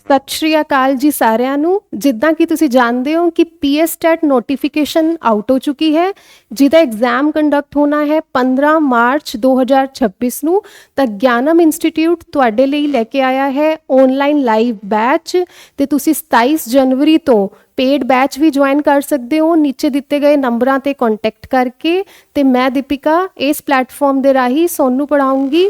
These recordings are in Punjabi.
ਸਤਿ ਸ਼੍ਰੀ ਅਕਾਲ ਜੀ ਸਾਰਿਆਂ ਨੂੰ। ਜਿੱਦਾਂ ਕਿ ਤੁਸੀਂ ਜਾਣਦੇ ਹੋ ਕਿ ਪੀਐਸਟੈਟ ਨੋਟੀਫਿਕੇਸ਼ਨ ਆਊਟ ਹੋ ਚੁੱਕੀ ਹੈ, ਜਿਹਦਾ ਐਗਜ਼ਾਮ ਕੰਡਕਟ ਹੋਣਾ ਹੈ 15 ਮਾਰਚ 2026 ਨੂੰ। ਤਾਂ ਗਿਆਨਮ ਇੰਸਟੀਚਿਊਟ ਤੁਹਾਡੇ ਲਈ ਲੈ ਕੇ ਆਇਆ ਹੈ ਆਨਲਾਈਨ ਲਾਈਵ ਬੈਚ, ਤੇ ਤੁਸੀਂ 27 ਜਨਵਰੀ ਤੋਂ ਪੇਡ ਬੈਚ ਵੀ ਜੁਆਇਨ ਕਰ ਸਕਦੇ ਹੋ ਨੀਚੇ ਦਿੱਤੇ ਗਏ ਨੰਬਰਾਂ ਤੇ ਕੰਟੈਕਟ ਕਰਕੇ। ਤੇ ਮੈਂ ਦੀਪਿਕਾ ਇਸ ਪਲੇਟਫਾਰਮ ਦੇ ਰਾਹੀਂ ਤੁਹਾਨੂੰ ਪੜਾਉਂਗੀ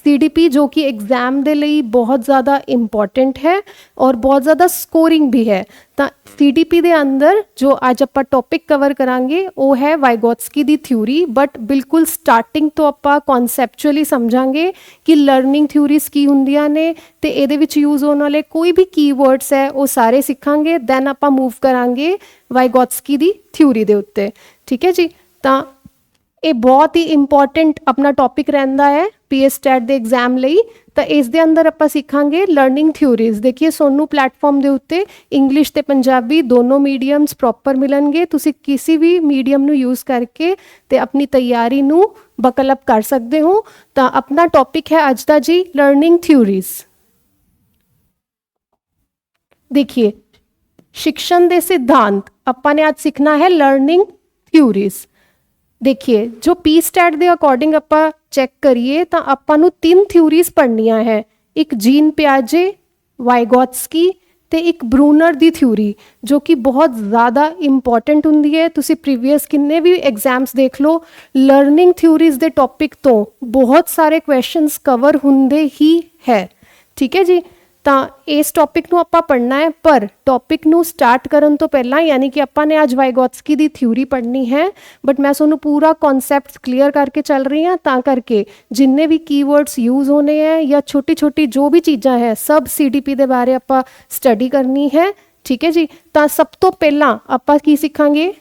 सीडीपी जो कि एग्ज़ाम ਦੇ ਲਈ ਬਹੁਤ ਜ਼ਿਆਦਾ ਇੰਪੋਰਟੈਂਟ ਹੈ ਔਰ ਬਹੁਤ ਜ਼ਿਆਦਾ ਸਕੋਰਿੰਗ ਵੀ ਹੈ। ਤਾਂ ਸੀਡੀਪੀ ਦੇ ਅੰਦਰ ਜੋ ਅੱਜ ਆਪਾਂ ਟੌਪਿਕ ਕਵਰ ਕਰਾਂਗੇ ਉਹ ਹੈ ਵਾਈਗੋਟਸਕੀ ਦੀ ਥਿਊਰੀ, ਬਟ ਬਿਲਕੁਲ ਸਟਾਰਟਿੰਗ ਤੋਂ ਆਪਾਂ ਕਨਸੈਪਚੁਅਲੀ ਸਮਝਾਂਗੇ ਕਿ ਲਰਨਿੰਗ ਥਿਊਰੀਜ਼ ਕੀ ਹੁੰਦੀਆਂ ਨੇ ਤੇ ਇਹਦੇ ਵਿੱਚ ਯੂਜ਼ ਹੋਣ ਵਾਲੇ ਕੋਈ ਵੀ ਕੀਵਰਡਸ ਹੈ ਉਹ ਸਾਰੇ ਸਿੱਖਾਂਗੇ। ਦੈਨ ਆਪਾਂ ਮੂਵ ਕਰਾਂਗੇ ਵਾਈਗੋਟਸਕੀ ਦੀ ਥਿਊਰੀ ਦੇ ਉੱਤੇ। ਠੀਕ ਹੈ ਜੀ। ਤਾਂ ਇਹ ਬਹੁਤ ਹੀ ਇੰਪੋਰਟੈਂਟ ਆਪਣਾ ਟੌਪਿਕ ਰਹਿੰਦਾ ਹੈ ਪੀਐਸਟੈਟ ਦੇ ਐਗਜ਼ਾਮ ਲਈ। ਤਾਂ ਇਸ ਦੇ ਅੰਦਰ ਆਪਾਂ ਸਿੱਖਾਂਗੇ ਲਰਨਿੰਗ ਥਿਊਰੀਜ਼। ਦੇਖੀਏ ਸੋਨੂੰ ਪਲੇਟਫਾਰਮ ਦੇ ਉੱਤੇ ਇੰਗਲਿਸ਼ ਤੇ ਪੰਜਾਬੀ ਦੋਨੋਂ ਮੀਡੀਅਮਸ ਪ੍ਰੋਪਰ ਮਿਲਣਗੇ। ਤੁਸੀਂ ਕਿਸੇ ਵੀ ਮੀਡੀਅਮ ਨੂੰ ਯੂਜ਼ ਕਰਕੇ ਤੇ ਆਪਣੀ ਤਿਆਰੀ ਨੂੰ ਬਕਲ ਅਪ ਕਰ ਸਕਦੇ ਹੋ। ਤਾਂ ਆਪਣਾ ਟੌਪਿਕ ਹੈ ਅੱਜ ਦਾ ਜੀ ਲਰਨਿੰਗ ਥਿਊਰੀਜ਼। ਦੇਖिए शिक्षण ਦੇ सिद्धांत ਆਪਾਂ ਨੇ ਅੱਜ ਸਿੱਖਣਾ ਹੈ ਲਰਨਿੰਗ ਥਿਊਰੀਜ਼। देखिए जो पी स्टैट के अकॉर्डिंग आप चैक करिए तो आपू 3 थ्योरीज पढ़निया है, एक जीन पियाजे, वाइगोत्स्की ते एक ब्रूनर दी थ्योरी जो कि बहुत ज़्यादा इंपॉर्टेंट होंगी है। तुसी प्रीवियस किन्ने भी एग्जाम्स देख लो, लर्निंग थ्योरीज के टॉपिक तो बहुत सारे क्वेश्चंस कवर होंदे ही है। ठीक है जी। ਤਾਂ ਇਸ ਟੌਪਿਕ ਨੂੰ ਆਪਾਂ ਪੜ੍ਹਨਾ ਹੈ, ਪਰ ਟੌਪਿਕ ਨੂੰ ਸਟਾਰਟ ਕਰਨ ਤੋਂ ਪਹਿਲਾਂ ਯਾਨੀ ਕਿ ਆਪਾਂ ਨੇ ਅੱਜ ਵਾਈਗੋਟਸਕੀ ਦੀ ਥਿਊਰੀ ਪੜ੍ਹਨੀ ਹੈ, ਬਟ ਮੈਂ ਤੁਹਾਨੂੰ ਪੂਰਾ ਕਨਸੈਪਟ ਕਲੀਅਰ ਕਰਕੇ ਚੱਲ ਰਹੀ ਹਾਂ। ਤਾਂ ਕਰਕੇ ਜਿੰਨੇ ਵੀ ਕੀਵਰਡਸ ਯੂਜ਼ ਹੋਣੇ ਹੈ ਜਾਂ ਛੋਟੀ ਛੋਟੀ ਜੋ ਵੀ ਚੀਜ਼ਾਂ ਹੈ ਸਭ ਸੀਡੀਪੀ ਦੇ ਬਾਰੇ ਆਪਾਂ ਸਟੱਡੀ ਕਰਨੀ ਹੈ। ਠੀਕ ਹੈ ਜੀ। ਤਾਂ ਸਭ ਤੋਂ ਪਹਿਲਾਂ ਆਪਾਂ ਕੀ ਸਿੱਖਾਂਗੇ,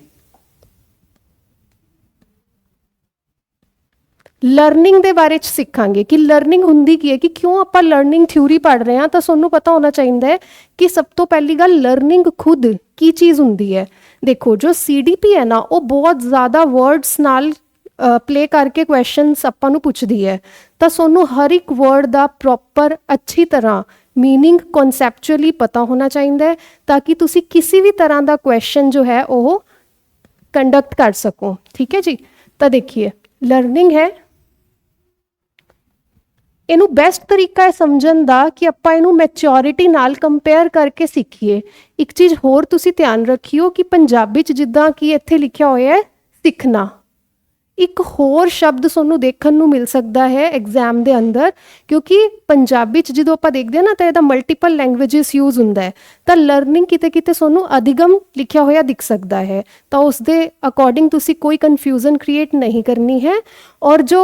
ਲਰਨਿੰਗ ਦੇ ਬਾਰੇ ਚ ਸਿੱਖਾਂਗੇ ਕਿ ਲਰਨਿੰਗ ਹੁੰਦੀ ਕੀ ਹੈ, ਕਿ ਕਿਉਂ ਆਪਾਂ ਲਰਨਿੰਗ ਥਿਊਰੀ ਪੜ੍ਹ ਰਹੇ ਹਾਂ। ਤਾਂ ਤੁਹਾਨੂੰ ਪਤਾ ਹੋਣਾ ਚਾਹੀਦਾ ਹੈ ਕਿ ਸਭ ਤੋਂ ਪਹਿਲੀ ਗੱਲ ਲਰਨਿੰਗ ਖੁਦ ਕੀ ਚੀਜ਼ ਹੁੰਦੀ ਹੈ। ਦੇਖੋ ਜੋ ਸੀਡੀਪੀ ਹੈ ਨਾ ਉਹ ਬਹੁਤ ਜ਼ਿਆਦਾ ਵਰਡਸ ਨਾਲ ਪਲੇ ਕਰਕੇ ਕੁਐਸਚਨਸ ਆਪਾਂ ਨੂੰ ਪੁੱਛਦੀ ਹੈ। ਤਾਂ ਤੁਹਾਨੂੰ ਹਰ ਇੱਕ ਵਰਡ ਦਾ ਪ੍ਰੋਪਰ ਅੱਛੀ ਤਰ੍ਹਾਂ मीनिंग कॉन्सैप्चुअली पता होना चाहिए है ताकि तुसी किसी भी तरह का क्वेश्चन जो है वो कंडक्ट कर सको। ठीक है जी। तो देखिए लर्निंग है, ਇਹਨੂੰ ਬੈਸਟ ਤਰੀਕਾ ਹੈ ਸਮਝਣ ਦਾ ਕਿ ਆਪਾਂ ਇਹਨੂੰ ਮੈਚਿਓਰਿਟੀ ਨਾਲ ਕੰਪੇਅਰ ਕਰਕੇ ਸਿੱਖੀਏ। ਇੱਕ ਚੀਜ਼ ਹੋਰ ਤੁਸੀਂ ਧਿਆਨ ਰੱਖਿਓ ਕਿ ਪੰਜਾਬੀ 'ਚ ਜਿੱਦਾਂ ਕਿ ਇੱਥੇ ਲਿਖਿਆ ਹੋਇਆ ਹੈ ਸਿੱਖਣਾ, ਇੱਕ ਹੋਰ ਸ਼ਬਦ ਤੁਹਾਨੂੰ ਦੇਖਣ ਨੂੰ ਮਿਲ ਸਕਦਾ ਹੈ ਐਗਜ਼ਾਮ ਦੇ ਅੰਦਰ, ਕਿਉਂਕਿ ਪੰਜਾਬੀ 'ਚ ਜਦੋਂ ਆਪਾਂ ਦੇਖਦੇ ਹਾਂ ਨਾ ਤਾਂ ਇਹਦਾ ਮਲਟੀਪਲ ਲੈਂਗੁਏਜਸ ਯੂਜ਼ ਹੁੰਦਾ ਹੈ। ਤਾਂ ਲਰਨਿੰਗ ਕਿਤੇ ਕਿਤੇ ਤੁਹਾਨੂੰ ਅਧਿਗਮ ਲਿਖਿਆ ਹੋਇਆ ਦਿਖ ਸਕਦਾ ਹੈ, ਤਾਂ ਉਸ ਦੇ ਅਕੋਰਡਿੰਗ ਤੁਸੀਂ ਕੋਈ ਕਨਫਿਊਜ਼ਨ ਕ੍ਰੀਏਟ ਨਹੀਂ ਕਰਨੀ ਹੈ। ਔਰ ਜੋ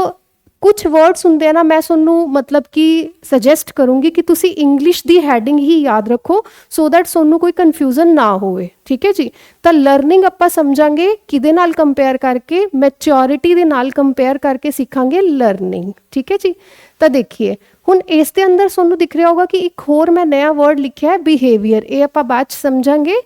कुछ वर्ड्स होंगे ना मैं सुनू मतलब कि सजेस्ट करूँगी कि तुसी इंग्लिश दी हैडिंग ही याद रखो सो दैट सोनू कोई कन्फ्यूजन ना होए। ठीक है जी। तो लर्निंग आपां समझांगे किदे नाल कंपेयर करके, मैच्योरिटी दे नाल कंपेयर करके सीखांगे लर्निंग। ठीक है जी। तो देखिए हुण इस दे अंदर सोनू दिख रहा होगा कि एक होर मैं नया वर्ड लिखा है बिहेवियर, ये आपां बाद च समझांगे।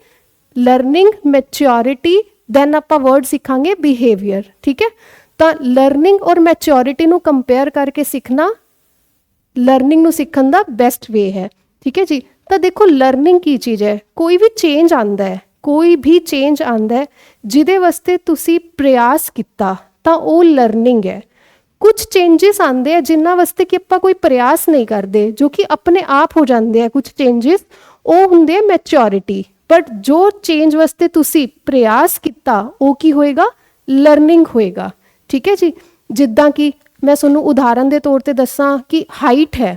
लर्निंग, मैच्योरिटी, दैन आपां वर्ड सीखांगे बिहेवियर। ठीक है। ਤਾਂ ਲਰਨਿੰਗ ਔਰ ਮੈਚਿਓਰਿਟੀ ਨੂੰ ਕੰਪੇਅਰ ਕਰਕੇ ਸਿੱਖਣਾ ਲਰਨਿੰਗ ਨੂੰ ਸਿੱਖਣ ਦਾ ਬੈਸਟ ਵੇ ਹੈ। ਠੀਕ ਹੈ ਜੀ। ਤਾਂ ਦੇਖੋ ਲਰਨਿੰਗ ਕੀ ਚੀਜ਼ ਹੈ, ਕੋਈ ਵੀ ਚੇਂਜ ਆਉਂਦਾ ਹੈ, ਕੋਈ ਵੀ ਚੇਂਜ ਆਉਂਦਾ ਹੈ ਜਿਹਦੇ ਵਾਸਤੇ ਤੁਸੀਂ ਪ੍ਰਯਾਸ ਕੀਤਾ ਤਾਂ ਉਹ ਲਰਨਿੰਗ ਹੈ। ਕੁਝ ਚੇਂਜਸ ਆਉਂਦੇ ਆ ਜਿਨ੍ਹਾਂ ਵਾਸਤੇ ਕਿ ਆਪਾਂ ਕੋਈ ਪ੍ਰਯਾਸ ਨਹੀਂ ਕਰਦੇ, ਜੋ ਕਿ ਆਪਣੇ ਆਪ ਹੋ ਜਾਂਦੇ ਆ ਕੁਝ ਚੇਂਜਸ, ਉਹ ਹੁੰਦੇ ਆ ਮੈਚਿਓਰਿਟੀ। ਬਟ ਜੋ ਚੇਂਜ ਵਾਸਤੇ ਤੁਸੀਂ ਪ੍ਰਯਾਸ ਕੀਤਾ ਉਹ ਕੀ ਹੋਏਗਾ, ਲਰਨਿੰਗ ਹੋਏਗਾ। ठीक है जी। जिद्दां कि मैं तुहानूं उदाहरण के तौर पर दसां कि हाइट है,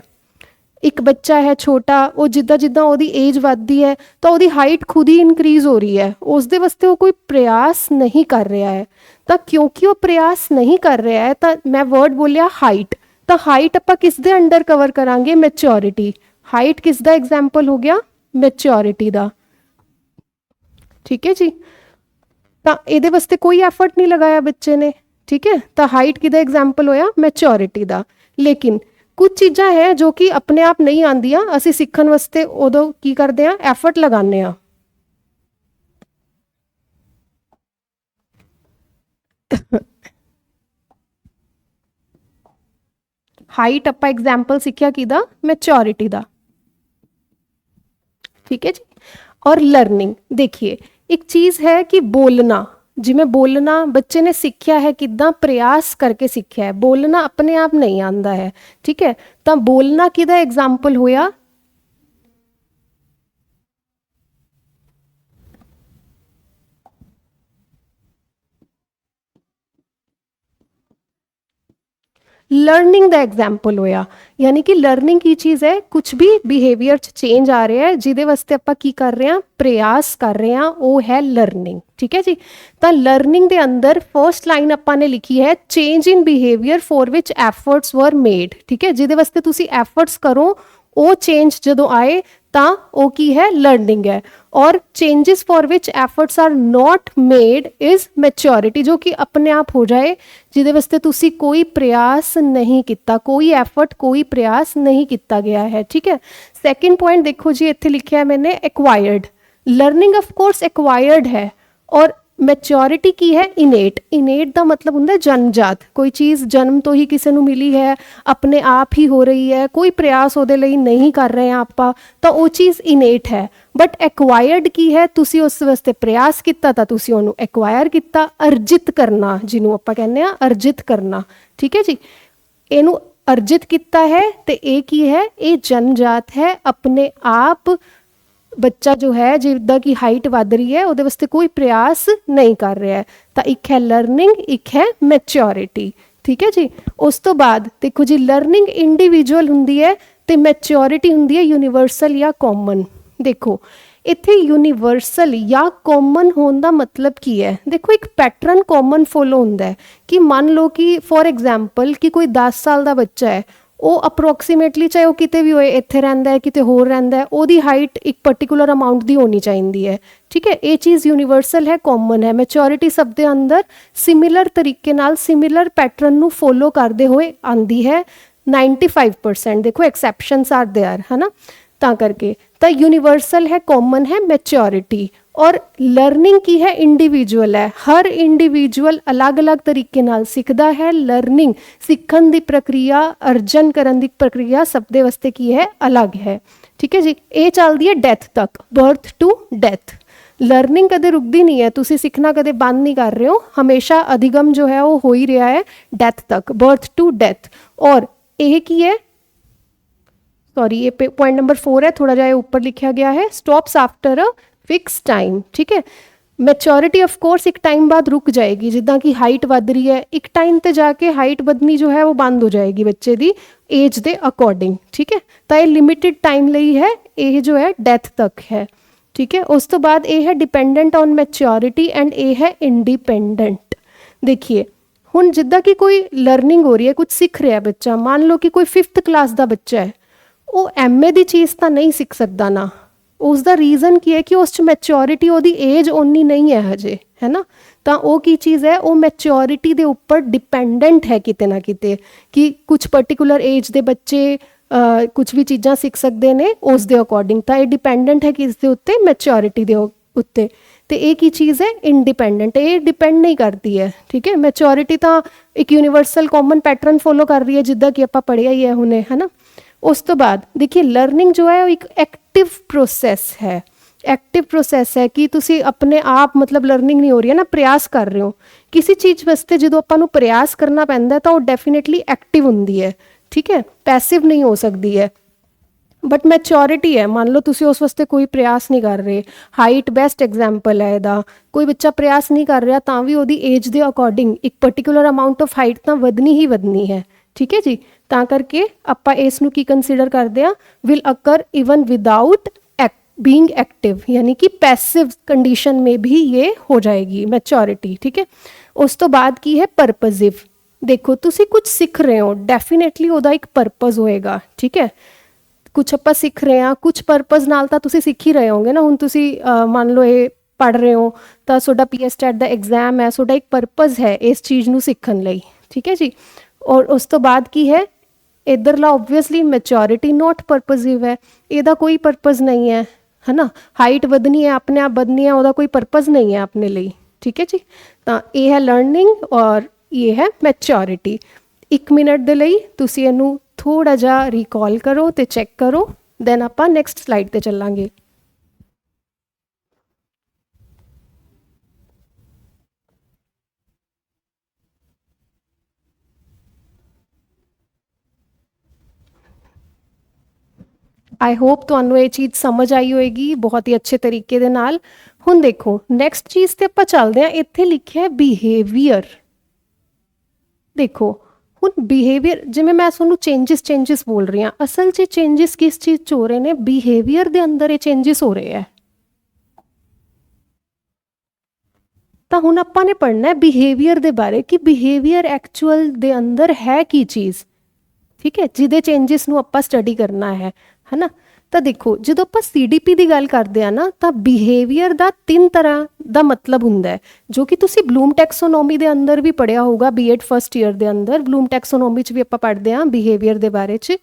एक बच्चा है छोटा, वो जिद्दां जिद्दां उहदी एज वधदी है तो उहदी हाइट खुद ही इनक्रीज़ हो रही है, उस दे वास्ते वो कोई प्रयास नहीं कर रहा है। तो क्योंकि वो प्रयास नहीं कर रहा है तो मैं वर्ड बोलिया हाइट, तो हाइट आपां किस दे अंडर कवर करांगे, मैच्योरिटी। हाइट किस दा एग्जाम्पल हो गया, मैच्योरिटी दा। ठीक है जी। तो इहदे वास्ते कोई एफर्ट नहीं लगाया बच्चे ने। ठीक है। तो हाइट किदा एग्जाम्पल होया, मैच्योरिटी दा। लेकिन कुछ चीज़ां है जो कि अपने आप नहीं आंदियां, असीं सीखण वास्ते उदों की करदे हां, एफर्ट लगाने हां। हाइट आपां एग्जाम्पल सीखिया किदा, मैच्योरिटी दा। ठीक है जी। और लर्निंग, देखिए एक चीज़ है कि बोलना, जिमें बोलना बच्चे ने सिੱਖਿਆ है किदा प्रयास करके सिੱਖਿਆ है, बोलना अपने आप नहीं आता है, ठीक है। तो बोलना किदा एग्जाम्पल होया, लर्निंग ਦਾ एग्जाम्पल ਹੋਇਆ। यानी कि लर्निंग की चीज़ है, कुछ भी बिहेवियर चेंज आ रहा है ਜਿਹਦੇ ਵਾਸਤੇ ਆਪਾਂ ਕੀ ਕਰ ਰਹੇ ਹਾਂ, प्रयास कर रहे हैं, वो है लर्निंग, ठीक है जी। तो लर्निंग के अंदर फर्स्ट लाइन ਆਪਾਂ ने लिखी है change in behaviour for which efforts were made, ठीक है। ਜਿਹਦੇ ਵਾਸਤੇ ਤੁਸੀਂ एफर्ट्स करो, वो चेंज ਜਦੋਂ आए ਤਾਂ ਉਹ ਕੀ ਹੈ, लर्निंग है। और changes for which efforts are not made is maturity, जो कि अपने आप हो जाए, ਜਿਹਦੇ ਵਾਸਤੇ ਤੁਸੀਂ कोई प्रयास नहीं किया, कोई एफर्ट कोई प्रयास नहीं किया गया है, ठीक है। सैकेंड पॉइंट देखो जी, इत्थे लिखा है मैंने acquired, learning of course acquired है, और मैच्योरिटी की है इनेट। इनेट का मतलब होंगे जन्मजात, कोई चीज़ जन्म तो ही किसी को मिली है, अपने आप ही हो रही है, कोई प्रयास वो नहीं कर रहे हैं आप, तो वो चीज़ इनेट है। बट एक्वायर्ड की है, तुसी उस वास्ते प्रयास किया तो तुसी उन्होंने एक्वायर किया, अर्जित करना जिन्हों आप कहने अर्जित करना, ठीक है जी। इनू अर्जित किया है, तो ये की है, ये जन्मजात है, अपने आप बच्चा जो है जिदा की हाइट वध रही है, वो वास्ते कोई प्रयास नहीं कर रहा है। तो एक है लर्निंग, एक है मैच्योरिटी, ठीक है जी। उस तो बाद देखो जी, लर्निंग इंडिविजुअल होंगी है, तो मैच्योरिटी होंगी है यूनीवर्सल या कॉमन। देखो इत्थे यूनीवर्सल या कॉमन होने का मतलब की है, देखो एक पैटर्न कॉमन फॉलो होंदा है कि मान लो कि फॉर एग्जाम्पल कि कोई 10 साल का बच्चा है, वो अप्रोक्सीमेटली चाहे वो किते भी होए, इत्थे रहिंदा है किते होर रहिंदा है, ओदी हाइट एक पर्टिकुलर अमाउंट दी होनी चाहिए है, ठीक है। ये चीज़ यूनीवर्सल है, कॉमन है। मैच्योरिटी सब दे अंदर सिमिलर तरीके नाल सिमिलर पैटर्न नू फॉलो करते हुए आंदी है 95%। देखो एक्सैप्शनस आर देयर, है ना, ता करके तो यूनीवर्सल है, कॉमन है मैच्योरिटी। और लर्निंग की है इंडिविजुअल है, हर इंडिविजुअल अलग अलग तरीके नाल सीखदा है। लर्निंग सीखण दी प्रक्रिया, अर्जन करन दी प्रक्रिया सब दे वास्ते की है, अलग है, ठीक है जी। ये चलदी है डेथ तक, बर्थ टू डेथ। लर्निंग कदे रुकती नहीं है, तुसी सीखना कदे बंद नहीं कर रहे हो, हमेशा अधिगम जो है वो हो ही रहा है डेथ तक, बर्थ टू डेथ। और ये की है, सॉरी ये पॉइंट नंबर 4 है, थोड़ा जा ऊपर लिखा गया है, stops after a fix time, ठीक है। मैच्योरिटी ऑफ कोर्स एक टाइम बाद रुक जाएगी, जिदा कि हाइट वध रही है, एक टाइम ते जाके हाइट वधनी जो है वो बंद हो जाएगी बच्चे की एज के अकॉर्डिंग, ठीक है। तो ये लिमिटेड टाइम ਲਈ है, ये जो है डेथ तक है, ठीक है। उस तो बाद ये है डिपेंडेंट ऑन मैच्योरिटी एंड ये है इंडिपेंडेंट। देखिए हुण जिदा कि कोई लर्निंग हो रही है, कुछ सीख रहा है बच्चा, मान लो कि कोई 5th क्लास का बच्चा है, वो MA की चीज़ तो नहीं सीख सकता ना, उसका रीज़न की है कि उस मैच्योरिटी वो एज उन्नी नहीं है हजे, है ना। तो वो की चीज़ है, वो मैच्योरिटी के उपर डिपेंडेंट है किते ना किते, कि कुछ पर्टिकुलर एज के बच्चे कुछ भी चीज़ां सीख सकते हैं उस दे अकॉर्डिंग। तो ये डिपेंडेंट है किस दे उत्ते, मैच्योरिटी के उत्ते। तो एक ही चीज़ है इंडिपेंडेंट, ये डिपेंड नहीं करती है, ठीक है। मैच्योरिटी तो एक यूनीवर्सल कॉमन पैटर्न फॉलो कर रही है, जिदा कि आप पढ़िया ही है हुणे, है ना। उस तो बाद देखिए लर्निंग जो है वो एक एक्टिव प्रोसैस है, एक्टिव प्रोसैस है कि तुसी अपने आप मतलब लर्निंग नहीं हो रही है ना, प्रयास कर रहे हो किसी चीज़ वास्ते। जो आपां नूं प्रयास करना पैंदा तो वो डेफिनेटली एक्टिव होंदी है, ठीक है, पैसिव नहीं हो सकती है। बट मैच्योरिटी है, मान लो तुसी उस वास्ते कोई प्रयास नहीं कर रहे, हाइट बेस्ट एग्जाम्पल है इहदा, कोई बच्चा प्रयास नहीं कर रहा तां भी उहदी एज के अकॉर्डिंग एक पर्टिकुलर अमाउंट ऑफ हाइट तो वधनी ही वधनी है, ठीक है जी। ਤਾਂ करके आप इस नूं की कंसीडर करते हैं, will occur even without being active, यानी कि पैसिव कंडीशन में भी ये हो जाएगी मैच्योरिटी, ठीक है। उस तो बाद की है परपजिव। देखो तुसी कुछ सीख रहे हो, डेफिनेटली ਉਹਦਾ एक परपज होएगा, ठीक है। कुछ आप सीख रहे हैं, कुछ परपज नाल ਤਾਂ ਤੁਸੀਂ सीख ही रहे होंगे ना। ਹੁਣ ਤੁਸੀਂ मान लो ये पढ़ रहे हो तो ਤੁਹਾਡਾ PSTET ਦਾ एग्जाम है, ਤੁਹਾਡਾ एक परपज है इस चीज़ ਨੂੰ सीखਣ ਲਈ, ठीक है जी। और उस तो बाद की है इधरला ऑब्वियसली मैच्योरिटी नॉट परपजिव है, ਇਹਦਾ कोई परपज नहीं है ना। हाइट वधनी है, अपने आप वधनी है, ਉਹਦਾ कोई परपज नहीं है अपने लिए, ठीक है जी। तो ये है लर्निंग और ये है मैच्योरिटी। 1 मिनट ਦੇ ਲਈ ਤੁਸੀਂ ਇਹਨੂੰ थोड़ा जा रिकॉल करो तो चेक करो, दैन ਆਪਾਂ नैक्सट स्लाइड ਤੇ ਚੱਲਾਂਗੇ। आई होप ਤੁਹਾਨੂੰ ਇਹ ਚੀਜ਼ ਸਮਝ ਆਈ ਹੋਏਗੀ ਬਹੁਤ ਹੀ ਅੱਛੇ ਤਰੀਕੇ ਦੇ ਨਾਲ। ਹੁਣ ਦੇਖੋ ਨੈਕਸਟ ਚੀਜ਼ ਤੇ ਆਪਾਂ ਚੱਲਦੇ ਹਾਂ, ਇੱਥੇ ਲਿਖਿਆ ਹੈ ਬਿਹੇਵੀਅਰ। ਦੇਖੋ ਹੁਣ ਬਿਹੇਵੀਅਰ, ਜਿਵੇਂ ਮੈਂ ਤੁਹਾਨੂੰ ਚੇਂਜਸ ਬੋਲ ਰਹੀ ਹਾਂ, ਅਸਲ 'ਚ ਚੇਂਜਸ ਕਿਸ ਚੀਜ਼ 'ਚ ਹੋ ਰਹੇ ਨੇ? ਬਿਹੇਵੀਅਰ ਦੇ ਅੰਦਰ ਇਹ ਚੇਂਜਸ ਹੋ ਰਹੇ ਹੈ। ਤਾਂ ਹੁਣ ਆਪਾਂ ਨੇ ਪੜ੍ਹਨਾ ਹੈ ਬਿਹੇਵੀਅਰ ਦੇ ਬਾਰੇ ਕਿ ਬਿਹੇਵੀਅਰ ਐਕਚੁਅਲ ਦੇ ਅੰਦਰ ਹੈ ਕੀ ਚੀਜ਼, ਠੀਕ ਹੈ, ਜਿਹਦੇ ਚੇਂਜਸ ਨੂੰ ਆਪਾਂ ਸਟੱਡੀ ਕਰਨਾ ਹੈ ਨਾ। ਤਾਂ ਦੇਖੋ ਜਦੋਂ ਆਪਾਂ CDP ਦੀ ਗੱਲ ਕਰਦੇ ਆ ਨਾ, ਤਾਂ ਬਿਹੇਵੀਅਰ ਦਾ 3 ਤਰ੍ਹਾਂ ਦਾ ਮਤਲਬ ਹੁੰਦਾ ਹੈ, ਜੋ ਕਿ ਤੁਸੀਂ ਬਲੂਮ ਟੈਕਸੋਨੋਮੀ ਦੇ ਅੰਦਰ ਵੀ ਪੜ੍ਹਿਆ ਹੋਊਗਾ। B.Ed ਫਸਟ ਈਅਰ ਦੇ ਅੰਦਰ ਬਲੂਮ ਟੈਕਸੋਨੋਮੀ 'ਚ ਵੀ ਆਪਾਂ ਪੜ੍ਹਦੇ ਹਾਂ ਬਿਹੇਵੀਅਰ ਦੇ ਬਾਰੇ 'ਚ,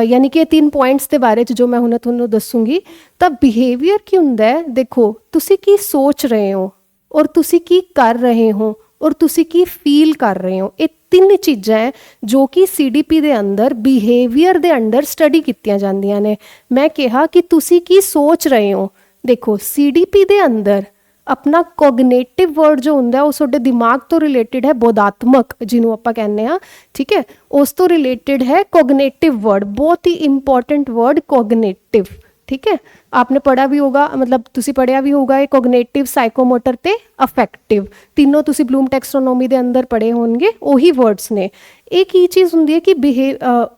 ਯਾਨੀ ਕਿ ਇਹ 3 ਪੁਆਇੰਟਸ ਦੇ ਬਾਰੇ 'ਚ ਜੋ ਮੈਂ ਹੁਣ ਤੁਹਾਨੂੰ ਦੱਸੂਗੀ। ਤਾਂ ਬਿਹੇਵੀਅਰ ਕੀ ਹੁੰਦਾ ਹੈ? ਦੇਖੋ ਤੁਸੀਂ ਕੀ ਸੋਚ ਰਹੇ ਹੋ, ਔਰ ਤੁਸੀਂ ਕੀ ਕਰ ਰਹੇ ਹੋ, ਔਰ ਤੁਸੀਂ ਕੀ ਫੀਲ ਕਰ ਰਹੇ ਹੋ। ਇਹ 3 ਚੀਜ਼ਾਂ ਹੈ ਜੋ ਕਿ CDP ਦੇ ਅੰਦਰ ਬਿਹੇਵੀਅਰ ਦੇ ਅੰਡਰ ਸਟੱਡੀ ਕੀਤੀਆਂ ਜਾਂਦੀਆਂ ਨੇ। ਮੈਂ ਕਿਹਾ ਕਿ ਤੁਸੀਂ ਕੀ ਸੋਚ ਰਹੇ ਹੋ। ਦੇਖੋ CDP ਦੇ ਅੰਦਰ ਆਪਣਾ ਕੋਗਨੇਟਿਵ ਵਰਡ ਜੋ ਹੁੰਦਾ ਉਹ ਤੁਹਾਡੇ ਦਿਮਾਗ ਤੋਂ ਰਿਲੇਟਡ ਹੈ, ਬੋਧਾਤਮਕ ਜਿਹਨੂੰ ਆਪਾਂ ਕਹਿੰਦੇ ਆ, ਠੀਕ ਹੈ, ਉਸ ਤੋਂ ਰਿਲੇਟਡ ਹੈ ਕੋਗਨੇਟਿਵ वर्ड, बहुत ही इंपॉर्टेंट वर्ड कोग्नेटिव, ठीक है। आपने पढ़ा भी होगा, मतलब तुसी पढ़िया भी होगा ये कोग्नेटिव, साइकोमोटर ते अफेक्टिव, तीनों तुसी ब्लूम टैक्सोनोमी दे अंदर पढ़े होंगे। ਉਹੀ वर्ड्स ने। एक ही चीज़ ਹੁੰਦੀ ਹੈ कि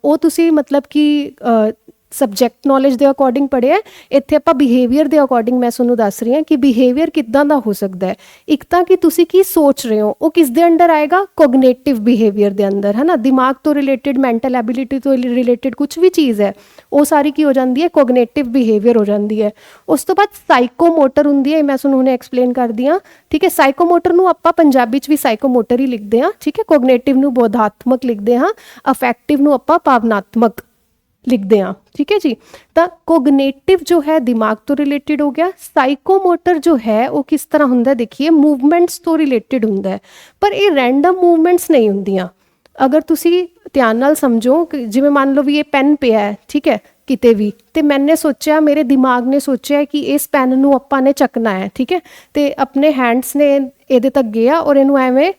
ਉਹ ਤੁਸੀਂ मतलब कि ਸਬਜੈਕਟ ਨੌਲੇਜ ਦੇ ਅਕੋਰਡਿੰਗ ਪੜ੍ਹਿਆ, ਇੱਥੇ ਆਪਾਂ ਬਿਹੇਵੀਅਰ ਦੇ ਅਕੋਰਡਿੰਗ ਮੈਂ ਤੁਹਾਨੂੰ ਦੱਸ ਰਹੀ ਹਾਂ ਕਿ ਬਿਹੇਵੀਅਰ ਕਿੱਦਾਂ ਦਾ ਹੋ ਸਕਦਾ ਹੈ। ਇੱਕ ਤਾਂ ਕਿ ਤੁਸੀਂ ਕੀ ਸੋਚ ਰਹੇ ਹੋ, ਉਹ ਕਿਸ ਦੇ ਅੰਡਰ ਆਏਗਾ? ਕੋਗਨੇਟਿਵ ਬਿਹੇਵੀਅਰ ਦੇ ਅੰਦਰ, ਹੈ ਨਾ। ਦਿਮਾਗ ਤੋਂ ਰਿਲੇਟਡ, ਮੈਂਟਲ ਐਬਿਲਿਟੀ ਤੋਂ ਰਿਲੇਟਡ ਕੁਝ ਵੀ ਚੀਜ਼ ਹੈ, ਉਹ ਸਾਰੀ ਕੀ ਹੋ ਜਾਂਦੀ ਹੈ? ਕੋਗਨੇਟਿਵ ਬਿਹੇਵੀਅਰ ਹੋ ਜਾਂਦੀ ਹੈ। ਉਸ ਤੋਂ ਬਾਅਦ ਸਾਈਕੋਮੋਟਰ ਹੁੰਦੀ ਹੈ, ਮੈਂ ਤੁਹਾਨੂੰ ਹੁਣੇ ਐਕਸਪਲੇਨ ਕਰਦੀ ਹਾਂ, ਠੀਕ ਹੈ। ਸਾਈਕੋਮੋਟਰ ਨੂੰ ਆਪਾਂ ਪੰਜਾਬੀ 'ਚ ਵੀ ਸਾਈਕੋਮੋਟਰ ਹੀ ਲਿਖਦੇ ਹਾਂ, ਠੀਕ ਹੈ। ਕੋਗਨੇਟਿਵ ਨੂੰ ਬੋਧਾਤਮਕ ਲਿਖਦੇ ਹਾਂ, ਅਫੈਕਟਿਵ ਨੂੰ ਆਪਾਂ ਭਾਵਨਾਤਮਕ ਲਿਖਦੇ ਹਾਂ, ਠੀਕ ਹੈ ਜੀ। ਤਾਂ ਕੋਗਨੇਟਿਵ ਜੋ ਹੈ ਦਿਮਾਗ ਤੋਂ ਰਿਲੇਟਡ ਹੋ ਗਿਆ। ਸਾਈਕੋਮੋਟਰ ਜੋ ਹੈ ਉਹ ਕਿਸ ਤਰ੍ਹਾਂ ਹੁੰਦਾ? ਦੇਖੀਏ ਮੂਵਮੈਂਟਸ ਤੋਂ ਰਿਲੇਟਡ ਹੁੰਦਾ ਹੈ, ਪਰ ਇਹ ਰੈਂਡਮ ਮੂਵਮੈਂਟਸ ਨਹੀਂ ਹੁੰਦੀਆਂ। ਅਗਰ ਤੁਸੀਂ ਧਿਆਨ ਨਾਲ ਸਮਝੋ ਕਿ ਜਿਵੇਂ ਮੰਨ ਲਓ ਵੀ ਇਹ ਪੈਨ ਪਿਆ ਹੈ, ਠੀਕ ਹੈ, ਕਿਤੇ ਵੀ, ਤੇ ਮੈਨੇ ਸੋਚਿਆ, ਮੇਰੇ ਦਿਮਾਗ ਨੇ ਸੋਚਿਆ ਕਿ ਇਸ ਪੈਨ ਨੂੰ ਆਪਾਂ ਨੇ ਚੱਕਣਾ ਹੈ, ਠੀਕ ਹੈ, ਤੇ ਆਪਣੇ ਹੈਂਡਸ ਨੇ ਇਹਦੇ ਤੱਕ ਗਿਆ ਔਰ ਇਹਨੂੰ ਐਵੇਂ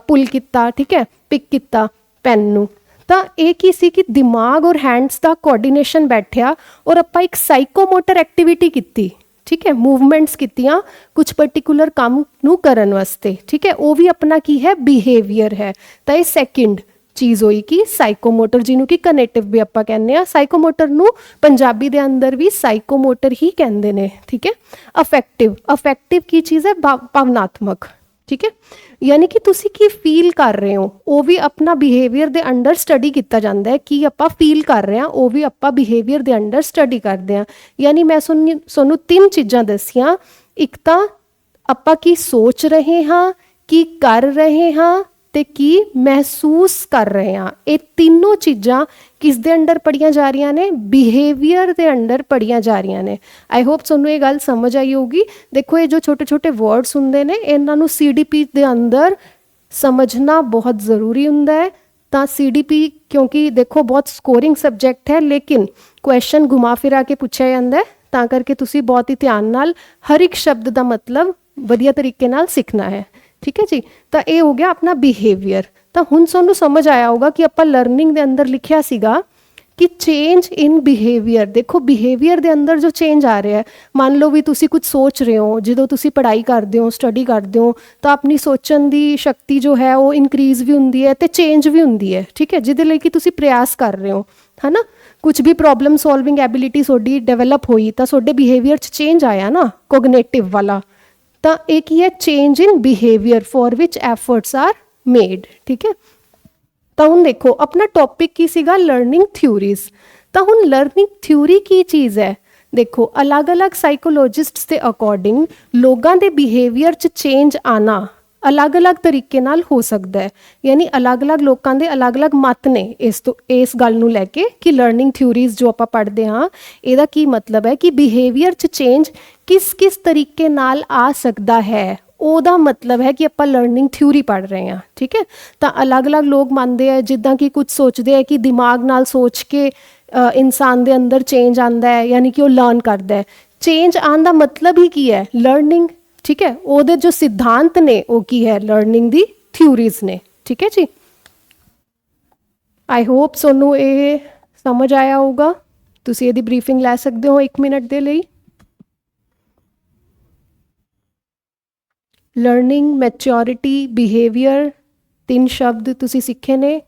ਪੁੱਲ ਕੀਤਾ, ਠੀਕ ਹੈ, ਪਿਕ ਕੀਤਾ ਪੈਨ ਨੂੰ। ਤਾਂ ਇਹ ਕੀ ਸੀ ਕਿ ਦਿਮਾਗ ਔਰ ਹੈਂਡਸ ਦਾ ਕੋਆਰਡੀਨੇਸ਼ਨ ਬੈਠਿਆ ਔਰ ਆਪਾਂ ਇੱਕ ਸਾਈਕੋਮੋਟਰ ਐਕਟੀਵਿਟੀ ਕੀਤੀ, ਠੀਕ ਹੈ, ਮੂਵਮੈਂਟਸ ਕੀਤੀਆਂ ਕੁਝ ਪਾਰਟਿਕੂਲਰ ਕੰਮ ਨੂੰ ਕਰਨ ਵਾਸਤੇ, ਠੀਕ ਹੈ। ਉਹ ਵੀ ਆਪਣਾ ਕੀ ਹੈ? ਬਿਹੇਵੀਅਰ ਹੈ। ਤਾਂ ਇਹ ਸੈਕਿੰਡ ਚੀਜ਼ ਹੋਈ ਕਿ ਸਾਈਕੋਮੋਟਰ, ਜਿਹਨੂੰ ਕਿ ਕਨੈਕਟਿਵ ਵੀ ਆਪਾਂ ਕਹਿੰਦੇ ਆ। ਸਾਈਕੋਮੋਟਰ ਨੂੰ ਪੰਜਾਬੀ ਦੇ ਅੰਦਰ ਵੀ ਸਾਈਕੋਮੋਟਰ ਹੀ ਕਹਿੰਦੇ ਨੇ, ਠੀਕ ਹੈ। ਅਫੈਕਟਿਵ ਕੀ ਚੀਜ਼ ਹੈ? ਭਾਵਨਾਤਮਕ, ਠੀਕ ਹੈ। ਯਾਨੀ ਕਿ ਤੁਸੀਂ ਕੀ ਫੀਲ ਕਰ ਰਹੇ ਹੋ, ਉਹ ਵੀ ਆਪਣਾ ਬਿਹੇਵੀਅਰ ਦੇ ਅੰਡਰ ਸਟੱਡੀ ਕੀਤਾ ਜਾਂਦਾ ਹੈ। ਕੀ ਆਪਾਂ ਫੀਲ ਕਰ ਰਹੇ ਹਾਂ, ਉਹ ਵੀ ਆਪਾਂ ਬਿਹੇਵੀਅਰ ਦੇ ਅੰਡਰ ਸਟੱਡੀ ਕਰਦੇ ਹਾਂ। ਯਾਨੀ ਮੈਂ ਤੁਹਾਨੂੰ 3 ਚੀਜ਼ਾਂ ਦੱਸੀਆਂ। ਇੱਕ ਤਾਂ ਆਪਾਂ ਕੀ ਸੋਚ ਰਹੇ ਹਾਂ, ਕੀ ਕਰ ਰਹੇ ਹਾਂ, ਤੇ ਕੀ ਮਹਿਸੂਸ ਕਰ ਰਹੇ ਹਾਂ। ਇਹ ਤਿੰਨੋਂ ਚੀਜ਼ਾਂ ਕਿਸ ਦੇ ਅੰਡਰ ਪੜ੍ਹੀਆਂ ਜਾ ਰਹੀਆਂ ਨੇ? ਬਿਹੇਵੀਅਰ ਦੇ ਅੰਡਰ ਪੜ੍ਹੀਆਂ ਜਾ ਰਹੀਆਂ ਨੇ। ਆਈ ਹੋਪ ਤੁਹਾਨੂੰ ਇਹ ਗੱਲ ਸਮਝ ਆਈ ਹੋਊਗੀ। ਦੇਖੋ ਇਹ ਜੋ ਛੋਟੇ ਛੋਟੇ ਵਰਡਸ ਹੁੰਦੇ ਨੇ, ਇਹਨਾਂ ਨੂੰ CDP ਦੇ ਅੰਦਰ ਸਮਝਣਾ ਬਹੁਤ ਜ਼ਰੂਰੀ ਹੁੰਦਾ ਹੈ। ਤਾਂ CDP ਕਿਉਂਕਿ ਦੇਖੋ ਬਹੁਤ ਸਕੋਰਿੰਗ ਸਬਜੈਕਟ ਹੈ, ਲੇਕਿਨ ਕੁਐਸਚਨ ਘੁਮਾ ਫਿਰਾ ਕੇ ਪੁੱਛਿਆ ਜਾਂਦਾ ਹੈ, ਤਾਂ ਕਰਕੇ ਤੁਸੀਂ ਬਹੁਤ ਹੀ ਧਿਆਨ ਨਾਲ ਹਰ ਇੱਕ ਸ਼ਬਦ ਦਾ ਮਤਲਬ ਵਧੀਆ ਤਰੀਕੇ ਨਾਲ ਸਿੱਖਣਾ ਹੈ, ਠੀਕ ਹੈ ਜੀ। ਤਾਂ ਇਹ ਹੋ ਗਿਆ ਆਪਣਾ ਬਿਹੇਵੀਅਰ। ਤਾਂ ਹੁਣ ਤੁਹਾਨੂੰ ਸਮਝ ਆਇਆ ਹੋਗਾ ਕਿ ਆਪਾਂ ਲਰਨਿੰਗ ਦੇ ਅੰਦਰ ਲਿਖਿਆ ਸੀਗਾ ਕਿ ਚੇਂਜ ਇਨ ਬਿਹੇਵੀਅਰ। ਦੇਖੋ ਬਿਹੇਵੀਅਰ ਦੇ ਅੰਦਰ ਜੋ ਚੇਂਜ ਆ ਰਿਹਾ ਹੈ, ਮੰਨ ਲਓ ਵੀ ਤੁਸੀਂ ਕੁਝ ਸੋਚ ਰਹੇ ਹੋ, ਜਦੋਂ ਤੁਸੀਂ ਪੜ੍ਹਾਈ ਕਰਦੇ ਹੋ, ਸਟੱਡੀ ਕਰਦੇ ਹੋ, ਤਾਂ ਆਪਣੀ ਸੋਚਣ ਦੀ ਸ਼ਕਤੀ ਜੋ ਹੈ ਉਹ ਇਨਕਰੀਜ਼ ਵੀ ਹੁੰਦੀ ਹੈ ਤੇ ਚੇਂਜ ਵੀ ਹੁੰਦੀ ਹੈ, ਠੀਕ ਹੈ, ਜਿਹਦੇ ਲਈ ਕਿ ਤੁਸੀਂ ਪ੍ਰਯਾਸ ਕਰ ਰਹੇ ਹੋ, ਹੈ ਨਾ। ਕੁਝ ਵੀ ਪ੍ਰੋਬਲਮ ਸੋਲਵਿੰਗ ਐਬਿਲਿਟੀ ਤੁਹਾਡੀ ਡਿਵੈਲਪ ਹੋਈ ਤਾਂ ਤੁਹਾਡੇ ਬਿਹੇਵੀਅਰ 'ਚ ਚੇਂਜ ਆਇਆ ਨਾ, ਕੋਗਨੇਟਿਵ ਵਾਲਾ। ਤਾਂ ਇਹ ਕੀ ਹੈ? Change in behaviour for which efforts R made, ਠੀਕ ਹੈ। ਤਾਂ ਹੁਣ ਦੇਖੋ ਆਪਣਾ ਟੌਪਿਕ ਕੀ ਸੀਗਾ? Learning theories. ਤਾਂ ਹੁਣ ਲਰਨਿੰਗ ਥਿਊਰੀ ਕੀ ਚੀਜ਼ ਹੈ? ਦੇਖੋ ਅਲੱਗ-ਅਲੱਗ ਸਾਈਕੋਲੋਜਿਸਟਸ ਦੇ ਅਕੋਰਡਿੰਗ ਲੋਕਾਂ ਦੇ ਬਿਹੇਵੀਅਰ 'ਚ ਚੇਂਜ ਆਣਾ ਅਲੱਗ-ਅਲੱਗ ਤਰੀਕੇ ਨਾਲ ਹੋ ਸਕਦਾ ਹੈ। ਯਾਨੀ ਅਲੱਗ-ਅਲੱਗ ਲੋਕਾਂ ਦੇ ਅਲੱਗ-ਅਲੱਗ ਮਤ ਨੇ ਇਸ ਗੱਲ ਨੂੰ ਲੈ ਕੇ ਕਿ ਲਰਨਿੰਗ ਥਿਊਰੀਜ਼ ਜੋ ਆਪਾਂ ਪੜ੍ਹਦੇ ਹਾਂ, ਇਹਦਾ ਕੀ ਮਤਲਬ ਹੈ ਕਿ ਬਿਹੇਵੀਅਰ 'ਚ ਚੇਂਜ ਕਿਸ ਤਰੀਕੇ ਨਾਲ ਆ ਸਕਦਾ ਹੈ। ਉਹਦਾ ਮਤਲਬ ਹੈ ਕਿ ਆਪਾਂ ਲਰਨਿੰਗ ਥਿਊਰੀ ਪੜ੍ਹ ਰਹੇ ਹਾਂ, ਠੀਕ ਹੈ। ਤਾਂ ਅਲੱਗ-ਅਲੱਗ ਲੋਕ ਮੰਨਦੇ ਆ, ਜਿੱਦਾਂ ਕਿ ਕੁਝ ਸੋਚਦੇ ਆ ਕਿ ਦਿਮਾਗ ਨਾਲ ਸੋਚ ਕੇ ਇਨਸਾਨ ਦੇ ਅੰਦਰ ਚੇਂਜ ਆਉਂਦਾ ਹੈ, ਯਾਨੀ ਕਿ ਉਹ ਲਰਨ ਕਰਦਾ ਹੈ। ਚੇਂਜ ਆਉਣ ਦਾ ਮਤਲਬ ਹੀ ਕੀ ਹੈ? ਲਰਨਿੰਗ, ਠੀਕ ਹੈ। ਉਹਦੇ ਜੋ ਸਿਧਾਂਤ ਨੇ ਉਹ ਕੀ ਹੈ? ਲਰਨਿੰਗ ਦੀ ਥਿਊਰੀਜ਼ ਨੇ, ਠੀਕ ਹੈ ਜੀ। ਆਈ ਹੋਪ ਤੁਹਾਨੂੰ ਇਹ ਸਮਝ ਆਇਆ ਹੋਊਗਾ, ਤੁਸੀਂ ਇਹਦੀ ਬਰੀਫਿੰਗ ਲੈ ਸਕਦੇ ਹੋ 1 ਮਿੰਟ ਦੇ ਲਈ। ਲਰਨਿੰਗ, ਮੈਚਿਓਰਿਟੀ, ਬਿਹੇਵੀਅਰ, 3 ਸ਼ਬਦ ਤੁਸੀਂ ਸਿੱਖੇ ਨੇ।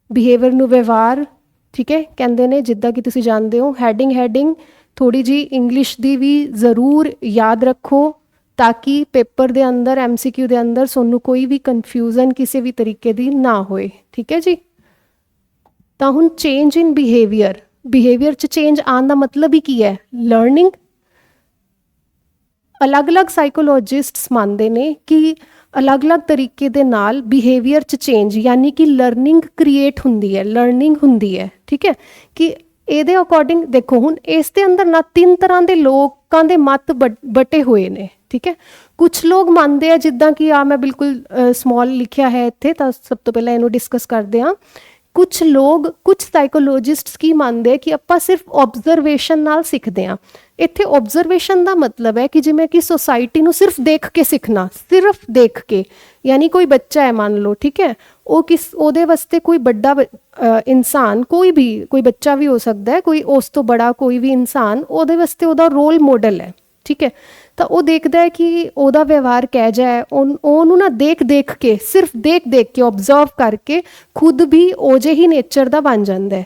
ਬਿਹੇਵੀਅਰ ਨੂੰ ਵਿਵਹਾਰ, ਠੀਕ ਹੈ, ਕਹਿੰਦੇ ਨੇ, ਜਿੱਦਾਂ ਕਿ ਤੁਸੀਂ ਜਾਣਦੇ ਹੋ। ਹੈਡਿੰਗ ਥੋੜ੍ਹੀ ਜਿਹੀ ਇੰਗਲਿਸ਼ ਦੀ ਵੀ ਜ਼ਰੂਰ ਯਾਦ ਰੱਖੋ ਤਾਂ ਕਿ ਪੇਪਰ ਦੇ ਅੰਦਰ MCQ ਦੇ ਅੰਦਰ ਤੁਹਾਨੂੰ ਕੋਈ ਵੀ ਕਨਫਿਊਜ਼ਨ ਕਿਸੇ ਵੀ ਤਰੀਕੇ ਦੀ ਨਾ ਹੋਏ, ਠੀਕ ਹੈ ਜੀ। ਤਾਂ ਹੁਣ ਚੇਂਜ ਇਨ ਬਿਹੇਵੀਅਰ 'ਚ ਚੇਂਜ ਆਉਣ ਦਾ ਮਤਲਬ ਹੀ ਕੀ ਹੈ? ਲਰਨਿੰਗ। ਅਲੱਗ-ਅਲੱਗ ਸਾਈਕੋਲੋਜਿਸਟਸ ਮੰਨਦੇ ਨੇ ਕਿ ਅਲੱਗ-ਅਲੱਗ ਤਰੀਕੇ ਦੇ ਨਾਲ ਬਿਹੇਵੀਅਰ 'ਚ ਚੇਂਜ ਯਾਨੀ ਕਿ ਲਰਨਿੰਗ ਕ੍ਰੀਏਟ ਹੁੰਦੀ ਹੈ, ਲਰਨਿੰਗ ਹੁੰਦੀ ਹੈ, ਠੀਕ ਹੈ। ਕਿ ਇਹਦੇ ਅਕੋਰਡਿੰਗ ਦੇਖੋ, ਹੁਣ ਇਸ ਦੇ ਅੰਦਰ ਨਾ 3 ਤਰ੍ਹਾਂ ਦੇ ਲੋਕਾਂ ਦੇ ਮਤ ਬਟੇ ਹੋਏ ਨੇ, ਠੀਕ ਹੈ। ਕੁਛ ਲੋਕ ਮੰਨਦੇ ਆ, ਜਿੱਦਾਂ ਕਿ ਮੈਂ ਬਿਲਕੁਲ ਸਮਾਲ ਲਿਖਿਆ ਹੈ ਇੱਥੇ, ਤਾਂ ਸਭ ਤੋਂ ਪਹਿਲਾਂ ਇਹਨੂੰ ਡਿਸਕਸ ਕਰਦੇ ਹਾਂ। ਕੁਛ ਸਾਈਕੋਲੋਜਿਸਟਸ ਕੀ ਮੰਨਦੇ ਕਿ ਆਪਾਂ ਸਿਰਫ ਆਬਜ਼ਰਵੇਸ਼ਨ ਨਾਲ ਸਿੱਖਦੇ ਹਾਂ। ਇੱਥੇ ਆਬਜ਼ਰਵੇਸ਼ਨ ਦਾ ਮਤਲਬ ਹੈ ਕਿ ਜਿਵੇਂ ਕਿ ਸੋਸਾਇਟੀ ਨੂੰ ਸਿਰਫ ਦੇਖ ਕੇ ਸਿੱਖਣਾ, ਸਿਰਫ ਦੇਖ ਕੇ। ਯਾਨੀ ਕੋਈ ਬੱਚਾ ਹੈ ਮੰਨ ਲਓ, ਠੀਕ ਹੈ, ਉਹਦੇ ਵਾਸਤੇ ਕੋਈ ਵੱਡਾ ਇਨਸਾਨ, ਕੋਈ ਬੱਚਾ ਵੀ ਹੋ ਸਕਦਾ ਹੈ, ਕੋਈ ਉਸ ਤੋਂ ਬੜਾ ਕੋਈ ਵੀ ਇਨਸਾਨ ਉਹਦੇ ਵਾਸਤੇ ਉਹਦਾ ਰੋਲ ਮਾਡਲ ਹੈ, ਠੀਕ ਹੈ। ਤਾਂ ਉਹ ਦੇਖਦਾ ਹੈ ਕਿ ਉਹਦਾ ਵਿਵਹਾਰ ਕਿਹੋ ਜਿਹਾ ਹੈ, ਉਹਨੂੰ ਨਾ ਦੇਖ ਕੇ, ਸਿਰਫ ਦੇਖ ਕੇ, ਓਬਜ਼ਰਵ ਕਰਕੇ ਖੁਦ ਵੀ ਉਹ ਜਿਹੇ ਹੀ ਨੇਚਰ ਦਾ ਬਣ ਜਾਂਦਾ ਹੈ।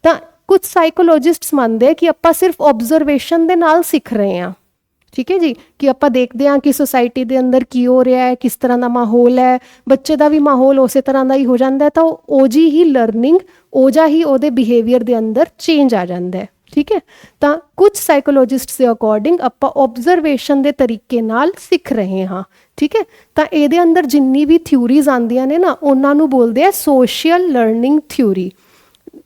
ਤਾਂ ਕੁਝ ਸਾਈਕੋਲੋਜਿਸਟਸ ਮੰਨਦੇ ਕਿ ਆਪਾਂ ਸਿਰਫ ਓਬਜ਼ਰਵੇਸ਼ਨ ਦੇ ਨਾਲ ਸਿੱਖ ਰਹੇ ਹਾਂ, ਠੀਕ ਹੈ ਜੀ। ਕਿ ਆਪਾਂ ਦੇਖਦੇ ਹਾਂ ਕਿ ਸੋਸਾਇਟੀ ਦੇ ਅੰਦਰ ਕੀ ਹੋ ਰਿਹਾ ਹੈ, ਕਿਸ ਤਰ੍ਹਾਂ ਦਾ ਮਾਹੌਲ ਹੈ, ਬੱਚੇ ਦਾ ਵੀ ਮਾਹੌਲ ਉਸੇ ਤਰ੍ਹਾਂ ਦਾ ਹੀ ਹੋ ਜਾਂਦਾ ਹੈ, ਤਾਂ ਉਹ ਜਿਹੀ ਹੀ ਲਰਨਿੰਗ, ਉਹ ਜਿਹਾ ਹੀ ਉਹਦੇ ਬਿਹੇਵੀਅਰ ਦੇ ਅੰਦਰ ਚੇਂਜ ਆ ਜਾਂਦਾ ਹੈ, ਠੀਕ ਹੈ। ਤਾਂ ਕੁਝ ਸਾਈਕੋਲੋਜਿਸਟਸ ਦੇ ਅਕੋਰਡਿੰਗ ਆਪਾਂ ਆਬਜ਼ਰਵੇਸ਼ਨ ਦੇ ਤਰੀਕੇ ਨਾਲ ਸਿੱਖ ਰਹੇ ਹਾਂ, ਠੀਕ ਹੈ। ਤਾਂ ਇਹਦੇ ਅੰਦਰ ਜਿੰਨੀ ਵੀ ਥਿਊਰੀਜ਼ ਆਉਂਦੀਆਂ ਨੇ ਨਾ, ਉਹਨਾਂ ਨੂੰ ਬੋਲਦੇ ਆ ਸੋਸ਼ੀਅਲ ਲਰਨਿੰਗ ਥਿਊਰੀ।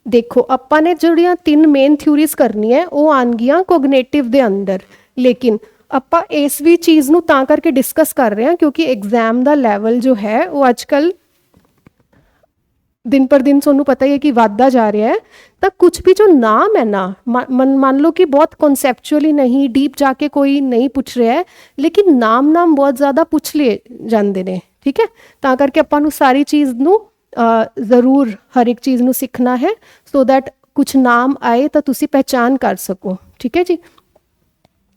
ਦੇਖੋ, ਆਪਾਂ ਨੇ ਜਿਹੜੀਆਂ 3 ਮੇਨ ਥਿਊਰੀਜ਼ ਕਰਨੀਆਂ ਉਹ ਆਉਣਗੀਆਂ ਕੋਗਨੇਟਿਵ ਦੇ ਅੰਦਰ, ਲੇਕਿਨ ਆਪਾਂ ਇਸ ਵੀ ਚੀਜ਼ ਨੂੰ ਤਾਂ ਕਰਕੇ ਡਿਸਕਸ ਕਰ ਰਹੇ ਹਾਂ ਕਿਉਂਕਿ ਐਗਜ਼ਾਮ ਦਾ ਲੈਵਲ ਜੋ ਹੈ ਉਹ ਅੱਜ ਕੱਲ੍ਹ ਦਿਨ ਪਰ ਦਿਨ ਤੁਹਾਨੂੰ ਪਤਾ ਹੀ ਹੈ ਕਿ ਵੱਧਦਾ ਜਾ ਰਿਹਾ ਹੈ। ਤਾਂ ਕੁਝ ਵੀ ਜੋ ਨਾਮ ਹੈ ਨਾ, ਮੰਨ ਲਓ ਕਿ ਬਹੁਤ ਕਨਸੈਪਚੁਅਲੀ ਨਹੀਂ, ਡੀਪ ਜਾ ਕੇ ਕੋਈ ਨਹੀਂ ਪੁੱਛ ਰਿਹਾ ਹੈ, ਲੇਕਿਨ ਨਾਮ ਬਹੁਤ ਜ਼ਿਆਦਾ ਪੁੱਛ ਲਏ ਜਾਂਦੇ ਨੇ, ਠੀਕ ਹੈ। ਤਾਂ ਕਰਕੇ ਆਪਾਂ ਨੂੰ ਸਾਰੀ ਚੀਜ਼ ਨੂੰ ਜ਼ਰੂਰ ਹਰ ਇੱਕ ਚੀਜ਼ ਨੂੰ ਸਿੱਖਣਾ ਹੈ ਸੋ ਦੈਟ ਕੁਛ ਨਾਮ ਆਏ ਤਾਂ ਤੁਸੀਂ ਪਹਿਚਾਨ ਕਰ ਸਕੋ, ਠੀਕ ਹੈ ਜੀ।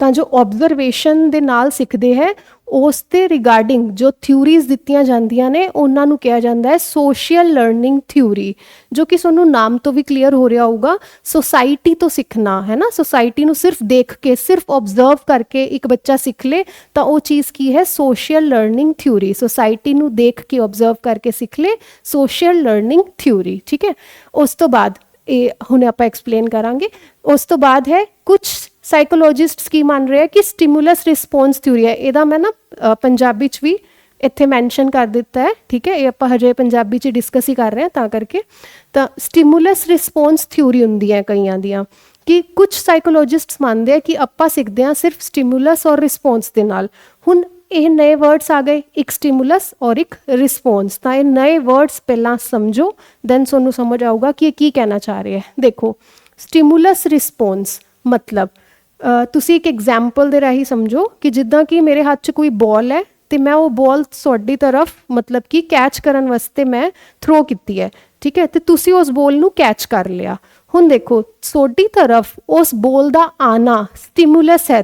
ਤਾਂ ਜੋ ਆਬਜ਼ਰਵੇਸ਼ਨ ਦੇ ਨਾਲ ਸਿੱਖਦੇ ਹੈ, ਉਸ ਦੇ ਰਿਗਾਰਡਿੰਗ ਜੋ ਥਿਊਰੀਜ਼ ਦਿੱਤੀਆਂ ਜਾਂਦੀਆਂ ਨੇ ਉਹਨਾਂ ਨੂੰ ਕਿਹਾ ਜਾਂਦਾ ਹੈ ਸੋਸ਼ੀਅਲ ਲਰਨਿੰਗ ਥਿਊਰੀ, ਜੋ ਕਿ ਤੁਹਾਨੂੰ ਨਾਮ ਤੋਂ ਵੀ ਕਲੀਅਰ ਹੋ ਰਿਹਾ ਹੋਊਗਾ। ਸੋਸਾਇਟੀ ਤੋਂ ਸਿੱਖਣਾ ਹੈ ਨਾ, ਸੋਸਾਇਟੀ ਨੂੰ ਸਿਰਫ ਦੇਖ ਕੇ, ਸਿਰਫ ਆਬਜ਼ਰਵ ਕਰਕੇ ਇੱਕ ਬੱਚਾ ਸਿੱਖ ਲੇ ਤਾਂ ਉਹ ਚੀਜ਼ ਕੀ ਹੈ? Social learning theory. ਸੋਸਾਇਟੀ ਨੂੰ ਦੇਖ ਕੇ, ਆਬਜ਼ਰਵ ਕਰਕੇ ਸਿੱਖ ਲੇ, ਸੋਸ਼ੀਅਲ ਲਰਨਿੰਗ ਥਿਊਰੀ, ਠੀਕ ਹੈ। ਉਸ ਤੋਂ ਬਾਅਦ ਇਹ ਹੁਣ ਆਪਾਂ ਐਕਸਪਲੇਨ ਕਰਾਂਗੇ। ਉਸ ਤੋਂ ਬਾਅਦ ਹੈ ਕੁਝ ਸਾਈਕੋਲੋਜਿਸਟਸ ਕੀ ਮੰਨ ਰਹੇ ਹੈ ਕਿ ਸਟਿਮੂਲਸ ਰਿਸਪੌਂਸ ਥਿਊਰੀ ਹੈ। ਇਹਦਾ ਮੈਂ ਨਾ ਪੰਜਾਬੀ 'ਚ ਵੀ ਇੱਥੇ ਮੈਂਸ਼ਨ ਕਰ ਦਿੱਤਾ ਹੈ, ਠੀਕ ਹੈ। ਇਹ ਆਪਾਂ ਹਜੇ ਪੰਜਾਬੀ 'ਚ ਡਿਸਕਸ ਹੀ ਕਰ ਰਹੇ ਹਾਂ ਤਾਂ ਕਰਕੇ। ਤਾਂ ਸਟਿਮੂਲਸ ਰਿਸਪੌਂਸ ਥਿਊਰੀ ਹੁੰਦੀ ਹੈ ਕਈਆਂ ਦੀਆਂ, ਕਿ ਕੁਝ ਸਾਈਕੋਲੋਜਿਸਟਸ ਮੰਨਦੇ ਆ ਕਿ ਆਪਾਂ ਸਿੱਖਦੇ ਹਾਂ ਸਿਰਫ ਸਟਿਮੂਲਸ ਔਰ ਰਿਸਪੌਂਸ ਦੇ ਨਾਲ। ਹੁਣ ਇਹ ਨਏ ਵਰਡਸ ਆ ਗਏ, ਇੱਕ ਸਟਿਮੂਲਸ ਔਰ ਇੱਕ ਰਿਸਪੌਂਸ। ਤਾਂ ਇਹ ਨਏ ਵਰਡਸ ਪਹਿਲਾਂ ਸਮਝੋ, ਦੈਨ ਤੁਹਾਨੂੰ ਸਮਝ ਆਊਗਾ ਕਿ ਇਹ ਕੀ ਕਹਿਣਾ ਚਾਹ ਰਿਹਾ ਹੈ। ਦੇਖੋ, ਸਟਿਮੂਲਸ ਰਿਸਪੌਂਸ ਮਤਲਬ ਤੁਸੀਂ ਇੱਕ ਐਗਜ਼ਾਮਪਲ ਦੇ ਰਾਹੀਂ ਸਮਝੋ ਕਿ ਜਿੱਦਾਂ ਕਿ ਮੇਰੇ ਹੱਥ 'ਚ ਕੋਈ ਬੋਲ ਹੈ ਅਤੇ ਮੈਂ ਉਹ ਬੋਲ ਤੁਹਾਡੀ ਤਰਫ ਮਤਲਬ ਕਿ ਕੈਚ ਕਰਨ ਵਾਸਤੇ ਮੈਂ ਥਰੋ ਕੀਤੀ ਹੈ, ਠੀਕ ਹੈ। ਅਤੇ ਤੁਸੀਂ ਉਸ ਬੋਲ ਨੂੰ ਕੈਚ ਕਰ ਲਿਆ। ਹੁਣ ਦੇਖੋ, ਤੁਹਾਡੀ ਤਰਫ ਉਸ ਬੋਲ ਦਾ ਆਉਣਾ ਸਟਿਮੂਲਸ ਹੈ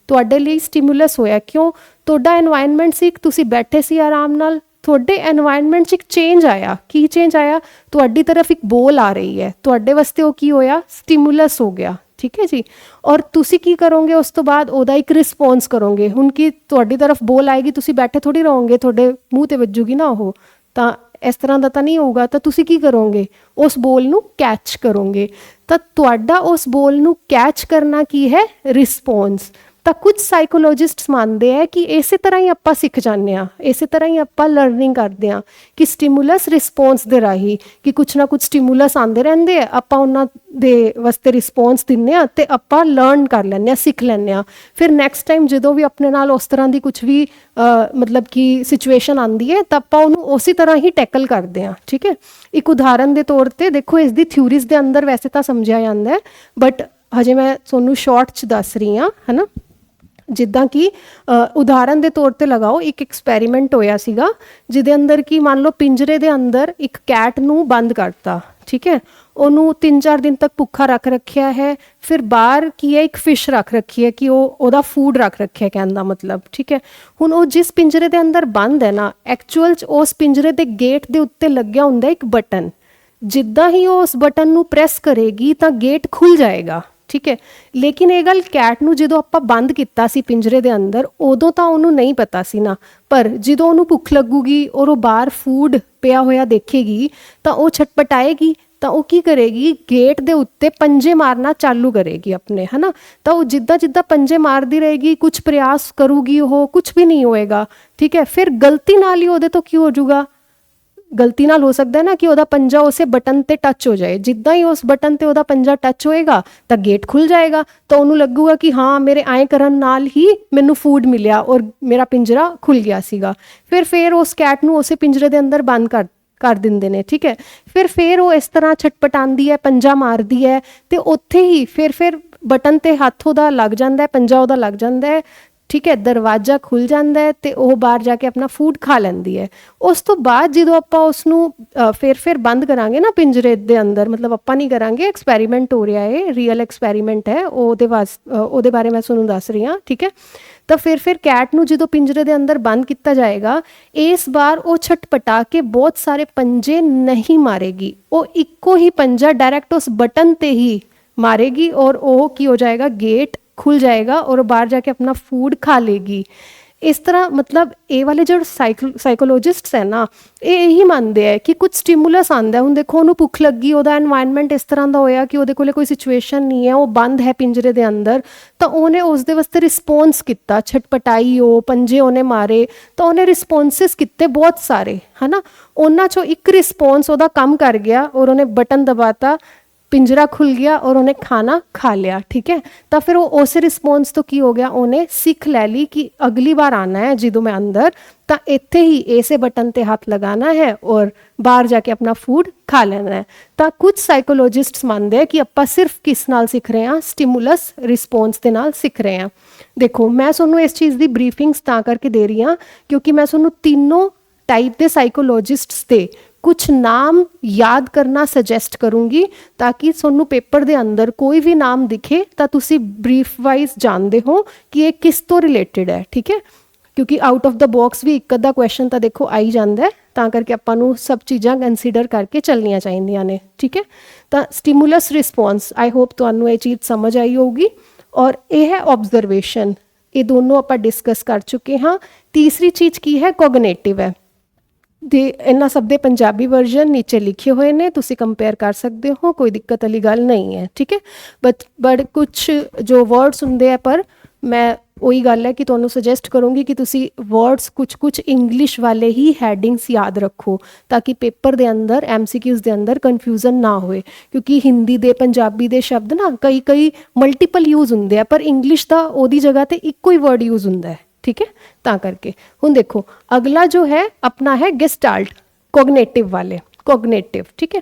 ਤੁਹਾਡੇ ਲਈ ਸਟਿਮੂਲਸ ਹੋਇਆ। ਕਿਉਂ? ਤੁਹਾਡਾ ਐਨਵਾਇਰਨਮੈਂਟ ਸੀ, ਤੁਸੀਂ ਬੈਠੇ ਸੀ ਆਰਾਮ ਨਾਲ, ਤੁਹਾਡੇ ਐਨਵਾਇਰਨਮੈਂਟ 'ਚ ਇੱਕ ਚੇਂਜ ਆਇਆ। ਕੀ ਚੇਂਜ ਆਇਆ? ਤੁਹਾਡੀ ਤਰਫ ਇੱਕ ਬੋਲ ਆ ਰਹੀ ਹੈ, ਤੁਹਾਡੇ ਵਾਸਤੇ ਉਹ ਕੀ ਹੋਇਆ? ਸਟਿਮੂਲਸ ਹੋ ਗਿਆ, ਠੀਕ ਹੈ ਜੀ। ਔਰ ਤੁਸੀਂ ਕੀ ਕਰੋਗੇ ਉਸ ਤੋਂ ਬਾਅਦ? ਉਹਦਾ ਇੱਕ ਰਿਸਪੌਂਸ ਕਰੋਗੇ। ਹੁਣ ਕੀ ਤੁਹਾਡੀ ਤਰਫ ਬੋਲ ਆਏਗੀ, ਤੁਸੀਂ ਬੈਠੇ ਥੋੜ੍ਹੀ ਰਹੋਗੇ, ਤੁਹਾਡੇ ਮੂੰਹ 'ਤੇ ਵੱਜੂਗੀ ਨਾ ਉਹ, ਤਾਂ ਇਸ ਤਰ੍ਹਾਂ ਦਾ ਤਾਂ ਨਹੀਂ ਹੋਊਗਾ। ਤਾਂ ਤੁਸੀਂ ਕੀ ਕਰੋਗੇ? ਉਸ ਬੋਲ ਨੂੰ ਕੈਚ ਕਰੋਗੇ। ਤਾਂ ਤੁਹਾਡਾ ਉਸ ਬੋਲ ਨੂੰ ਕੈਚ ਕਰਨਾ ਕੀ ਹੈ? ਰਿਸਪੌਂਸ। ਤਾਂ ਕੁਝ ਸਾਈਕੋਲੋਜਿਸਟਸ ਮੰਨਦੇ ਹੈ ਕਿ ਇਸੇ ਤਰ੍ਹਾਂ ਹੀ ਆਪਾਂ ਸਿੱਖ ਜਾਂਦੇ ਹਾਂ, ਇਸੇ ਤਰ੍ਹਾਂ ਹੀ ਆਪਾਂ ਲਰਨਿੰਗ ਕਰਦੇ ਹਾਂ ਕਿ ਸਟਿਮੂਲਸ ਰਿਸਪੌਂਸ ਦੇ ਰਾਹੀਂ, ਕਿ ਕੁਛ ਨਾ ਕੁਛ ਸਟਿਮੂਲਸ ਆਉਂਦੇ ਰਹਿੰਦੇ ਆ, ਆਪਾਂ ਉਹਨਾਂ ਦੇ ਵਾਸਤੇ ਰਿਸਪੌਂਸ ਦਿੰਦੇ ਹਾਂ ਅਤੇ ਆਪਾਂ ਲਰਨ ਕਰ ਲੈਂਦੇ ਹਾਂ, ਸਿੱਖ ਲੈਂਦੇ ਹਾਂ। ਫਿਰ ਨੈਕਸਟ ਟਾਈਮ ਜਦੋਂ ਵੀ ਆਪਣੇ ਨਾਲ ਉਸ ਤਰ੍ਹਾਂ ਦੀ ਕੁਛ ਵੀ ਮਤਲਬ ਕਿ ਸਿਚੁਏਸ਼ਨ ਆਉਂਦੀ ਹੈ ਤਾਂ ਆਪਾਂ ਉਹਨੂੰ ਉਸੇ ਤਰ੍ਹਾਂ ਹੀ ਟੈਕਲ ਕਰਦੇ ਹਾਂ, ਠੀਕ ਹੈ। ਇੱਕ ਉਦਾਹਰਨ ਦੇ ਤੌਰ 'ਤੇ ਦੇਖੋ, ਇਸ ਦੀ ਥਿਊਰੀਜ਼ ਦੇ ਅੰਦਰ ਵੈਸੇ ਤਾਂ ਸਮਝਿਆ ਜਾਂਦਾ ਹੈ, ਬਟ ਹਜੇ ਮੈਂ ਤੁਹਾਨੂੰ ਸ਼ਾਰਟ 'ਚ ਦੱਸ ਰਹੀ ਹਾਂ, ਹੈ ਨਾ। ਜਿੱਦਾਂ ਕਿ ਉਦਾਹਰਨ ਦੇ ਤੌਰ 'ਤੇ ਲਗਾਓ, ਇੱਕ ਐਕਸਪੈਰੀਮੈਂਟ ਹੋਇਆ ਸੀਗਾ ਜਿਹਦੇ ਅੰਦਰ ਕਿ ਮੰਨ ਲਓ ਪਿੰਜਰੇ ਦੇ ਅੰਦਰ ਇੱਕ ਕੈਟ ਨੂੰ ਬੰਦ ਕਰਤਾ, ਠੀਕ ਹੈ। ਉਹਨੂੰ 3-4 ਦਿਨ ਤੱਕ ਭੁੱਖਾ ਰੱਖ ਰੱਖਿਆ ਹੈ, ਫਿਰ ਬਾਹਰ ਕੀ ਹੈ ਇੱਕ ਫਿਸ਼ ਰੱਖ ਰੱਖੀ ਹੈ ਕਿ ਉਹਦਾ ਫੂਡ ਰੱਖ ਰੱਖਿਆ, ਕਹਿਣ ਦਾ ਮਤਲਬ, ਠੀਕ ਹੈ। ਹੁਣ ਉਹ ਜਿਸ ਪਿੰਜਰੇ ਦੇ ਅੰਦਰ ਬੰਦ ਹੈ ਨਾ, ਐਕਚੁਅਲ 'ਚ ਉਸ ਪਿੰਜਰੇ ਦੇ ਗੇਟ ਦੇ ਉੱਤੇ ਲੱਗਿਆ ਹੁੰਦਾ ਇੱਕ ਬਟਨ, ਜਿੱਦਾਂ ਹੀ ਉਹ ਉਸ ਬਟਨ ਨੂੰ ਪ੍ਰੈਸ ਕਰੇਗੀ ਤਾਂ ਗੇਟ ਖੁੱਲ ਜਾਏਗਾ, ਠੀਕ ਹੈ। ਲੇਕਿਨ ਇਹ ਗੱਲ ਕੈਟ ਨੂੰ ਜਦੋਂ ਆਪਾਂ ਬੰਦ ਕੀਤਾ ਸੀ ਪਿੰਜਰੇ ਦੇ ਅੰਦਰ, ਉਦੋਂ ਤਾਂ ਉਹਨੂੰ ਨਹੀਂ ਪਤਾ ਸੀ ਨਾ, ਪਰ ਜਦੋਂ ਉਹਨੂੰ ਭੁੱਖ ਲੱਗੂਗੀ ਔਰ ਉਹ ਬਾਹਰ ਫੂਡ ਪਿਆ ਹੋਇਆ ਦੇਖੇਗੀ ਤਾਂ ਉਹ ਛਟਪਟਾਏਗੀ, ਤਾਂ ਉਹ ਕੀ ਕਰੇਗੀ, ਗੇਟ ਦੇ ਉੱਤੇ ਪੰਜੇ ਮਾਰਨਾ ਚਾਲੂ ਕਰੇਗੀ ਆਪਣੇ, ਹੈ ਨਾ। ਤਾਂ ਉਹ ਜਿੱਦਾਂ ਜਿੱਦਾਂ ਪੰਜੇ ਮਾਰਦੀ ਰਹੇਗੀ, ਕੁਝ ਪ੍ਰयास ਕਰੂਗੀ, ਉਹ ਕੁਝ ਵੀ ਨਹੀਂ ਹੋਏਗਾ, ਠੀਕ ਹੈ। ਫਿਰ ਗਲਤੀ ਨਾਲ ਹੀ ਉਹਦੇ ਤੋਂ ਕੀ ਹੋ ਜਾਊਗਾ, ਗਲਤੀ ਨਾਲ ਹੋ ਸਕਦਾ ਹੈ ਨਾ ਕਿ ਉਹਦਾ ਪੰਜਾ ਉਸੇ ਬਟਨ ਤੇ ਟੱਚ ਹੋ ਜਾਏ, ਜਿੱਦਾਂ ਹੀ ਉਸ ਬਟਨ ਤੇ ਉਹਦਾ ਪੰਜਾ ਟੱਚ ਹੋਏਗਾ ਤਾਂ ਗੇਟ ਖੁੱਲ ਜਾਏਗਾ, ਤਾਂ ਉਹਨੂੰ ਲੱਗੂਗਾ ਕਿ ਹਾਂ ਮੇਰੇ ਐਂ ਕਰਨ ਨਾਲ ਹੀ ਮੈਨੂੰ ਫੂਡ ਮਿਲਿਆ ਔਰ ਮੇਰਾ ਪਿੰਜਰਾ ਖੁੱਲ ਗਿਆ ਸੀਗਾ। ਫਿਰ ਉਸ ਕੈਟ ਨੂੰ ਉਸੇ ਪਿੰਜਰੇ ਦੇ ਅੰਦਰ ਬੰਦ ਕਰ ਦਿੰਦੇ ਨੇ, ਠੀਕ ਹੈ। ਫਿਰ ਉਹ ਇਸ ਤਰ੍ਹਾਂ ਛਟਪਟਾਉਂਦੀ ਹੈ, ਪੰਜਾ ਮਾਰਦੀ ਹੈ, ਤੇ ਉੱਥੇ ਹੀ ਫਿਰ ਬਟਨ ਤੇ ਹੱਥ ਉਹਦਾ ਲੱਗ ਜਾਂਦਾ ਹੈ, ਪੰਜਾ ਉਹਦਾ ਲੱਗ ਜਾਂਦਾ ਹੈ, ਠੀਕ ਹੈ। ਦਰਵਾਜ਼ਾ ਖੁੱਲ ਜਾਂਦਾ ਹੈ ਤੇ ਉਹ ਬਾਹਰ ਜਾ ਕੇ ਆਪਣਾ ਫੂਡ ਖਾ ਲੈਂਦੀ ਹੈ। ਉਸ ਤੋਂ ਬਾਅਦ ਜਦੋਂ ਆਪਾਂ ਉਸ ਨੂੰ ਫਿਰ ਬੰਦ ਕਰਾਂਗੇ ਨਾ ਪਿੰਜਰੇ ਦੇ ਅੰਦਰ, ਮਤਲਬ ਆਪਾਂ ਨਹੀਂ ਕਰਾਂਗੇ, ਐਕਸਪੈਰੀਮੈਂਟ ਹੋ ਰਿਹਾ ਹੈ, ਰੀਅਲ ਐਕਸਪੈਰੀਮੈਂਟ ਹੈ, ਉਹਦੇ ਬਾਰੇ ਮੈਂ ਤੁਹਾਨੂੰ ਦੱਸ ਰਹੀ ਹਾਂ, ਠੀਕ ਹੈ। ਤਾਂ ਫਿਰ ਕੈਟ ਨੂੰ ਜਦੋਂ ਪਿੰਜਰੇ ਦੇ ਅੰਦਰ ਬੰਦ ਕੀਤਾ ਜਾਏਗਾ, ਇਸ ਵਾਰ ਉਹ ਛਟਪਟਾ ਕੇ ਬਹੁਤ ਸਾਰੇ ਪੰਜੇ ਨਹੀਂ ਮਾਰੇਗੀ, ਉਹ ਇੱਕੋ ਹੀ ਪੰਜਾ ਡਾਇਰੈਕਟ ਉਸ ਬਟਨ ਤੇ ਹੀ ਮਾਰੇਗੀ ਔਰ ਉਹ ਕੀ ਹੋ ਜਾਏਗਾ, ਗੇਟ खुल जाएगा और बाहर जाके अपना फूड खा लेगी। इस तरह मतलब ये वाले जो साइकोलॉजिस्ट्स है ना, ये यही मानते हैं कि कुछ स्टिमुलस आंदा है। हुण देखो उन्होंने भुख लगी, ਉਹਦਾ एनवायरनमेंट इस तरह ਦਾ ਹੋਇਆ ਕਿ ਉਹਦੇ ਕੋਲੇ ਕੋਈ ਸਿਚੁਏਸ਼ਨ ਨਹੀਂ ਹੈ, ਉਹ ਬੰਦ ਹੈ ਪਿੰਜਰੇ ਦੇ ਅੰਦਰ, ਤਾਂ ਉਹਨੇ ਉਸ ਦੇ ਵਾਸਤੇ ਰਿਸਪੌਂਸ ਕੀਤਾ, ਛਟਪਟਾਈ, ਉਹ ਪੰਜੇ ਉਹਨੇ ਮਾਰੇ, ਤਾਂ ਉਹਨੇ ਰਿਸਪੌਂਸਿਸ ਕੀਤੇ ਬਹੁਤ ਸਾਰੇ, ਹੈ ਨਾ। ਉਹਨਾਂ 'ਚੋਂ ਇੱਕ ਰਿਸਪੌਂਸ ਉਹਦਾ ਕੰਮ ਕਰ ਗਿਆ ਔਰ ਉਹਨੇ ਬਟਨ ਦਬਾਤਾ, पिंजरा खुल गया और उन्हें खाना खा लिया, ठीक है। तो फिर वो उस रिस्पॉन्स तो की हो गया, उन्हें सीख लै ली कि अगली बार आना है जो मैं अंदर, तो इत्थे ही ऐसे बटन ते हाथ लगाना है और बाहर जाके अपना फूड खा लेना है। तो कुछ साइकोलॉजिस्ट्स मानते हैं कि ਆਪਾਂ सिर्फ किस नाल सीख रहे हैं, स्टिमुलस रिस्पॉन्स के नाल सीख रहे हैं। देखो मैं ਤੁਹਾਨੂੰ इस चीज़ की ब्रीफिंग्स ਤਾਂ करके दे रही हाँ क्योंकि मैं ਤੁਹਾਨੂੰ तीनों टाइप के साइकोलॉजिस्ट्स के कुछ नाम याद करना सजेस्ट करूँगी ताकि ਤੁਹਾਨੂੰ पेपर ਦੇ अंदर कोई भी नाम दिखे तो तुसी ब्रीफ वाइज जानते हो कि ये किस तो रिलेटेड है, ठीक है। क्योंकि आउट ऑफ द बॉक्स भी एक अद्धा क्वेश्चन तो देखो आ ही जाता है, ਤਾਂ ਕਰਕੇ ਆਪਾਂ ਨੂੰ सब चीज़ां कंसीडर करके चलनियाँ चाहिए ने, ठीक है। तो स्टिमुलस रिस्पॉन्स आई होप ਤੁਹਾਨੂੰ ਇਹ चीज़ समझ आई होगी। और ये है ऑब्जरवेशन, ये दोनों आप डिस्कस कर चुके हाँ। तीसरी चीज़ की है कोगनेटिव है, ਦੇ ਇਹਨਾਂ ਸਭ ਦੇ ਪੰਜਾਬੀ ਵਰਜ਼ਨ ਨੀਚੇ ਲਿਖੇ ਹੋਏ ਨੇ, ਤੁਸੀਂ ਕੰਪੇਅਰ ਕਰ ਸਕਦੇ ਹੋ, ਕੋਈ ਦਿੱਕਤ ਵਾਲੀ ਗੱਲ ਨਹੀਂ ਹੈ, ਠੀਕ ਹੈ। ਬਟ ਕੁਛ ਜੋ ਵਰਡਸ ਹੁੰਦੇ ਆ, ਪਰ ਮੈਂ ਉਹੀ ਗੱਲ ਹੈ ਕਿ ਤੁਹਾਨੂੰ ਸੁਜੈਸਟ ਕਰੂੰਗੀ ਕਿ ਤੁਸੀਂ ਵਰਡਸ ਕੁਛ ਇੰਗਲਿਸ਼ ਵਾਲੇ ਹੀ ਹੈਡਿੰਗਸ ਯਾਦ ਰੱਖੋ ਤਾਂ ਕਿ ਪੇਪਰ ਦੇ ਅੰਦਰ MCQs ਦੇ ਅੰਦਰ ਕਨਫਿਊਜ਼ਨ ਨਾ ਹੋਏ, ਕਿਉਂਕਿ ਹਿੰਦੀ ਦੇ ਪੰਜਾਬੀ ਦੇ ਸ਼ਬਦ ਨਾ ਕਈ ਮਲਟੀਪਲ ਯੂਜ਼ ਹੁੰਦੇ ਆ, ਪਰ ਇੰਗਲਿਸ਼ ਦਾ ਉਹਦੀ ਜਗ੍ਹਾ ਤੇ ਇੱਕੋ ਹੀ ਵਰਡ ਯੂਜ਼ ਹੁੰਦਾ ਹੈ, ठीक है। ता करके हुण देखो अगला जो है अपना है गेस्टाल्ट, कोग्नेटिव वाले, कोग्नेटिव, ठीक है।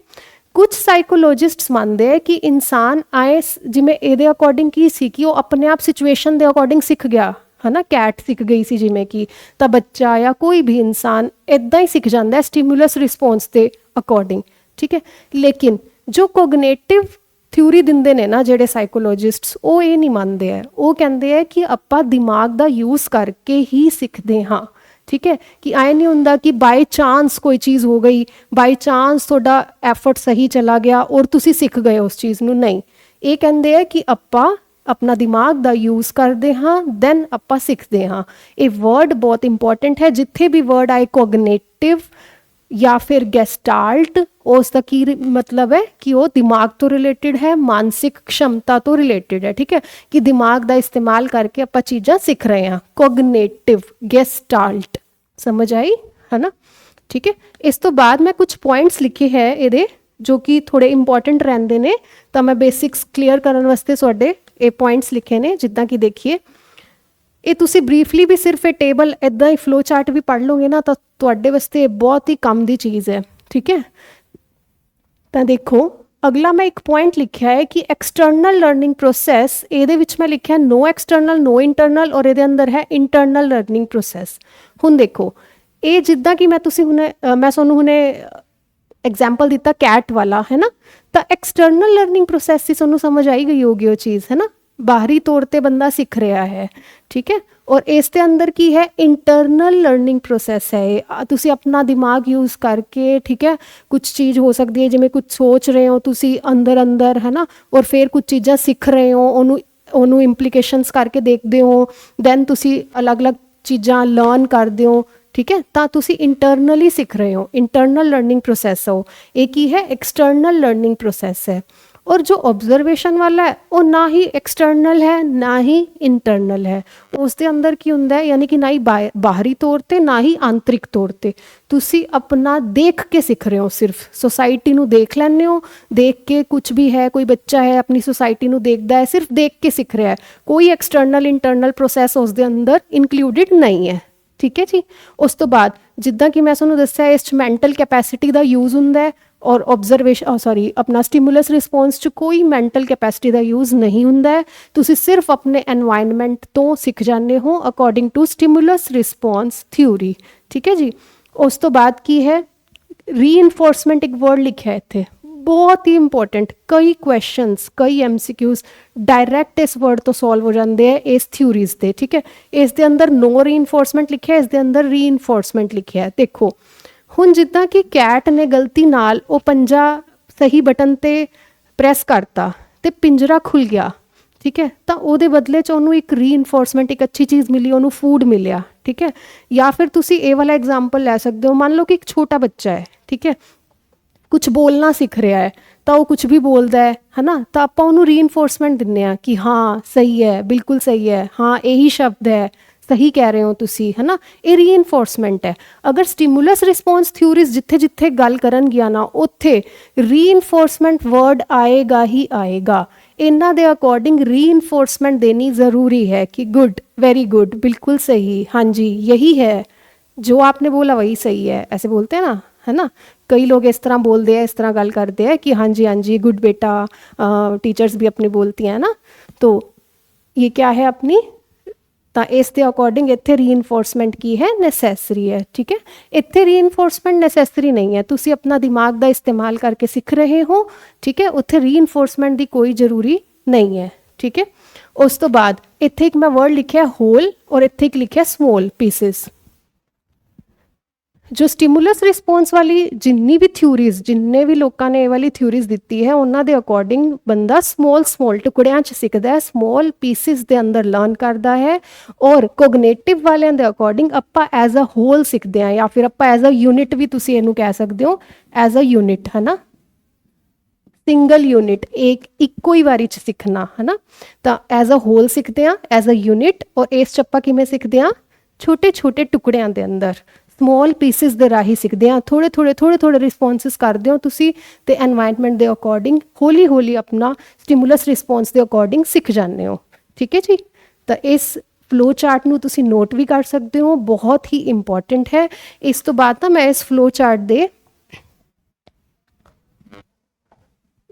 कुछ साइकोलॉजिस्ट्स मानते हैं कि इंसान आए जिमें ਇਹਦੇ अकॉर्डिंग की सी कि वो अपने आप सिचुएशन के अकॉर्डिंग सीख गया, है ना। कैट सीख गई सी जिमें कि, तो बच्चा या कोई भी इंसान इदा ही सीख जाता है स्टिमुलस रिस्पॉन्स के अकॉर्डिंग, ठीक है। लेकिन जो कोग्नेटिव ਥਿਊਰੀ ਦਿੰਦੇ ਨੇ ਨਾ ਜਿਹੜੇ ਸਾਈਕੋਲੋਜਿਸਟਸ, ਉਹ ਇਹ ਨਹੀਂ ਮੰਨਦੇ ਹੈ, ਉਹ ਕਹਿੰਦੇ ਹੈ ਕਿ ਆਪਾਂ ਦਿਮਾਗ ਦਾ ਯੂਜ਼ ਕਰਕੇ ਹੀ ਸਿੱਖਦੇ ਹਾਂ, ਠੀਕ ਹੈ। ਕਿ ਐਂ ਨਹੀਂ ਹੁੰਦਾ ਕਿ ਬਾਈ ਚਾਂਸ ਕੋਈ ਚੀਜ਼ ਹੋ ਗਈ, ਬਾਈ ਚਾਂਸ ਤੁਹਾਡਾ ਐਫਰਟ ਸਹੀ ਚਲਾ ਗਿਆ ਔਰ ਤੁਸੀਂ ਸਿੱਖ ਗਏ ਉਸ ਚੀਜ਼ ਨੂੰ, ਨਹੀਂ। ਇਹ ਕਹਿੰਦੇ ਹੈ ਕਿ ਆਪਾਂ अपना दिमाग ਦਾ यूज़ करते हाँ, दैन ਆਪਾਂ ਸਿੱਖਦੇ ਹਾਂ। ਇਹ वर्ड बहुत इंपॉर्टेंट है, जिथे भी वर्ड आए कोग्नेटिव या फिर गैस्टाल्ट, उसका की मतलब है कि वो दिमाग तो रिलेटेड है, मानसिक क्षमता तो रिलेटेड है, ठीक है। कि दिमाग का इस्तेमाल करके आप चीज़ां सीख रहे हैं, कोग्नेटिव, गैस्टाल्ट, समझ आई, है ना, ठीक है। इस तो बाद मैं कुछ पॉइंट्स लिखे है ये जो कि थोड़े इंपॉर्टेंट रहते हैं, तो मैं बेसिक्स क्लीयर करने वास्ते तुहाडे ये पॉइंट्स लिखे ने। जिद्दां कि देखिए ਇਹ ਤੁਸੀਂ ਬਰੀਫਲੀ ਵੀ ਸਿਰਫ ਇਹ ਟੇਬਲ ਇੱਦਾਂ ਹੀ ਫਲੋ ਚਾਰਟ ਵੀ ਪੜ੍ਹ ਲਓਗੇ ਨਾ ਤਾਂ ਤੁਹਾਡੇ ਵਾਸਤੇ ਬਹੁਤ ਹੀ ਕੰਮ ਦੀ ਚੀਜ਼ ਹੈ, ਠੀਕ ਹੈ। ਤਾਂ ਦੇਖੋ ਅਗਲਾ ਮੈਂ ਇੱਕ ਪੁਆਇੰਟ ਲਿਖਿਆ ਹੈ ਕਿ ਐਕਸਟਰਨਲ ਲਰਨਿੰਗ ਪ੍ਰੋਸੈਸ, ਇਹਦੇ ਵਿੱਚ ਮੈਂ ਲਿਖਿਆ ਨੋ ਐਕਸਟਰਨਲ ਨੋ ਇੰਟਰਨਲ, ਔਰ ਇਹਦੇ ਅੰਦਰ ਹੈ ਇੰਟਰਨਲ ਲਰਨਿੰਗ ਪ੍ਰੋਸੈਸ। ਹੁਣ ਦੇਖੋ ਇਹ ਜਿੱਦਾਂ ਕਿ ਮੈਂ ਤੁਹਾਨੂੰ ਹੁਣੇ एग्जाम्पल दिता कैट वाला है ना, तो एक्सटर्नल लर्निंग प्रोसैस से ਤੁਹਾਨੂੰ समझ आई गई होगी वो चीज़ है ना, बाहरी तौर पर बंदा सीख रहा है, ठीक है। और इसके अंदर की है इंटरनल लर्निंग प्रोसैस है, तुसी अपना दिमाग यूज़ करके, ठीक है, कुछ चीज़ हो सकती है जिमें कुछ सोच रहे हो तुसी अंदर अंदर है ना, और फिर कुछ चीज़ां सीख रहे हो, ਉਹਨੂੰ ਇੰਪਲੀਕੇਸ਼ਨਸ ਕਰਕੇ ਦੇਖਦੇ ਹੋ, ਦੈਨ ਤੁਸੀਂ ਅਲੱਗ-ਅਲੱਗ ਚੀਜ਼ਾਂ ਲਰਨ ਕਰਦੇ ਹੋ, ਠੀਕ ਹੈ, ਤਾਂ ਤੁਸੀਂ ਇੰਟਰਨਲੀ ਸਿੱਖ ਰਹੇ ਹੋ, ਇੰਟਰਨਲ ਲਰਨਿੰਗ ਪ੍ਰੋਸੈਸ ਹੋ। ਇਹ ਕੀ ਹੈ, ਐਕਸਟਰਨਲ ਲਰਨਿੰਗ ਪ੍ਰੋਸੈਸ है। और जो ऑब्जर्वेशन वाला है वो ना ही एक्सटर्नल है ना ही इंटरनल है, उसके अंदर की हुंदा है, यानी कि ना ही बाहरी तौर पर ना ही आंतरिक तौर पर, तुसी अपना देख के सीख रहे हो, सिर्फ सोसाइटी नू देख लैंदे हो, देख के कुछ भी है, कोई बच्चा है अपनी सोसाइटी नू देखता है, सिर्फ देख के सीख रहा है, कोई एक्सटर्नल इंटरनल प्रोसैस उसके अंदर इनकलूडिड नहीं है, ठीक है जी। उस तो बाद जिद्दां कि मैं तुहानूं दस्सिया इस मैंटल कैपेसिटी का यूज़ हुंदा है, और ऑब्जरवेशन सॉरी अपना स्टिमुलस रिस्पॉन्स च कोई मैंटल कैपेसिटी का यूज़ नहीं हुंदा है, तुसी सिर्फ अपने एनवायरनमेंट तो सीख जाते हो according to stimulus response theory, ठीक है जी। उस तो बाद की है रीइनफोर्समेंट, एक वर्ड लिखा है इत्थे बहुत ही इंपॉर्टेंट, कई क्वेश्चनस कई MCQs डायरैक्ट इस वर्ड तो सॉल्व हो जाते हैं इस थ्योरीज के, ठीक है। इस दे अंदर नो रीइनफोर्समेंट लिखा है, इस दे अंदर रीइनफोर्समेंट लिखा है। देखो हुण जिद्दां कि कैट ने गलती नाल वो पंजा सही बटन ते प्रैस करता ते पिंजरा खुल गया, ठीक है, तो ਉਹਦੇ बदले च ਉਹਨੂੰ एक रीइनफोर्समेंट, एक अच्छी चीज़ मिली, ਉਹਨੂੰ फूड मिलिया, ठीक है। या फिर तुसी ये वाला एग्जाम्पल लै सकते हो, मान लो कि एक छोटा बच्चा है, ठीक है, कुछ बोलना सीख रहा है, तो वो कुछ भी बोलता है ना, तो आप ਉਹਨੂੰ रीइनफोर्समेंट दिन्ने आ कि हाँ सही है, बिल्कुल सही है, हाँ यही शब्द है, सही कह रहे हो तुसी, है ना, ये रीइनफोर्समेंट है। अगर स्टिमुलस रिस्पॉन्स थ्योरीज जिथे जिथे गल करनगियां ना उत्थे रीइनफोर्समेंट वर्ड आएगा ही आएगा, इन्हां दे अकॉर्डिंग रीइनफोर्समेंट देनी ज़रूरी है कि गुड, वेरी गुड, बिल्कुल सही, हाँ जी यही है, जो आपने बोला वही सही है, ऐसे बोलते हैं ना, है ना। कई लोग इस तरह बोलते हैं, इस तरह गल करते हैं कि हाँ जी गुड बेटा, टीचर्स भी अपनी बोलती हैं ना, तो ये क्या है अपनी, तो इस दे अकॉर्डिंग इत्थे रीइनफोर्समेंट की है, नैसेसरी है, ठीक है। इत्थे रीइनफोर्समेंट नैसेसरी नहीं है, तुसी अपना दिमाग का इस्तेमाल करके सीख रहे हो, ठीक है, उत्थे रीइनफोर्समेंट की कोई ज़रूरी नहीं है, ठीक है। उस तो बाद इत्थे एक मैं वर्ड लिखा होल और इत्थे एक लिखा स्मॉल पीसिस। जो स्टिमुलस रिस्पॉन्स वाली जिन्नी भी थ्योरीज, जिन्ने भी लोगों ने ये वाली थ्योरीज दी है, उन्होंने दे अकॉर्डिंग बंदा स्मॉल टुकड़ियां च सीखता है, स्मॉल पीसिस दे अंदर लर्न करता है, और कोगनेटिव वाले दे अकॉर्डिंग आपां एज अ होल सीखते हैं, या फिर आपां एज अ यूनिट भी तुसीं इहनूं कह सकते हो, एज अ यूनिट, है ना, सिंगल यूनिट, एक इक्को ही बारी च सीखना, है ना, तो एज अ होल सीखते हैं, एज अ यूनिट, और इस च आपां किवें सीखते हैं, छोटे छोटे टुकड़ियां दे अंदर स्मॉल पीसिस दे राही सीखते हैं, थोड़े थोड़े रिस्पॉन्सिस करते हो तुसी, ते एनवायरनमेंट के अकॉर्डिंग हौली हौली अपना स्टिमुलस रिस्पॉन्स के अकॉर्डिंग सीख जाते हो, ठीक है जी। तो इस फ्लो चार्ट नू तुसी नोट भी कर सकते हो, बहुत ही इंपॉर्टेंट है। इस तो बाद ना मैं इस फ्लो चार्ट दे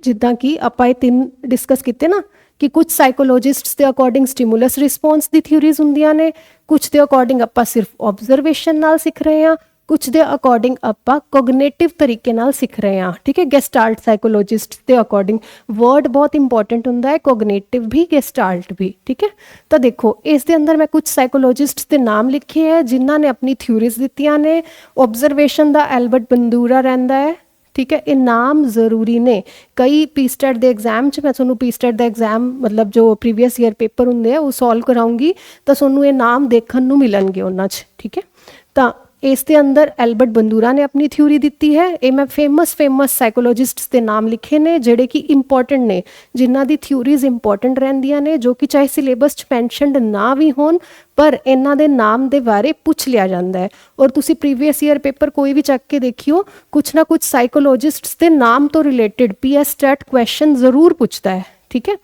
जिद्दां कि आपां ये 3 डिस्कस किते ना, कि कुछ साइकोलॉजिस्ट्स के अकॉर्डिंग स्टिमुलस रिस्पॉन्स की थ्योरीज होंदियां ने, कुछ के अकॉर्डिंग आपां सिर्फ ऑब्जरवेशन नाल सीख रहे हैं, कुछ के अकॉर्डिंग आपां कोगनेटिव तरीके नाल सीख रहे हैं, ठीक है। गेस्टाल्ट साइकोलॉजिस्ट के अकॉर्डिंग वर्ड बहुत इंपॉर्टेंट होंदा है, कोगनेटिव भी गेस्टाल्ट भी, ठीक है। तो देखो इस अंदर मैं कुछ साइकोलॉजिस्ट के नाम लिखे हैं जिन्हों ने अपनी थ्योरीज दित्तियां ने। ऑब्जरवेशन का एल्बर्ट बंदूरा रहिंदा है, ठीक है, ये नाम ज़रूरी ने। कई पीस्टेट के एग्जाम च मैं तुहानूं पीस्टेट का एग्जाम मतलब जो प्रीवियस ईयर पेपर होंगे वो सॉल्व कराऊंगी, तो तुहानूं ये नाम देखने नूं मिलणगे उन्हां च, ठीक है। तो इसके अंदर एल्बर्ट बंदूरा ने अपनी थ्योरी दी है, ये मैं फेमस साइकोलॉजिस्ट्स के नाम लिखे ने जिहड़े कि इंपॉर्टेंट ने, जिन्हां दी थ्योरीज इंपॉर्टेंट रहिंदियां ने, जो कि चाहे सिलेबस च मैंशनड ना भी होण पर इन्हां दे नाम दे बारे पुछ लिया जाता है। और तुसी प्रीवियस ईयर पेपर कोई भी चक के देखियो, कुछ ना कुछ साइकोलॉजिस्ट्स के नाम तो रिलेटेड PS स्टैट क्वेश्चन जरूर पूछता है, ठीक है।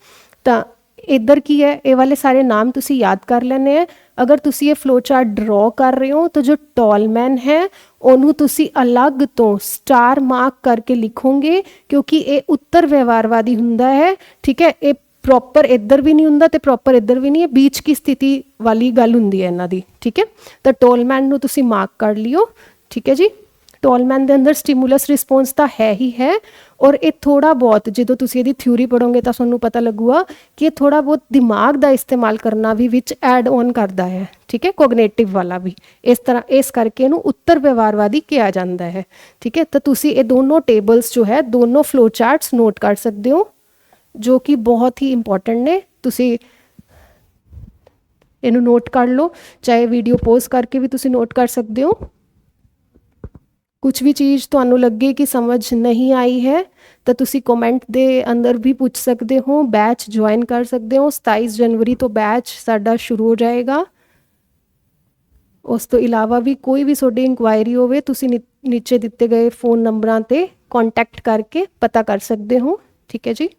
तो इधर की है, ये वाले सारे नाम तुसी याद कर लेने हैं। अगर तुसी ये फ्लो चार्ट ड्रॉ कर रहे हो तो जो टॉलमैन है ਉਹਨੂੰ ਤੁਸੀਂ अलग तो स्टार मार्क करके लिखोगे, क्योंकि ये उत्तर व्यवहारवादी हुंदा है, ठीक है। ये प्रॉपर इधर भी नहीं हुंदा ते प्रॉपर इधर भी नहीं है, बीच की स्थिति वाली गल हुंदी है इन्हां दी, ठीक है। तो टॉलमैन नूं तुसी मार्क कर लियो, ठीक है जी। ਟੋਲਮੈਨ ਦੇ ਅੰਦਰ ਸਟਿਮੂਲਸ ਰਿਸਪੌਂਸ ਤਾਂ ਹੈ ਹੀ ਹੈ, ਔਰ ਇਹ ਥੋੜ੍ਹਾ ਬਹੁਤ ਜਦੋਂ ਤੁਸੀਂ ਇਹਦੀ ਥਿਊਰੀ ਪੜ੍ਹੋਗੇ ਤਾਂ ਤੁਹਾਨੂੰ ਪਤਾ ਲੱਗੂਗਾ ਕਿ ਇਹ ਥੋੜ੍ਹਾ ਬਹੁਤ ਦਿਮਾਗ ਦਾ ਇਸਤੇਮਾਲ ਕਰਨਾ ਵੀ ਵਿੱਚ ਐਡ ਔਨ ਕਰਦਾ ਹੈ, ਠੀਕ ਹੈ, ਕੋਗਨੇਟਿਵ ਵਾਲਾ ਵੀ। ਇਸ ਤਰ੍ਹਾਂ ਇਸ ਕਰਕੇ ਇਹਨੂੰ ਉੱਤਰ ਵਿਵਹਾਰਵਾਦੀ ਕਿਹਾ ਜਾਂਦਾ ਹੈ, ਠੀਕ ਹੈ। ਤਾਂ ਤੁਸੀਂ ਇਹ ਦੋਨੋਂ ਟੇਬਲਸ ਜੋ ਹੈ, ਦੋਨੋਂ ਫਲੋ ਚਾਰਟਸ ਨੋਟ ਕਰ ਸਕਦੇ ਹੋ, ਜੋ ਕਿ ਬਹੁਤ ਹੀ ਇੰਪੋਰਟੈਂਟ ਨੇ। ਤੁਸੀਂ ਇਹਨੂੰ ਨੋਟ ਕਰ ਲਓ, ਚਾਹੇ ਵੀਡੀਓ ਪੌਜ਼ ਕਰਕੇ ਵੀ ਤੁਸੀਂ ਨੋਟ ਕਰ ਸਕਦੇ ਹੋ। ਕੁਝ ਵੀ ਚੀਜ਼ ਤੁਹਾਨੂੰ ਲੱਗੇ ਕਿ ਸਮਝ ਨਹੀਂ ਆਈ ਹੈ ਤਾਂ ਤੁਸੀਂ ਕਮੈਂਟ ਦੇ ਅੰਦਰ ਵੀ ਪੁੱਛ ਸਕਦੇ ਹੋ, ਬੈਚ ਜੁਆਇਨ ਕਰ ਸਕਦੇ ਹੋ। 27 ਜਨਵਰੀ ਤੋਂ ਬੈਚ ਸਾਡਾ ਸ਼ੁਰੂ ਹੋ ਜਾਏਗਾ। ਉਸ ਤੋਂ ਇਲਾਵਾ ਵੀ ਕੋਈ ਵੀ ਤੁਹਾਡੀ ਇਨਕੁਆਇਰੀ ਹੋਵੇ ਤੁਸੀਂ ਨੀਚੇ ਦਿੱਤੇ ਗਏ फ़ोन ਨੰਬਰਾਂ 'ਤੇ ਕੰਟੈਕਟ ਕਰਕੇ ਪਤਾ ਕਰ ਸਕਦੇ ਹੋ, ਠੀਕ ਹੈ ਜੀ।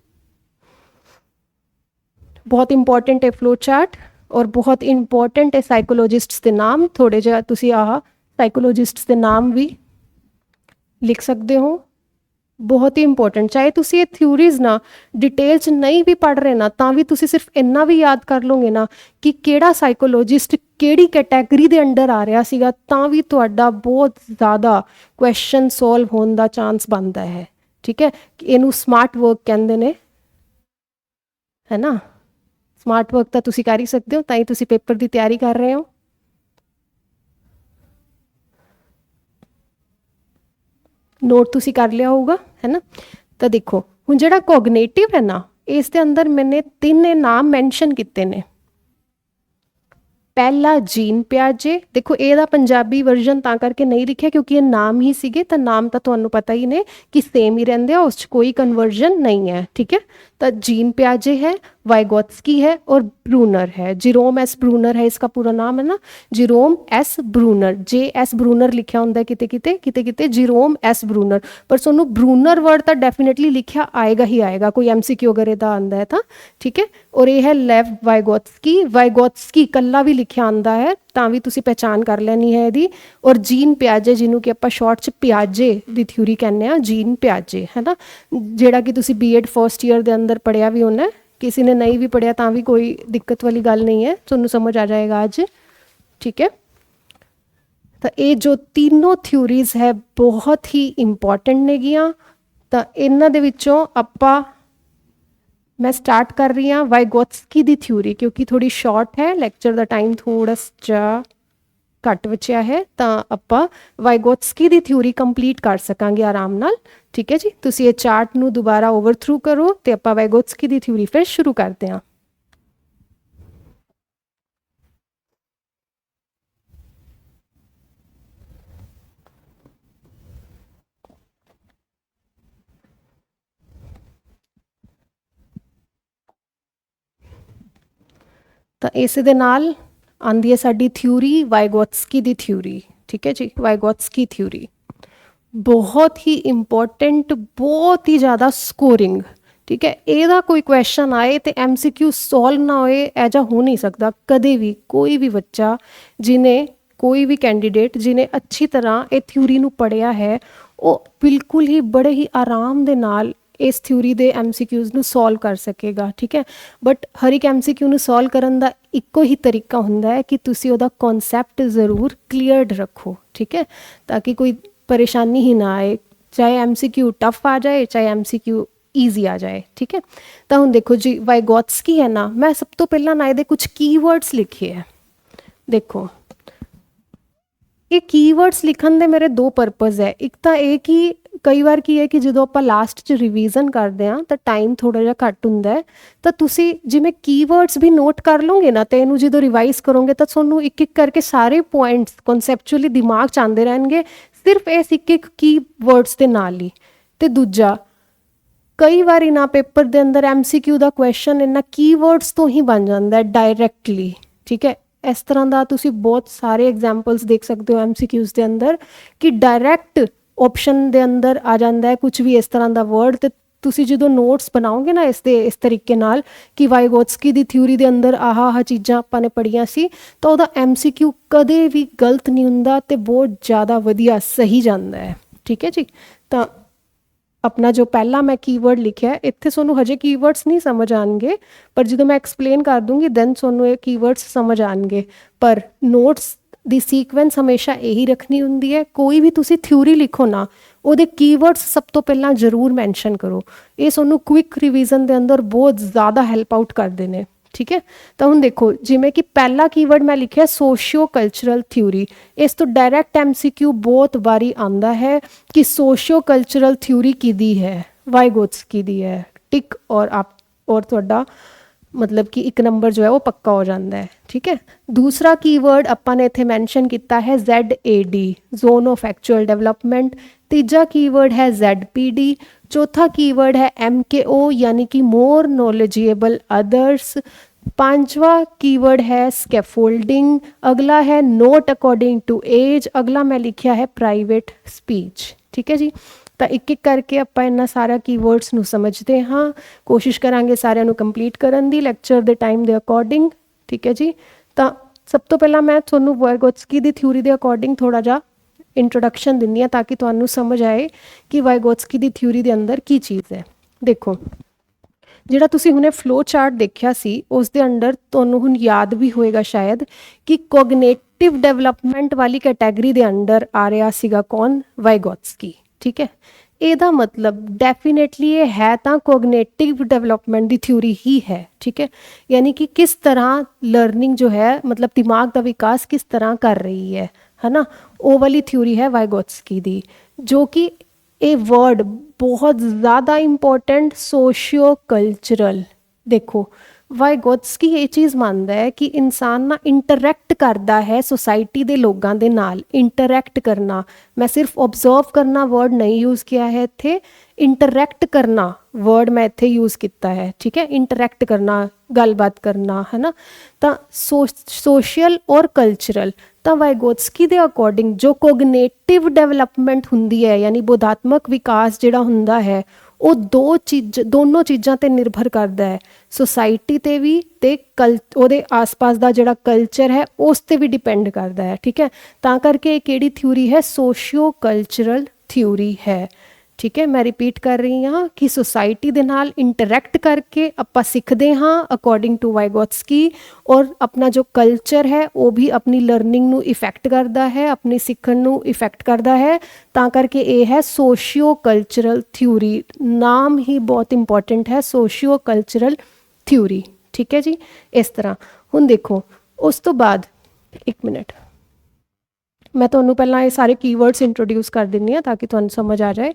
ਬਹੁਤ ਇੰਪੋਰਟੈਂਟ ਹੈ ਫਲੋ ਚਾਰਟ, ਔਰ ਬਹੁਤ ਇੰਪੋਰਟੈਂਟ ਹੈ ਸਾਈਕੋਲੋਜਿਸਟਸ ਦੇ ਨਾਮ। ਥੋੜ੍ਹੇ ਜਿਹਾ ਤੁਸੀਂ ਸਾਈਕੋਲੋਜਿਸਟਸ ਦੇ ਨਾਮ ਵੀ ਲਿਖ ਸਕਦੇ ਹੋ, ਬਹੁਤ ਹੀ ਇੰਪੋਰਟੈਂਟ। ਚਾਹੇ ਤੁਸੀਂ ਇਹ ਥਿਊਰੀਜ਼ ਨਾ ਡਿਟੇਲ 'ਚ ਨਹੀਂ ਵੀ ਪੜ੍ਹ ਰਹੇ ਨਾ, ਤਾਂ ਵੀ ਤੁਸੀਂ ਸਿਰਫ ਇੰਨਾ ਵੀ ਯਾਦ ਕਰ ਲਓਗੇ ਨਾ ਕਿ ਕਿਹੜਾ ਸਾਈਕੋਲੋਜਿਸਟ ਕਿਹੜੀ ਕੈਟਾਗਰੀ ਦੇ ਅੰਡਰ ਆ ਰਿਹਾ ਸੀਗਾ, ਤਾਂ ਵੀ ਤੁਹਾਡਾ ਬਹੁਤ ਜ਼ਿਆਦਾ ਕੁਐਸਚਨ ਸੋਲਵ ਹੋਣ ਦਾ ਚਾਂਸ ਬਣਦਾ ਹੈ, ਠੀਕ ਹੈ। ਇਹਨੂੰ ਸਮਾਰਟ ਵਰਕ ਕਹਿੰਦੇ ਨੇ, ਹੈ ਨਾ। ਸਮਾਰਟ ਵਰਕ ਤਾਂ ਤੁਸੀਂ ਕਰ ਹੀ ਸਕਦੇ ਹੋ, ਤਾਂ ਹੀ ਤੁਸੀਂ ਪੇਪਰ ਦੀ ਤਿਆਰੀ ਕਰ ਰਹੇ ਹੋ। ਨੋਟ ਤੁਸੀਂ ਕਰ ਲਿਆ ਹੋਊਗਾ, ਹੈ ਨਾ। ਤਾਂ ਦੇਖੋ ਹੁਣ ਜਿਹੜਾ ਕੋਗਨੇਟਿਵ ਹੈ ਨਾ, ਇਸ ਦੇ ਅੰਦਰ ਮੈंने 3 ਨਾਮ ਮੈਂਸ਼ਨ ਕੀਤੇ ਨੇ। ਪਹਿਲਾ ਜੀਨ ਪਿਆਜੇ, ਦੇਖੋ ਇਹਦਾ ਪੰਜਾਬੀ ਵਰਜ਼ਨ ਤਾਂ ਕਰਕੇ ਨਹੀਂ ਲਿਖਿਆ ਕਿਉਂਕਿ ਇਹ ਨਾਮ ਹੀ ਸੀਗੇ, ਤਾਂ ਨਾਮ ਤਾਂ ਤੁਹਾਨੂੰ ਪਤਾ ਹੀ ਨੇ ਕਿ ਸੇਮ ਹੀ ਰਹਿੰਦੇ ਆ, ਉਸ 'ਚ ਕੋਈ ਕਨਵਰजन नहीं है, ठीक है। तो जीन पियाजे है, वाइगोत्स्की है और ब्रूनर है। जिरोम एस ब्रूनर है इसका पूरा नाम, है ना, Jerome S Bruner. J S Bruner लिखा होंगे किते किते किते किते जिरोम एस ब्रूनर, पर सोनू ब्रूनर वर्ड तो डेफिनेटली लिखा आएगा ही आएगा, कोई MCQ वगैरह का आंदा है, था ठीक है। और ये है लेव वाइगोत्स्की। वाइगोत्स्की कला भी लिखा आंदा है, ਤਾਂ ਵੀ ਤੁਸੀਂ ਪਹਿਚਾਨ ਕਰ ਲੈਣੀ ਹੈ ਇਹਦੀ। ਔਰ ਜੀਨ ਪਿਆਜੇ, ਜਿਹਨੂੰ ਕਿ ਆਪਾਂ ਸ਼ਾਰਟ 'ਚ ਪਿਆਜੇ ਦੀ ਥਿਊਰੀ ਕਹਿੰਦੇ ਆ, ਜੀਨ ਪਿਆਜੇ, ਹੈ ਨਾ, ਜਿਹੜਾ ਕਿ ਤੁਸੀਂ B.Ed ਫਸਟ ਈਅਰ ਦੇ ਅੰਦਰ ਪੜ੍ਹਿਆ ਵੀ ਹੋਣਾ। ਕਿਸੇ ਨੇ ਨਹੀਂ ਵੀ ਪੜ੍ਹਿਆ ਤਾਂ ਵੀ ਕੋਈ ਦਿੱਕਤ ਵਾਲੀ ਗੱਲ ਨਹੀਂ ਹੈ, ਤੁਹਾਨੂੰ ਸਮਝ ਆ ਜਾਏਗਾ ਅੱਜ, ਠੀਕ ਹੈ। ਤਾਂ ਇਹ ਜੋ ਤਿੰਨੋਂ ਥਿਊਰੀਜ਼ ਹੈ ਬਹੁਤ ਹੀ ਇੰਪੋਰਟੈਂਟ ਨੇਗੀਆਂ। ਤਾਂ ਇਹਨਾਂ ਦੇ ਵਿੱਚੋਂ ਆਪਾਂ मैं स्टार्ट कर रही हाँ वाइगोत्स्की दी थ्योरी, क्योंकि थोड़ी शॉर्ट है, लैक्चर का टाइम थोड़ा जा घट बचिया है, तो आपां वाइगोत्स्की दी थ्योरी कंप्लीट कर सकांगे आराम नाल, ठीक है जी। तुसीं ये चार्ट नूं दोबारा ओवरथ्रू करो तो आपां वाइगोत्स्की दी थ्योरी फिर शुरू करते हैं। ਤਾਂ ਇਸ ਦੇ ਨਾਲ ਆਂਦੀ ਹੈ ਸਾਡੀ ਥਿਊਰੀ ਵਾਈਗੋਟਸਕੀ ਦੀ ਥਿਊਰੀ, ਠੀਕ ਹੈ ਜੀ। ਵਾਈਗੋਟਸਕੀ ਥਿਊਰੀ ਬਹੁਤ ਹੀ ਇੰਪੋਰਟੈਂਟ, ਬਹੁਤ ਹੀ ਜ਼ਿਆਦਾ ਸਕੋਰਿੰਗ, ਠੀਕ ਹੈ। ਇਹਦਾ ਕੋਈ ਕੁਐਸਚਨ ਆਏ ਤੇ MCQ ਸੋਲਵ ਨਾ ਹੋਏ, ਇਹ ਜਿਹਾ ਹੋ ਨਹੀਂ ਸਕਦਾ ਕਦੇ ਵੀ। ਕੋਈ ਵੀ ਬੱਚਾ ਜਿਹਨੇ, ਕੋਈ ਵੀ ਕੈਂਡੀਡੇਟ ਜਿਹਨੇ ਅੱਛੀ ਤਰ੍ਹਾਂ ਇਹ ਥਿਊਰੀ ਨੂੰ ਪੜ੍ਹਿਆ ਹੈ, ਉਹ ਬਿਲਕੁਲ ਹੀ ਬੜੇ ਹੀ ਆਰਾਮ ਦੇ ਨਾਲ ਇਸ ਥਿਊਰੀ ਦੇ MCQs ਨੂੰ ਸੋਲਵ ਕਰ ਸਕੇਗਾ, ਠੀਕ ਹੈ। ਬਟ ਹਰ ਇੱਕ MCQ ਨੂੰ ਸੋਲਵ ਕਰਨ ਦਾ ਇੱਕੋ ਹੀ ਤਰੀਕਾ ਹੁੰਦਾ ਹੈ ਕਿ ਤੁਸੀਂ ਉਹਦਾ ਕਨਸੈਪਟ ਜ਼ਰੂਰ ਕਲੀਅਰਡ ਰੱਖੋ, ਠੀਕ ਹੈ, ਤਾਂ ਕਿ ਕੋਈ ਪਰੇਸ਼ਾਨੀ ਹੀ ਨਾ ਆਏ, ਚਾਹੇ MCQ ਟਫ ਆ ਜਾਏ ਚਾਹੇ MCQ ਈਜ਼ੀ ਆ ਜਾਏ, ਠੀਕ ਹੈ। ਤਾਂ ਹੁਣ ਦੇਖੋ ਜੀ ਵਾਈਗੋਟਸਕੀ ਹੈ ਨਾ, ਮੈਂ ਸਭ ਤੋਂ ਪਹਿਲਾਂ ਨਾ ਇਹਦੇ ਕੁਝ ਕੀਵਰਡਸ ਲਿਖੇ ਹੈ। ਦੇਖੋ ਇਹ ਕੀਵਰਡਸ ਲਿਖਣ ਦੇ ਮੇਰੇ ਦੋ ਪਰਪਸ ਹੈ। ਇੱਕ ਤਾਂ ਇਹ ਕਿ ਕਈ ਵਾਰ ਕੀ ਹੈ ਕਿ ਜਦੋਂ ਆਪਾਂ ਲਾਸਟ 'ਚ ਰਿਵੀਜ਼ਨ ਕਰਦੇ ਹਾਂ ਤਾਂ ਟਾਈਮ ਥੋੜ੍ਹਾ ਜਿਹਾ ਘੱਟ ਹੁੰਦਾ ਹੈ, ਤਾਂ ਤੁਸੀਂ ਜਿਵੇਂ ਕੀਵਰਡਸ ਵੀ ਨੋਟ ਕਰ ਲਓਗੇ ਨਾ, ਤਾਂ ਇਹਨੂੰ ਜਦੋਂ ਰਿਵਾਈਜ਼ ਕਰੋਗੇ ਤਾਂ ਤੁਹਾਨੂੰ ਇੱਕ ਇੱਕ ਕਰਕੇ ਸਾਰੇ ਪੁਆਇੰਟਸ ਕਨਸੈਪਚੁਅਲੀ ਦਿਮਾਗ 'ਚ ਆਉਂਦੇ ਰਹਿਣਗੇ, ਸਿਰਫ ਇਸ ਇੱਕ ਇੱਕ ਕੀਵਰਡਸ ਦੇ ਨਾਲ ਹੀ। ਅਤੇ ਦੂਜਾ, ਕਈ ਵਾਰੀ ਨਾ ਪੇਪਰ ਦੇ ਅੰਦਰ MCQ ਦਾ ਕੁਐਸਚਨ ਇਹਨਾਂ ਕੀਵਰਡਸ ਤੋਂ ਹੀ ਬਣ ਜਾਂਦਾ ਡਾਇਰੈਕਟਲੀ, ਠੀਕ ਹੈ। ਇਸ ਤਰ੍ਹਾਂ ਦਾ ਤੁਸੀਂ ਬਹੁਤ ਸਾਰੇ ਐਗਜ਼ਾਮਪਲਸ ਦੇਖ ਸਕਦੇ ਹੋ MCQs ਦੇ ਅੰਦਰ ਕਿ ਡਾਇਰੈਕਟ ਆਪਸ਼ਨ ਦੇ ਅੰਦਰ ਆ ਜਾਂਦਾ ਹੈ ਕੁਝ ਵੀ ਇਸ ਤਰ੍ਹਾਂ ਦਾ ਵਰਡ। ਅਤੇ ਤੁਸੀਂ ਜਦੋਂ ਨੋਟਸ ਬਣਾਓਗੇ ਨਾ ਇਸ ਤਰੀਕੇ ਨਾਲ ਕਿ ਵਾਈਗੋਟਸਕੀ ਦੀ ਥਿਊਰੀ ਦੇ ਅੰਦਰ ਆਹ ਚੀਜ਼ਾਂ ਆਪਾਂ ਨੇ ਪੜ੍ਹੀਆਂ ਸੀ, ਤਾਂ ਉਹਦਾ MCQ ਕਦੇ ਵੀ ਗਲਤ ਨਹੀਂ ਹੁੰਦਾ ਅਤੇ ਬਹੁਤ ਜ਼ਿਆਦਾ ਵਧੀਆ ਸਹੀ ਜਾਂਦਾ ਹੈ, ਠੀਕ ਹੈ ਜੀ। ਤਾਂ ਆਪਣਾ ਜੋ ਪਹਿਲਾ ਮੈਂ ਕੀਵਰਡ ਲਿਖਿਆ, ਇੱਥੇ ਤੁਹਾਨੂੰ ਹਜੇ ਕੀਵਰਡਸ ਨਹੀਂ ਸਮਝ ਆਉਣਗੇ, ਪਰ ਜਦੋਂ ਮੈਂ ਐਕਸਪਲੇਨ ਕਰ ਦੂੰਗੀ ਦੈਨ ਤੁਹਾਨੂੰ ਇਹ ਕੀਵਰਡਸ ਸਮਝ ਆਉਣਗੇ। ਪਰ ਨੋਟਸ ਦੀ ਸੀਕੁਐਂਸ ਹਮੇਸ਼ਾ ਇਹੀ ਰੱਖਣੀ ਹੁੰਦੀ ਹੈ। ਕੋਈ ਵੀ ਤੁਸੀਂ ਥਿਊਰੀ ਲਿਖੋ ਨਾ, ਉਹਦੇ ਕੀਵਰਡਸ ਸਭ ਤੋਂ ਪਹਿਲਾਂ ਜ਼ਰੂਰ ਮੈਂਸ਼ਨ ਕਰੋ। ਇਹ ਤੁਹਾਨੂੰ ਕੁਇਕ ਰਿਵੀਜ਼ਨ ਦੇ ਅੰਦਰ ਬਹੁਤ ਜ਼ਿਆਦਾ ਹੈਲਪ ਆਊਟ ਕਰਦੇ ਨੇ, ਠੀਕ ਹੈ। ਤਾਂ ਹੁਣ ਦੇਖੋ, ਜਿਵੇਂ ਕਿ ਪਹਿਲਾ ਕੀਵਰਡ ਮੈਂ ਲਿਖਿਆ ਸੋਸ਼ੀਓ ਕਲਚਰਲ ਥਿਊਰੀ। ਇਸ ਤੋਂ ਡਾਇਰੈਕਟ MCQ ਬਹੁਤ ਵਾਰੀ ਆਉਂਦਾ ਹੈ ਕਿ ਸੋਸ਼ੀਓ ਕਲਚਰਲ ਥਿਊਰੀ ਕਿਹਦੀ ਹੈ, ਵਾਈਗੋਟਸਕੀ ਦੀ ਹੈ, ਟਿਕ ਔਰ ਤੁਹਾਡਾ मतलब कि एक नंबर जो है वो पक्का हो जाता है, ठीक है। दूसरा कीवर्ड अपन ने इत्थे मैंशन किया है ZAD, zone of actual development. Teeja keyword है ZPD। चौथा कीवर्ड है MKO यानी कि मोर नॉलेजेबल अदर्स। पांचवा कीवर्ड है स्कैफोल्डिंग। अगला है नोट अकॉर्डिंग टू एज। अगला मैं लिखा है प्राइवेट स्पीच, ठीक है जी। ਤਾਂ ਇੱਕ ਇੱਕ ਕਰਕੇ ਆਪਾਂ ਇਹਨਾਂ ਸਾਰਾ ਕੀਵਰਡਸ ਨੂੰ ਸਮਝਦੇ ਹਾਂ, ਕੋਸ਼ਿਸ਼ ਕਰਾਂਗੇ ਸਾਰਿਆਂ ਨੂੰ ਕੰਪਲੀਟ ਕਰਨ ਦੀ ਲੈਕਚਰ ਦੇ ਟਾਈਮ ਦੇ ਅਕੋਰਡਿੰਗ, ਠੀਕ ਹੈ ਜੀ। ਤਾਂ ਸਭ ਤੋਂ ਪਹਿਲਾਂ ਮੈਂ ਤੁਹਾਨੂੰ ਵਾਈਗੋਟਸਕੀ ਦੀ ਥਿਊਰੀ ਦੇ ਅਕੋਰਡਿੰਗ ਥੋੜ੍ਹਾ ਜਿਹਾ ਇੰਟਰੋਡਕਸ਼ਨ ਦਿੰਦੀ ਹਾਂ ਤਾਂ ਕਿ ਤੁਹਾਨੂੰ ਸਮਝ ਆਏ ਕਿ ਵਾਈਗੋਟਸਕੀ ਦੀ ਥਿਊਰੀ ਦੇ ਅੰਦਰ ਕੀ ਚੀਜ਼ ਹੈ। ਦੇਖੋ, ਜਿਹੜਾ ਤੁਸੀਂ ਹੁਣੇ ਫਲੋ ਚਾਰਟ ਦੇਖਿਆ ਸੀ ਉਸ ਦੇ ਅੰਡਰ ਤੁਹਾਨੂੰ ਹੁਣ ਯਾਦ ਵੀ ਹੋਏਗਾ ਸ਼ਾਇਦ ਕਿ ਕੋਗਨੇਟਿਵ ਡਿਵੈਲਪਮੈਂਟ ਵਾਲੀ ਕੈਟਾਗਰੀ ਦੇ ਅੰਡਰ ਆ ਰਿਹਾ ਸੀਗਾ ਕੌਣ, ਵਾਈਗੋਟਸਕੀ, ठीक है। ਇਹਦਾ मतलब डेफिनेटली ये है तो कोग्नेटिव डेवलपमेंट की थ्योरी ही है, ठीक है। यानी कि किस तरह लर्निंग जो है मतलब दिमाग का विकास किस तरह कर रही है ना, वो वाली थ्योरी है वाइगोत्स्की दी। जो कि ये वर्ड बहुत ज़्यादा इंपॉर्टेंट सोशियो कल्चरल। देखो, ਵਾਈਗੋਟਸਕੀ ਇਹ ਚੀਜ਼ ਮੰਨਦਾ ਹੈ ਕਿ ਇਨਸਾਨ ਨਾ ਇੰਟਰੈਕਟ ਕਰਦਾ ਹੈ ਸੋਸਾਇਟੀ ਦੇ ਲੋਕਾਂ ਦੇ ਨਾਲ। ਇੰਟਰੈਕਟ ਕਰਨਾ, ਮੈਂ ਸਿਰਫ ਓਬਜ਼ਰਵ ਕਰਨਾ ਵਰਡ ਨਹੀਂ ਯੂਜ਼ ਕੀਤਾ ਹੈ ਇੱਥੇ, ਇੰਟਰੈਕਟ ਕਰਨਾ ਵਰਡ ਮੈਂ ਇੱਥੇ ਯੂਜ਼ ਕੀਤਾ ਹੈ, ਠੀਕ ਹੈ। ਇੰਟਰੈਕਟ ਕਰਨਾ, ਗੱਲਬਾਤ ਕਰਨਾ, ਹੈ ਨਾ। ਤਾਂ ਸੋਸ਼ਲ ਔਰ ਕਲਚਰਲ, ਤਾਂ ਵਾਈਗੋਟਸਕੀ ਦੇ ਅਕੋਰਡਿੰਗ ਜੋ ਕੋਗਨੇਟਿਵ ਡਿਵੈਲਪਮੈਂਟ ਹੁੰਦੀ ਹੈ ਯਾਨੀ ਬੋਧਾਤਮਕ ਵਿਕਾਸ ਜਿਹੜਾ ਹੁੰਦਾ ਹੈ ਉਹ ਦੋਨੋਂ ਚੀਜ਼ਾਂ 'ਤੇ ਨਿਰਭਰ ਕਰਦਾ ਹੈ, ਸੋਸਾਇਟੀ 'ਤੇ ਵੀ ਅਤੇ ਉਹਦੇ ਆਸ-ਪਾਸ ਦਾ ਜਿਹੜਾ ਕਲਚਰ ਹੈ ਉਸ 'ਤੇ ਵੀ ਡਿਪੈਂਡ ਕਰਦਾ ਹੈ, ਠੀਕ ਹੈ। ਤਾਂ ਕਰਕੇ ਇਹ ਕਿਹੜੀ ਥਿਊਰੀ ਹੈ, ਸੋਸ਼ੀਓ ਕਲਚਰਲ ਥਿਊਰੀ ਹੈ, ਠੀਕ ਹੈ। ਮੈਂ ਰਿਪੀਟ ਕਰ ਰਹੀ ਹਾਂ ਕਿ ਸੋਸਾਇਟੀ ਦੇ ਨਾਲ ਇੰਟਰੈਕਟ ਕਰਕੇ ਆਪਾਂ ਸਿੱਖਦੇ ਹਾਂ ਅਕੋਰਡਿੰਗ ਟੂ ਵਾਈਗੋਟਸਕੀ, ਔਰ ਆਪਣਾ ਜੋ ਕਲਚਰ ਹੈ ਉਹ ਵੀ ਆਪਣੀ ਲਰਨਿੰਗ ਨੂੰ ਇਫੈਕਟ ਕਰਦਾ ਹੈ, ਆਪਣੀ ਸਿੱਖਣ ਨੂੰ ਇਫੈਕਟ ਕਰਦਾ ਹੈ। ਤਾਂ ਕਰਕੇ ਇਹ ਹੈ ਸੋਸ਼ੀਓ ਕਲਚਰਲ ਥਿਊਰੀ। ਨਾਮ ਹੀ ਬਹੁਤ ਇੰਪੋਰਟੈਂਟ ਹੈ, ਸੋਸ਼ੀਓ ਕਲਚਰਲ ਥਿਊਰੀ, ਠੀਕ ਹੈ ਜੀ। ਇਸ ਤਰ੍ਹਾਂ ਹੁਣ ਦੇਖੋ, ਉਸ ਤੋਂ ਬਾਅਦ ਇੱਕ ਮਿੰਟ ਮੈਂ ਤੁਹਾਨੂੰ ਪਹਿਲਾਂ ਇਹ ਸਾਰੇ ਕੀਵਰਡਸ ਇੰਟਰੋਡਿਊਸ ਕਰ ਦਿੰਦੀ ਹਾਂ ਤਾਂ ਕਿ ਤੁਹਾਨੂੰ ਸਮਝ ਆ ਜਾਏ।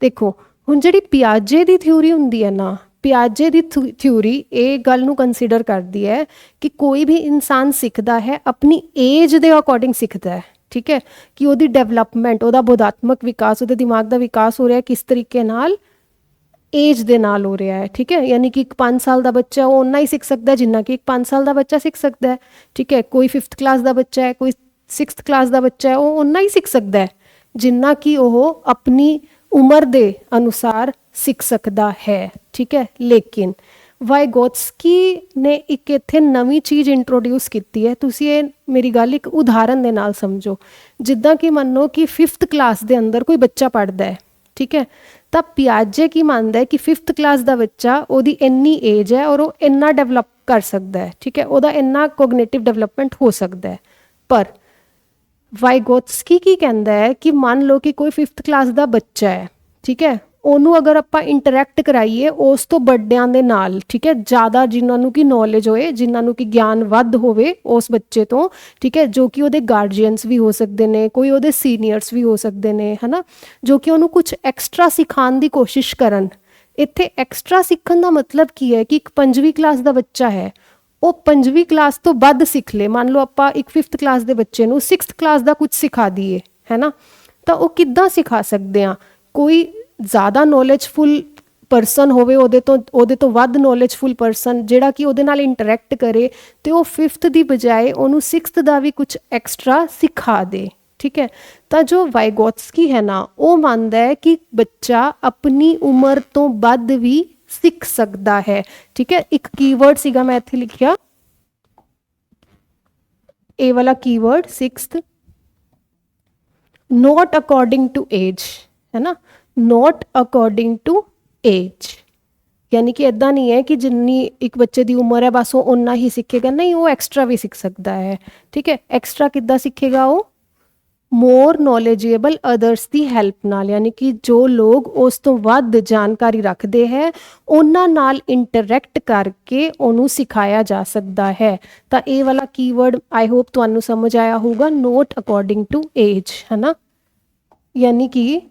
ਦੇਖੋ, ਹੁਣ ਜਿਹੜੀ ਪਿਆਜੇ ਦੀ ਥਿਊਰੀ ਹੁੰਦੀ ਹੈ ਨਾ, ਪਿਆਜੇ ਦੀ ਥਿਊਰੀ ਇਹ ਗੱਲ ਨੂੰ ਕੰਸੀਡਰ ਕਰਦੀ ਹੈ ਕਿ ਕੋਈ ਵੀ ਇਨਸਾਨ ਸਿੱਖਦਾ ਹੈ ਆਪਣੀ ਏਜ ਦੇ ਅਕੋਰਡਿੰਗ ਸਿੱਖਦਾ ਹੈ, ਠੀਕ ਹੈ। ਕਿ ਉਹਦੀ ਡਿਵੈਲਪਮੈਂਟ, ਉਹਦਾ ਬੋਧਾਤਮਕ ਵਿਕਾਸ, ਉਹਦੇ ਦਿਮਾਗ ਦਾ ਵਿਕਾਸ ਹੋ ਰਿਹਾ ਕਿਸ ਤਰੀਕੇ ਨਾਲ, ਏਜ ਦੇ ਨਾਲ ਹੋ ਰਿਹਾ ਹੈ, ਠੀਕ ਹੈ। ਯਾਨੀ ਕਿ ਇੱਕ 5 ਸਾਲ ਦਾ ਬੱਚਾ ਉਹ ਓਨਾ ਹੀ ਸਿੱਖ ਸਕਦਾ ਜਿੰਨਾ ਕਿ ਇੱਕ 5 ਸਾਲ ਦਾ ਬੱਚਾ ਸਿੱਖ ਸਕਦਾ ਹੈ, ਠੀਕ ਹੈ। ਕੋਈ 5th ਕਲਾਸ ਦਾ ਬੱਚਾ ਹੈ, ਕੋਈ 6th ਕਲਾਸ ਦਾ ਬੱਚਾ ਹੈ, ਉਹ ਓਨਾ ਹੀ ਸਿੱਖ ਸਕਦਾ ਹੈ ਜਿੰਨਾ ਕਿ ਉਹ ਆਪਣੀ ਉਮਰ ਦੇ ਅਨੁਸਾਰ ਸਿੱਖ ਸਕਦਾ ਹੈ, ਠੀਕ ਹੈ। ਲੇਕਿਨ ਵਾਈਗੋਟਸਕੀ ਨੇ ਇੱਕ ਇੱਥੇ ਨਵੀਂ ਚੀਜ਼ ਇੰਟਰੋਡਿਊਸ ਕੀਤੀ ਹੈ। ਤੁਸੀਂ ਇਹ ਮੇਰੀ ਗੱਲ ਇੱਕ ਉਦਾਹਰਨ ਦੇ ਨਾਲ ਸਮਝੋ। ਜਿੱਦਾਂ ਕਿ ਮੰਨੋ ਕਿ 5th ਕਲਾਸ ਦੇ ਅੰਦਰ ਕੋਈ ਬੱਚਾ ਪੜ੍ਹਦਾ ਹੈ, ਠੀਕ ਹੈ। ਤਾਂ ਪਿਆਜੇ ਕੀ ਮੰਨਦਾ ਹੈ ਕਿ 5th ਕਲਾਸ ਦਾ ਬੱਚਾ, ਉਹਦੀ ਇੰਨੀ ਏਜ ਹੈ ਔਰ ਉਹ ਇੰਨਾ ਡਿਵੈਲਪ ਕਰ ਸਕਦਾ ਹੈ, ਠੀਕ ਹੈ। ਉਹਦਾ ਇੰਨਾ ਕੋਗਨੇਟਿਵ ਡਿਵੈਲਪਮੈਂਟ ਹੋ ਸਕਦਾ ਹੈ। ਪਰ ਵਾਈਗੋਟਸਕੀ ਕੀ ਕਹਿੰਦਾ ਹੈ ਕਿ ਮੰਨ ਲਓ ਕਿ ਕੋਈ 5th ਕਲਾਸ ਦਾ ਬੱਚਾ ਹੈ, ਠੀਕ ਹੈ। ਉਹਨੂੰ ਅਗਰ ਆਪਾਂ ਇੰਟਰੈਕਟ ਕਰਾਈਏ ਉਸ ਤੋਂ ਵੱਡਿਆਂ ਦੇ ਨਾਲ, ਠੀਕ ਹੈ, ਜ਼ਿਆਦਾ ਜਿਨ੍ਹਾਂ ਨੂੰ ਕਿ ਨੌਲੇਜ ਹੋਏ, ਜਿਨ੍ਹਾਂ ਨੂੰ ਕਿ ਗਿਆਨ ਵੱਧ ਹੋਵੇ ਉਸ ਬੱਚੇ ਤੋਂ, ਠੀਕ ਹੈ, ਜੋ ਕਿ ਉਹਦੇ ਗਾਰਡੀਅਨਸ ਵੀ ਹੋ ਸਕਦੇ ਨੇ, ਕੋਈ ਉਹਦੇ ਸੀਨੀਅਰਸ ਵੀ ਹੋ ਸਕਦੇ ਨੇ, ਹੈ ਨਾ, ਜੋ ਕਿ ਉਹਨੂੰ ਕੁਛ ਐਕਸਟਰਾ ਸਿਖਾਉਣ ਦੀ ਕੋਸ਼ਿਸ਼ ਕਰਨ। ਇੱਥੇ ਐਕਸਟਰਾ ਸਿੱਖਣ ਦਾ ਮਤਲਬ ਕੀ ਹੈ ਕਿ ਇੱਕ 5ਵੀਂ ਕਲਾਸ ਦਾ ਬੱਚਾ ਹੈ, ਉਹ 5ਵੀਂ ਕਲਾਸ ਤੋਂ ਵੱਧ ਸਿੱਖ ਲੇ। ਮੰਨ ਲਓ ਆਪਾਂ ਇੱਕ 5th ਕਲਾਸ ਦੇ ਬੱਚੇ ਨੂੰ 6th ਕਲਾਸ ਦਾ ਕੁਝ ਸਿਖਾ ਦਈਏ, ਹੈ ਨਾ, ਤਾਂ ਉਹ ਕਿੱਦਾਂ ਸਿਖਾ ਸਕਦੇ ਹਾਂ? ਕੋਈ ਜ਼ਿਆਦਾ ਨੌਲੇਜਫੁਲ ਪਰਸਨ ਹੋਵੇ, ਉਹਦੇ ਤੋਂ ਵੱਧ ਨੌਲੇਜਫੁਲ ਪਰਸਨ ਜਿਹੜਾ ਕਿ ਉਹਦੇ ਨਾਲ ਇੰਟਰੈਕਟ ਕਰੇ ਅਤੇ ਉਹ 5th ਦੀ ਬਜਾਏ ਉਹਨੂੰ 6th ਦਾ ਵੀ ਕੁਛ ਐਕਸਟਰਾ ਸਿਖਾ ਦੇ, ਠੀਕ ਹੈ। ਤਾਂ ਜੋ ਵਾਈਗੋਟਸਕੀ ਹੈ ਨਾ, ਉਹ ਮੰਨਦਾ ਹੈ ਕਿ ਬੱਚਾ ਆਪਣੀ ਉਮਰ ਤੋਂ ਵੱਧ ਵੀ ਸਿੱਖ ਸਕਦਾ ਹੈ, ਠੀਕ ਹੈ। ਇੱਕ ਕੀਵਰਡ ਸੀਗਾ ਮੈਂ ਇੱਥੇ ਲਿਖਿਆ, ਇਹ ਵਾਲਾ keyword 6th, not according to age, ਹੈ ਨਾ, नॉट अकॉर्डिंग टू एज। यानी कि इदां नहीं है कि जिन्नी एक बच्चे की उम्र है बस वो उन्ना ही सीखेगा, नहीं, वो एक्स्ट्रा भी सीख सकता है। ठीक है, एक्स्ट्रा किद्दां सीखेगा वो? मोर नॉलेजेबल अदर्स की हैल्प नाल, यानी कि जो लोग उस तो वध जानकारी रखते हैं उन्हां नाल इंटरैक्ट करके उन्होंने सिखाया जा सकता है। तो ये वाला कीवर्ड आई होप तुहानू समझ आया होगा, नोट अकॉर्डिंग टू एज, है ना। यानी कि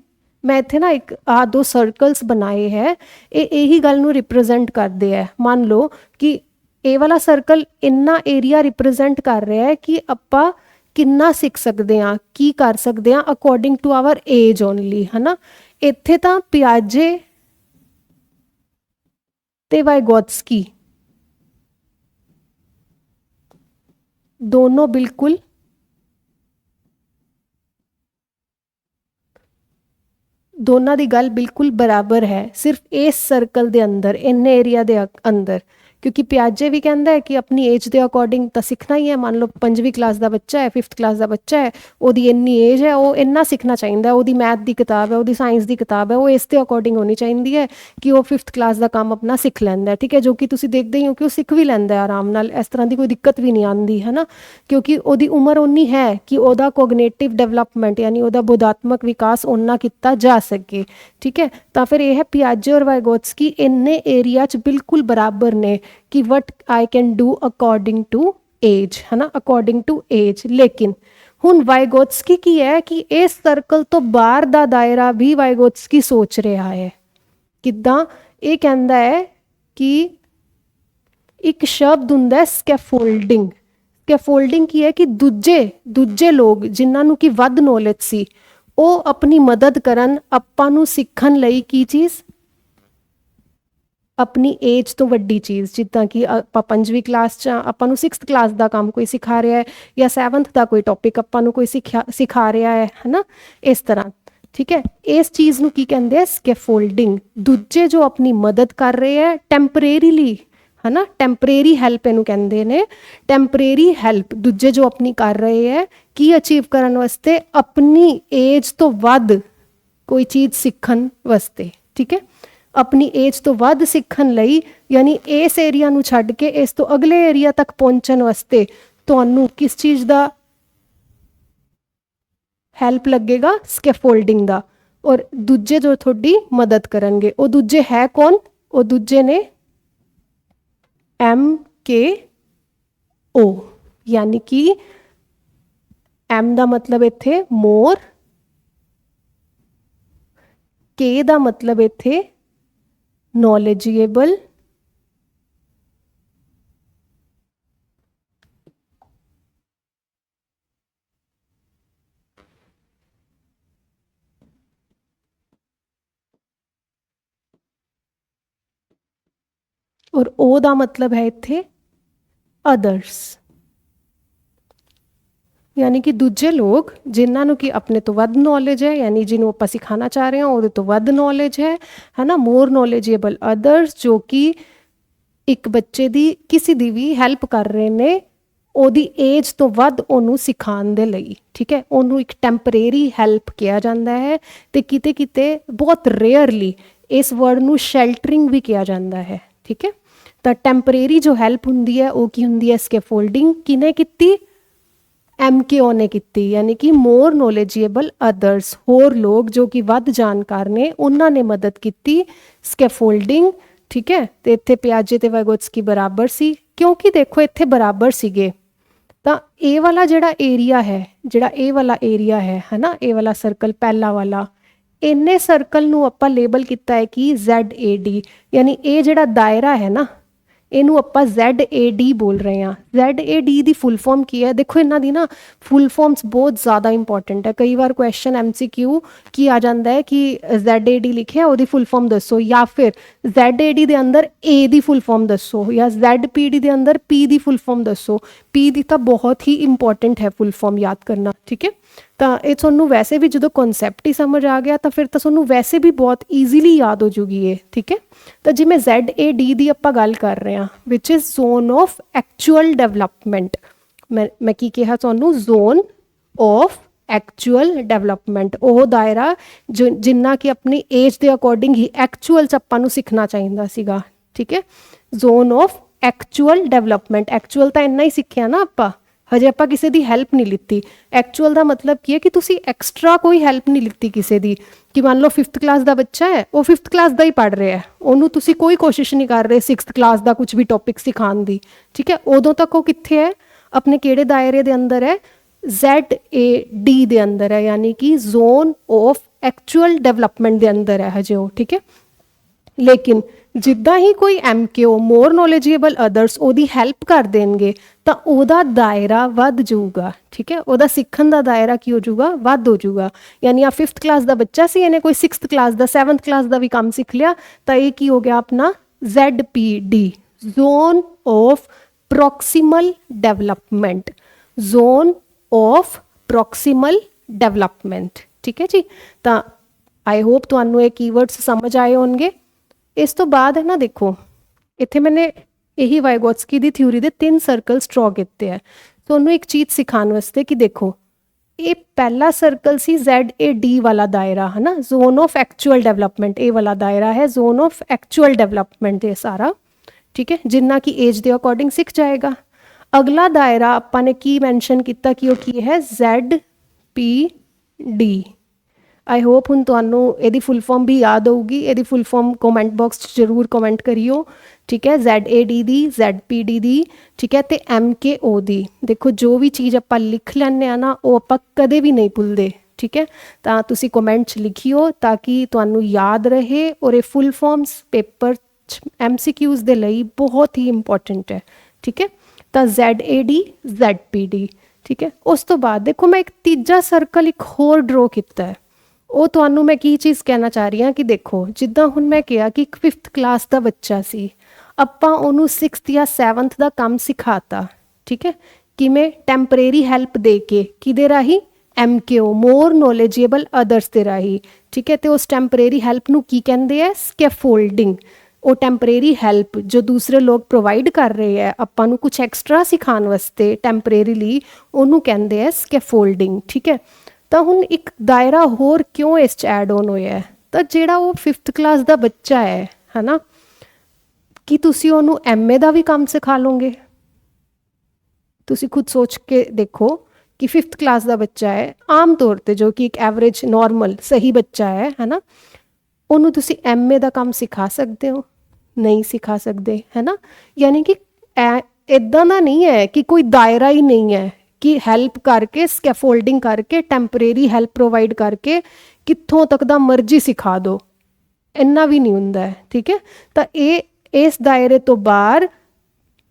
मैं इत्थे ना एक दो सर्कल्स बनाए है, ये यही गल नू रिप्रजेंट करते हैं। मान लो कि ये वाला सर्कल इन्ना एरिया रिप्रजेंट कर रहा है कि आपां किन्ना सीख सकते हैं, की कर सकते हैं according to our age only, है ना। इत्थे तां पियाजे ते वाइगोत्स्की दोनों बिल्कुल दोनों की गल बिल्कुल बराबर है, सिर्फ इस सर्कल के अंदर, इन एरिया के अंदर। क्योंकि पियाजे भी कहता है कि अपनी एज के अकॉर्डिंग तो सीखना ही है। मान लो 5वीं क्लास का बच्चा है, 5th क्लास का बच्चा है, उसकी इन्नी एज है, वो इन्ना सीखना चाहिए। वो मैथ की किताब है, वो साइंस की किताब है, वो इसके अकॉर्डिंग होनी चाहिए है कि वो 5th क्लास का काम अपना सीख लैंदा है। ठीक है, जो कि तुम देखते ही हो कि वो सीख भी लैंदा है आराम नाल, इस तरह की कोई दिक्कत भी नहीं आती, है ना। क्योंकि उसकी उम्र उन्नी है कि वह कोगनेटिव डेवलपमेंट यानी वह बोधात्मक विकास उन्ना किया जा सके। ठीक है, तो फिर यह है पियाजे और वाइगोत्स्की इन्ने एरिया च बिल्कुल बराबर ने कि what I can do according to age, है ना, अकॉर्डिंग टू एज। लेकिन हुण वाइगोत्स्की की है कि इस सर्कल तो बाहर का दायरा भी वाइगोत्स्की सोच रहा है। किद्दां? ये कहता है कि एक शब्द हुंदा है स्कैफोल्डिंग। स्कैफोल्डिंग की है कि दूजे लोग जिन्होंने कि वध नॉलेज सी वो अपनी मदद करन आपां नूं सीखण लई की चीज़, अपनी एज तो वड्डी चीज़, जिद्दां कि आपां 5वीं क्लास च आपां नूं 6th क्लास का काम कोई सिखा रहा है या 7th का कोई टॉपिक आपां नूं कोई सिखा रहा है ना, इस तरह। ठीक है, इस चीज़ नूं की कहंदे आ स्कैफोल्डिंग। दूजे जो अपनी मदद कर रहे हैं टैंपरेरीली, है ना, टैंपरेरी हैल्प इनू कहंदे ने। टैंपरेरी हैल्प दूजे जो अपनी कर रहे हैं की अचीव करने वास्ते, अपनी एज तो वध कोई चीज़ सीखण वास्ते। ठीक है, अपनी एज तो वध सीखण लई, यानी इस एरिया नूं छड्ड के इस तो अगले एरिया तक पहुंचण वास्ते तुहानूं किस चीज़ का हैल्प लगेगा? स्कैफोल्डिंग का। और दूजे जो थोड़ी मदद करनगे वो दूजे है कौन? वो दूजे ने MKO, यानी कि M का मतलब इत्थे मोर, K का मतलब इत्थे नॉलेजेबल, और O का मतलब है इत्थे अदर्स, यानी कि दूजे लोग जिन्होंने कि अपने तो वध नॉलेज है, यानी जिन्होंने आप सिखाना चाह रहे हैं वो तो वध नॉलेज है ना, मोर नॉलेजेबल अदर्स, जो कि एक बच्चे की किसी की भी हैल्प कर रहे ने ओदी एज तो वध ओनू सिखाने दे लई। ठीक है, ओनू एक टैंपरेरी हैल्प किया जाता है, तो किते किते बहुत रेयरली इस वर्ड नू शैल्टरिंग भी किया जाता है। ठीक है, तो टैंपरेरी जो हैल्प हुंदी है वो की हुंदी है स्कैफोल्डिंग। किने कीती? MKO ने की, यानी कि मोर नॉलेजेबल अदर्स, होर लोग जो कि वध जानकार ने उन्होंने मदद की, स्कैफोल्डिंग। ठीक है, तो इत्थे पियाजे ते वाइगोत्स्की बराबर सी, क्योंकि देखो इत्थे बराबर सीगे। तो ये वाला जिहड़ा एरिया है, जिहड़ा ये वाला एरिया है ना, ये वाला सर्कल पहला वाला, इन्ने सर्कल नूं आपां लेबल किया है कि ZAD, यानी ये जिहड़ा दायरा है ना इनू आपां ZAD बोल रहे हैं। ZAD की फुल फॉर्म की है? देखो इन्हां दी ना फुल फॉर्म्स बहुत ज़्यादा इंपॉर्टेंट है। कई बार क्वेश्चन MCQ की आ जाता है कि ZAD लिखे है वो फुल फॉर्म दसो, या फिर ZAD के अंदर A की फुल फॉर्म दसो, या ZPD के अंदर P की फुल फॉर्म दसो। P की तो बहुत ही इंपॉर्टेंट है फुल फॉर्म याद करना। ठीक है, तो ये तुहानूं वैसे भी जो कॉन्सैप्ट ही समझ आ गया तो फिर तो तुहानूं वैसे भी बहुत ईजीली याद हो जूगी ये। ठीक है, तो जिमें ZAD की आपां गल कर रहे हैं which is zone of actual development. मैं की कहा तुहानूं? जोन ऑफ ਐਕਚੁਅਲ ਡਿਵੈਲਪਮੈਂਟ, ਉਹ ਦਾਇਰਾ ਜੋ ਜਿੰਨਾ ਕਿ ਆਪਣੀ ਏਜ ਦੇ ਅਕੋਰਡਿੰਗ ਹੀ ਐਕਚੁਅਲ 'ਚ ਆਪਾਂ ਨੂੰ ਸਿੱਖਣਾ ਚਾਹੀਦਾ ਸੀਗਾ, ਠੀਕ ਹੈ। Zone of actual development, actual ਤਾਂ ਇੰਨਾ ਹੀ ਸਿੱਖਿਆ ਨਾ ਆਪਾਂ, ਹਜੇ ਆਪਾਂ ਕਿਸੇ ਦੀ ਹੈਲਪ ਨਹੀਂ ਲਿੱਤੀ। ਐਕਚੁਅਲ ਦਾ ਮਤਲਬ ਕੀ ਹੈ ਕਿ ਤੁਸੀਂ ਐਕਸਟਰਾ ਕੋਈ ਹੈਲਪ ਨਹੀਂ ਲਿੱਤੀ ਕਿਸੇ ਦੀ, ਕਿ ਮੰਨ ਲਓ 5th ਕਲਾਸ ਦਾ ਬੱਚਾ ਹੈ, ਉਹ 5th ਕਲਾਸ ਦਾ ਹੀ ਪੜ੍ਹ ਰਿਹਾ ਹੈ, ਉਹਨੂੰ ਤੁਸੀਂ ਕੋਈ ਕੋਸ਼ਿਸ਼ ਨਹੀਂ ਕਰ ਰਹੇ 6th ਕਲਾਸ ਦਾ ਕੁਝ ਵੀ ਟੌਪਿਕ ਸਿਖਾਉਣ ਦੀ, ਠੀਕ ਹੈ। ਉਦੋਂ ਤੱਕ ਉਹ ਕਿੱਥੇ ਹੈ, ਆਪਣੇ ਕਿਹੜੇ ਦਾਇਰੇ ਦੇ ਅੰਦਰ ਹੈ, ZAD ਦੇ ਅੰਦਰ ਹੈ, ਯਾਨੀ ਕਿ ਜ਼ੋਨ ਆਫ ਐਕਚੁਅਲ ਡਿਵੈਲਪਮੈਂਟ ਦੇ ਅੰਦਰ ਹੈ ਹਜੇ ਉਹ, ਠੀਕ ਹੈ। ਲੇਕਿਨ ਜਿੱਦਾਂ ਹੀ ਕੋਈ MKO ਮੋਰ ਨੋਲੇਜੇਬਲ ਅਦਰਸ ਉਹਦੀ ਹੈਲਪ ਕਰ ਦੇਣਗੇ ਤਾਂ ਉਹਦਾ ਦਾਇਰਾ ਵੱਧ ਜਾਊਗਾ, ਠੀਕ ਹੈ। ਉਹਦਾ ਸਿੱਖਣ ਦਾ ਦਾਇਰਾ ਕੀ ਹੋ ਜਾਊਗਾ, ਵੱਧ ਹੋ ਜਾਊਗਾ। ਯਾਨੀ ਆ 5th ਕਲਾਸ ਦਾ ਬੱਚਾ ਸੀ, ਇਹਨੇ ਕੋਈ 6th ਕਲਾਸ ਦਾ 7th ਕਲਾਸ ਦਾ ਵੀ ਕੰਮ ਸਿੱਖ ਲਿਆ, ਤਾਂ ਇਹ ਕੀ ਹੋ ਗਿਆ ਆਪਣਾ ZPD, zone of ਪ੍ਰੋਕਸੀਮਲ development, zone of ਪ੍ਰੋਕਸੀਮਲ development, ਠੀਕ ਹੈ ਜੀ। ਤਾਂ ਆਈ ਹੋਪ ਤੁਹਾਨੂੰ ਇਹ ਕੀਵਰਡਸ ਸਮਝ ਆਏ ਹੋਣਗੇ। ਇਸ ਤੋਂ ਬਾਅਦ ਹੈ ਨਾ, ਦੇਖੋ ਇੱਥੇ ਮੈंने ਇਹੀ ਵਾਈਗੋਟਸਕੀ ਦੀ ਥਿਊਰੀ ਦੇ 3 ਸਰਕਲਸ ਡਰਾ ਕੀਤੇ ਹੈ ਤੁਹਾਨੂੰ ਇੱਕ ਚੀਜ਼ ਸਿਖਾਉਣ ਵਾਸਤੇ ਕਿ ਦੇਖੋ ਇਹ ਪਹਿਲਾ ਸਰਕਲ ਸੀ ZAD ਵਾਲਾ ਦਾਇਰਾ, ਹੈ ਨਾ, ਜ਼ੋਨ ਆਫ ਐਕਚੁਅਲ ਡਿਵੈਲਪਮੈਂਟ, ਇਹ ਵਾਲਾ ਦਾਇਰਾ ਹੈ ਜ਼ੋਨ ਆਫ ਐਕਚੁਅਲ ਡਿਵੈਲਪਮੈਂਟ ਇਹ ਸਾਰਾ, ਠੀਕ ਹੈ, ਜਿੰਨਾ ਕਿ ਏਜ ਦੇ ਅਕੋਰਡਿੰਗ ਸਿੱਖ ਜਾਏਗਾ। ਅਗਲਾ ਦਾਇਰਾ ਆਪਾਂ ਨੇ ਕੀ ਮੈਂਸ਼ਨ ਕੀਤਾ ਕਿ ਉਹ ਕੀ ਹੈ, ZPD। आई होप ਹੁਣ ਤੁਹਾਨੂੰ ਇਹਦੀ ਫੁੱਲ ਫਾਰਮ ਵੀ ਯਾਦ ਹੋਊਗੀ, ਇਹਦੀ ਫੁੱਲ ਫਾਰਮ ਕਮੈਂਟ ਬਾਕਸ 'ਚ ਜ਼ਰੂਰ ਕਮੈਂਟ ਕਰਿਓ, ਠੀਕ ਹੈ। ZAD ਦੀ, ZPD ਦੀ, ਠੀਕ ਹੈ, ਤੇ MKO ਦੀ। ਦੇਖੋ ਜੋ ਵੀ ਚੀਜ਼ ਆਪਾਂ ਲਿਖ ਲੈਂਦੇ ਆ ਨਾ ਉਹ ਆਪਾਂ ਕਦੇ ਵੀ ਨਹੀਂ ਭੁੱਲਦੇ, ਠੀਕ ਹੈ। ਤਾਂ ਤੁਸੀਂ ਕਮੈਂਟ 'ਚ ਲਿਖਿਓ ਤਾਂ ਕਿ ਤੁਹਾਨੂੰ ਯਾਦ ਰਹੇ, ਔਰ ਇਹ ਫੁੱਲ ਫਾਰਮਸ ਪੇਪਰ 'ਚ MCQs ਦੇ ਲਈ ਬਹੁਤ ਹੀ ਇੰਪੋਰਟੈਂਟ ਹੈ, ਠੀਕ ਹੈ। ਤਾਂ ZAD, ZPD, ਠੀਕ ਹੈ। ਉਸ ਤੋਂ ਬਾਅਦ ਦੇਖੋ ਮੈਂ ਇੱਕ ਤੀਜਾ ਸਰਕਲ ਇੱਕ ਹੋਰ ਡਰੋ ਕੀਤਾ ਹੈ। ਉਹ ਤੁਹਾਨੂੰ ਮੈਂ ਕੀ ਚੀਜ਼ ਕਹਿਣਾ ਚਾਹ ਰਹੀ ਹਾਂ ਕਿ ਦੇਖੋ ਜਿੱਦਾਂ ਹੁਣ ਮੈਂ ਕਿਹਾ ਕਿ ਇੱਕ 5th ਕਲਾਸ ਦਾ ਬੱਚਾ ਸੀ, ਆਪਾਂ ਉਹਨੂੰ 6th ਜਾਂ 7th ਦਾ ਕੰਮ ਸਿਖਾਤਾ, ਠੀਕ ਹੈ, ਕਿਵੇਂ, ਟੈਂਪਰੇਰੀ ਹੈਲਪ ਦੇ ਕੇ, ਕਿਹਦੇ ਰਾਹੀਂ, MKO ਮੋਰ ਨੋਲੇਜੇਬਲ ਅਦਰਸ ਦੇ ਰਾਹੀਂ, ਠੀਕ ਹੈ। ਤੇ ਉਸ ਟੈਂਪਰੇਰੀ ਹੈਲਪ ਨੂੰ ਕੀ ਕਹਿੰਦੇ ਆ, ਸਕੈਫੋਲਡਿੰਗ। ਉਹ ਟੈਂਪਰੇਰੀ ਹੈਲਪ ਜੋ ਦੂਸਰੇ ਲੋਕ ਪ੍ਰੋਵਾਈਡ ਕਰ ਰਹੇ ਹੈ ਆਪਾਂ ਨੂੰ ਕੁਝ ਐਕਸਟਰਾ ਸਿਖਾਉਣ ਵਾਸਤੇ ਟੈਂਪਰੇਰੀਲੀ, ਉਹਨੂੰ ਕਹਿੰਦੇ ਆ ਸਕੈਫੋਲਡਿੰਗ, ਠੀਕ ਹੈ। ਤਾਂ ਹੁਣ ਇੱਕ ਦਾਇਰਾ ਹੋਰ ਕਿਉਂ ਇਸ 'ਚ ਐਡ ਔਨ ਹੋਇਆ ਹੈ, ਤਾਂ ਜਿਹੜਾ ਉਹ 5th ਕਲਾਸ ਦਾ ਬੱਚਾ ਹੈ ਨਾ, ਕੀ ਤੁਸੀਂ ਉਹਨੂੰ MA ਦਾ ਵੀ ਕੰਮ ਸਿਖਾ ਲਓਗੇ? ਤੁਸੀਂ ਖੁਦ ਸੋਚ ਕੇ ਦੇਖੋ ਕਿ 5th ਕਲਾਸ ਦਾ ਬੱਚਾ ਹੈ, ਆਮ ਤੌਰ ਤੇ ਜੋ ਕਿ ਇੱਕ ਐਵਰੇਜ ਨੋਰਮਲ ਸਹੀ ਬੱਚਾ ਹੈ ਨਾ, ਉਹਨੂੰ ਤੁਸੀਂ MA ਦਾ ਕੰਮ ਸਿਖਾ ਸਕਦੇ ਹੋ? ਨਹੀਂ ਸਿਖਾ ਸਕਦੇ, ਹੈ ਨਾ। ਯਾਨੀ ਕਿ ਇੱਦਾਂ ਦਾ ਨਹੀਂ ਹੈ ਕਿ ਕੋਈ ਦਾਇਰਾ ਹੀ ਨਹੀਂ ਹੈ ਕਿ ਹੈਲਪ ਕਰਕੇ, ਸਕੈਫੋਲਡਿੰਗ ਕਰਕੇ, ਟੈਂਪਰੇਰੀ ਹੈਲਪ ਪ੍ਰੋਵਾਈਡ ਕਰਕੇ ਕਿੱਥੋਂ ਤੱਕ ਦਾ ਮਰਜ਼ੀ ਸਿਖਾ ਦਿਓ, ਇੰਨਾ ਵੀ ਨਹੀਂ ਹੁੰਦਾ ਹੈ, ਠੀਕ ਹੈ। ਤਾਂ ਇਹ ਇਸ ਦਾਇਰੇ ਤੋਂ ਬਾਹਰ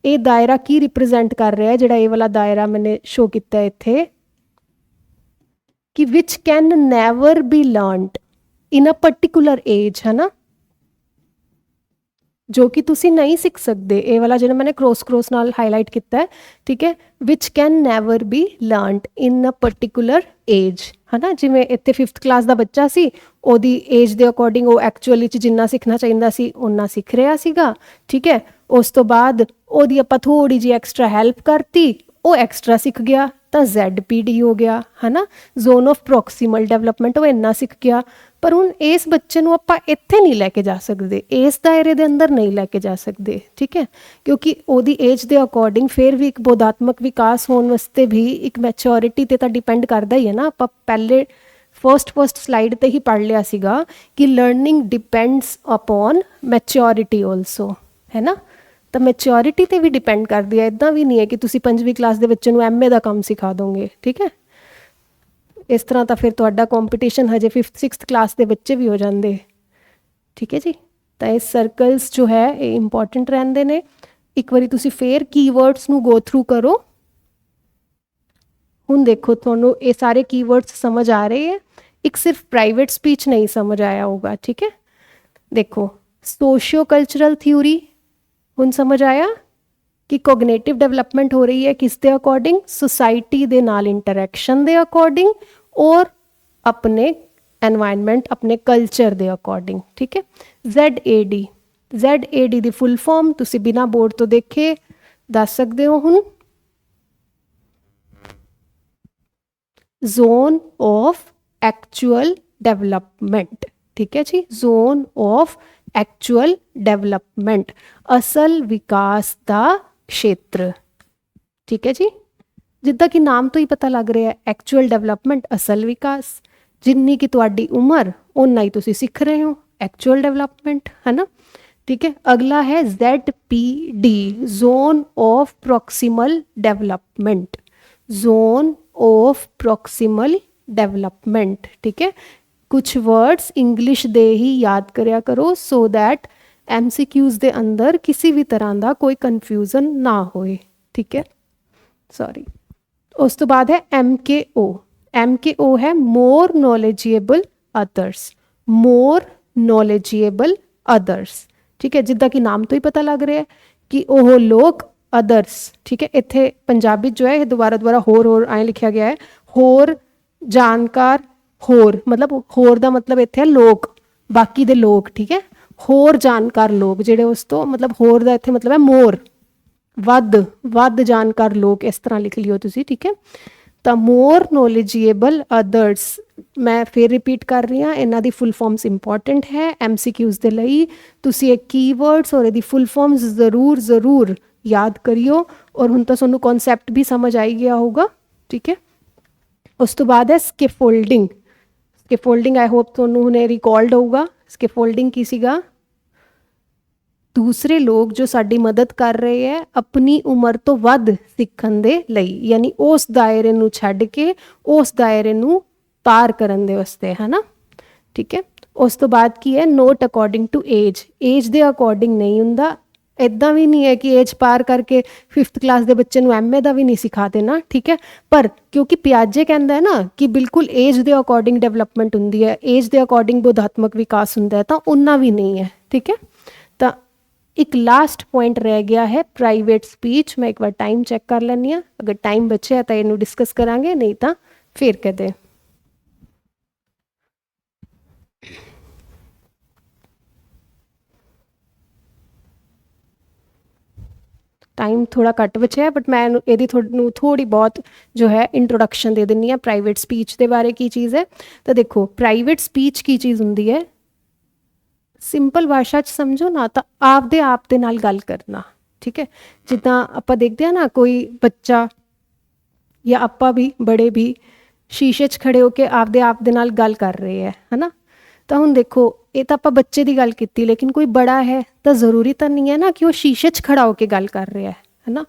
ਇਹ ਦਾਇਰਾ ਕੀ ਰਿਪਰੈਜ਼ੈਂਟ ਕਰ ਰਿਹਾ ਹੈ, ਜਿਹੜਾ ਇਹ ਵਾਲਾ ਦਾਇਰਾ ਮੈंने ਸ਼ੋ ਕੀਤਾ ਇੱਥੇ, ਕਿ which can never be learned in a particular age, ਹੈ ਨਾ, ਜੋ ਕਿ ਤੁਸੀਂ ਨਹੀਂ ਸਿੱਖ ਸਕਦੇ। ਇਹ ਵਾਲਾ ਜਿਹੜਾ ਮੈंने ਕ੍ਰੋਸ ਨਾਲ ਹਾਈਲਾਈਟ ਕੀਤਾ ਹੈ, ਠੀਕ ਹੈ, which can never be learned in a particular age, ਹੈ ਨਾ। ਜਿਵੇਂ ਇੱਥੇ 5th ਕਲਾਸ ਦਾ ਬੱਚਾ ਸੀ, ਉਹਦੀ ਏਜ ਦੇ ਅਕੋਰਡਿੰਗ ਉਹ ਐਕਚੁਅਲੀ 'ਚ ਜਿੰਨਾ ਸਿੱਖਣਾ ਚਾਹੀਦਾ ਸੀ ਓਨਾ ਸਿੱਖ ਰਿਹਾ ਸੀਗਾ, ਠੀਕ ਹੈ। ਉਸ ਤੋਂ ਬਾਅਦ ਉਹਦੀ ਆਪਾਂ ਥੋੜ੍ਹੀ ਜਿਹੀ ਐਕਸਟਰਾ ਹੈਲਪ ਕਰਤੀ, ਉਹ ਐਕਸਟਰਾ ਸਿੱਖ ਗਿਆ, ਤਾਂ ZPD ਹੋ ਗਿਆ, ਹੈ ਨਾ, ਜ਼ੋਨ ਆਫ ਪ੍ਰੋਕਸੀਮਲ ਡਿਵੈਲਪਮੈਂਟ, ਉਹ ਇੰਨਾ ਸਿੱਖ ਗਿਆ। ਪਰ ਹੁਣ ਇਸ ਬੱਚੇ ਨੂੰ ਆਪਾਂ ਇੱਥੇ ਨਹੀਂ ਲੈ ਕੇ ਜਾ ਸਕਦੇ, ਇਸ ਦਾਇਰੇ ਦੇ ਅੰਦਰ ਨਹੀਂ ਲੈ ਕੇ ਜਾ ਸਕਦੇ, ਠੀਕ ਹੈ, ਕਿਉਂਕਿ ਉਹਦੀ ਏਜ ਦੇ ਅਕੋਰਡਿੰਗ ਫਿਰ ਵੀ ਇੱਕ ਬੋਧਾਤਮਕ ਵਿਕਾਸ ਹੋਣ ਵਾਸਤੇ ਵੀ ਇੱਕ ਮੈਚੋਰਿਟੀ 'ਤੇ ਤਾਂ ਡਿਪੈਂਡ ਕਰਦਾ ਹੀ ਹੈ ਨਾ। ਆਪਾਂ ਪਹਿਲੇ ਫਸਟ ਸਲਾਈਡ 'ਤੇ ਹੀ ਪੜ੍ਹ ਲਿਆ ਸੀਗਾ ਕਿ ਲਰਨਿੰਗ ਡਿਪੈਂਡਸ ਅਪੋਨ ਮੈਚੋਰਿਟੀ ਆਲਸੋ, ਹੈ ਨਾ। ਤਾਂ ਮੈਚੋਰਿਟੀ 'ਤੇ ਵੀ ਡਿਪੈਂਡ ਕਰਦੀ ਹੈ, ਇੱਦਾਂ ਵੀ ਨਹੀਂ ਹੈ ਕਿ ਤੁਸੀਂ 5ਵੀਂ ਕਲਾਸ ਦੇ ਬੱਚੇ ਨੂੰ MA ਦਾ ਕੰਮ ਸਿਖਾ ਦੋਗੇ, ਠੀਕ ਹੈ। ਇਸ ਤਰ੍ਹਾਂ ਤਾਂ ਫਿਰ ਤੁਹਾਡਾ ਕੰਪੀਟੀਸ਼ਨ ਹਜੇ 5th 6th ਕਲਾਸ ਦੇ ਬੱਚੇ ਵੀ ਹੋ ਜਾਂਦੇ, ਠੀਕ ਹੈ ਜੀ। ਤਾਂ ਇਹ ਸਰਕਲਸ ਜੋ ਹੈ ਇਹ ਇੰਪੋਰਟੈਂਟ ਰਹਿੰਦੇ ਨੇ। ਇੱਕ ਵਾਰੀ ਤੁਸੀਂ ਫੇਰ ਕੀਵਰਡਸ ਨੂੰ ਗੋ ਥਰੂ ਕਰੋ। ਹੁਣ ਦੇਖੋ ਤੁਹਾਨੂੰ ਇਹ ਸਾਰੇ ਕੀਵਰਡਸ ਸਮਝ ਆ ਰਹੇ ਹੈ, ਇੱਕ ਸਿਰਫ ਪ੍ਰਾਈਵੇਟ ਸਪੀਚ ਨਹੀਂ ਸਮਝ ਆਇਆ ਹੋਗਾ, ਠੀਕ ਹੈ। ਦੇਖੋ ਸੋਸ਼ੀਓ ਕਲਚਰਲ ਥਿਊਰੀ ਹੁਣ ਸਮਝ ਆਇਆ ਕਿ ਕੋਗਨੇਟਿਵ ਡਿਵੈਲਪਮੈਂਟ ਹੋ ਰਹੀ ਹੈ ਕਿਸ ਦੇ ਅਕੋਰਡਿੰਗ, ਸੁਸਾਇਟੀ ਦੇ ਨਾਲ ਇੰਟਰੈਕਸ਼ਨ ਦੇ ਅਕੋਰਡਿੰਗ, ਔਰ ਆਪਣੇ एनवायरनमेंट, अपने कल्चर के अकॉर्डिंग, ठीक है। ZAD की फुल फॉर्म तुसी बिना बोर्ड तो देखे दस सकते हो। हुण जोन ऑफ एक्चुअल डेवलपमेंट, ठीक है जी, जोन ऑफ एक्चुअल डेवलपमेंट, असल विकास का क्षेत्र, ठीक है जी। जिद्दां कि नाम तो ही पता लग रहा है, एक्चुअल डेवलपमेंट असल विकास, जिन्नी की तुहाडी उम्र उन्ना ही तुसी सीख रहे हो, एक्चुअल डेवलपमेंट, है ना। ठीक है, अगला है ZPD, zone of proximal development, zone of proximal development, ठीक है। कुछ वर्ड्स इंग्लिश दे ही याद करया करो सो दैट MCQs ਦੇ ਅੰਦਰ ਕਿਸੇ ਵੀ ਤਰ੍ਹਾਂ ਦਾ ਕੋਈ ਕਨਫਿਊਜ਼ਨ ਨਾ ਹੋਏ, ਠੀਕ ਹੈ, ਸੌਰੀ। ਉਸ ਤੋਂ ਬਾਅਦ ਹੈ MKO, MKO ਹੈ ਮੋਰ ਨੌਲੇਜੇਬਲ ਅਦਰਸ, ਮੋਰ ਨੌਲੇਜੇਬਲ ਅਦਰਸ, ਠੀਕ ਹੈ, ਜਿੱਦਾਂ ਕਿ ਨਾਮ ਤੋਂ ਹੀ ਪਤਾ ਲੱਗ ਰਿਹਾ ਹੈ ਕਿ ਉਹ ਲੋਕ ਅਦਰਸ, ਠੀਕ ਹੈ। ਇੱਥੇ ਪੰਜਾਬੀ ਜੋ ਹੈ ਇਹ ਦੁਬਾਰਾ ਹੋਰ ਐਂ ਲਿਖਿਆ ਗਿਆ ਹੈ, ਹੋਰ ਜਾਣਕਾਰ, ਹੋਰ ਮਤਲਬ ਹੋਰ ਦਾ ਮਤਲਬ ਇੱਥੇ ਹੈ ਲੋਕ, ਬਾਕੀ ਦੇ ਲੋਕ, ਠੀਕ ਹੈ, ਹੋਰ ਜਾਣਕਾਰ ਲੋਕ ਜਿਹੜੇ ਉਸ ਤੋਂ ਮਤਲਬ ਹੋਰ ਦਾ ਇੱਥੇ ਮਤਲਬ ਹੈ ਮੋਰ, ਵੱਧ ਜਾਣਕਾਰ ਲੋਕ, ਇਸ ਤਰ੍ਹਾਂ ਲਿਖ ਲਿਓ ਤੁਸੀਂ, ਠੀਕ ਹੈ। ਤਾਂ ਮੋਰ ਨੌਲੇਜੇਬਲ ਅਦਰਸ, ਮੈਂ ਫਿਰ ਰਿਪੀਟ ਕਰ ਰਹੀ ਹਾਂ, ਇਹਨਾਂ ਦੀ ਫੁੱਲ ਫਾਰਮਸ ਇੰਪੋਰਟੈਂਟ ਹੈ MCQs ਦੇ ਲਈ, ਤੁਸੀਂ ਇਹ ਕੀਵਰਡਸ ਔਰ ਇਹਦੀ ਫੁੱਲ ਫਾਰਮਸ ਜ਼ਰੂਰ याद करियो, और हुण तो तुहानू कॉन्सैप्ट भी समझ आई गया होगा, ठीक है। उस तो बाद है स्कैफोल्डिंग, स्कैफोल्डिंग आई होप तुहानू हुणे रिकॉल्ड होगा। स्कैफोल्डिंग की सीगा, दूसरे लोग जो साडी मदद कर रहे हैं अपनी उम्र तो वध सीखण दे लई, यानी उस दायरे नू छड्ड के उस दायरे नू पार करन दे वास्ते, है ना, ठीक है। उस तो बाद की है नोट अकॉर्डिंग टू एज दे अकॉर्डिंग नहीं हुंदा, इदा भी नहीं है कि एज पार करके 5th क्लास के बच्चे MA का भी नहीं सिखा देना, ठीक है। पर क्योंकि पियाजे कहता है ना कि बिल्कुल एज के अकॉर्डिंग डेवलपमेंट होंगी है, एज के अकॉर्डिंग बोधात्मक विकास होंगे है, तो उन्ना भी नहीं है, ठीक है। तो एक लास्ट पॉइंट रह गया है प्राइवेट स्पीच, मैं एक बार टाइम चेक कर लैनी हाँ, अगर टाइम बचे तो इनू डिस्कस करांगे, नहीं तो फिर कहते टाइम थोड़ा घट बचा है, बट मैं यदि थोड़ी बहुत जो है इंट्रोडक्शन दे देनी है प्राइवेट स्पीच के बारे की चीज़ है। तो देखो प्राइवेट स्पीच की चीज़ होंगी है, सिंपल भाषा समझो ना, तो आपदे आप दे नाल गल करना, ठीक है। जिदा आप देखते हैं ना कोई बच्चा या आपा भी बड़े भी शीशे च खड़े होके आपदे आप दे नाल गल कर रहे हैं, है ना। तो हुण देखो ये तो आप बच्चे की गल की, लेकिन कोई बड़ा है तो जरूरी तो नहीं है ना कि वो शीशे च खड़ा होकर गल कर रहा है ना।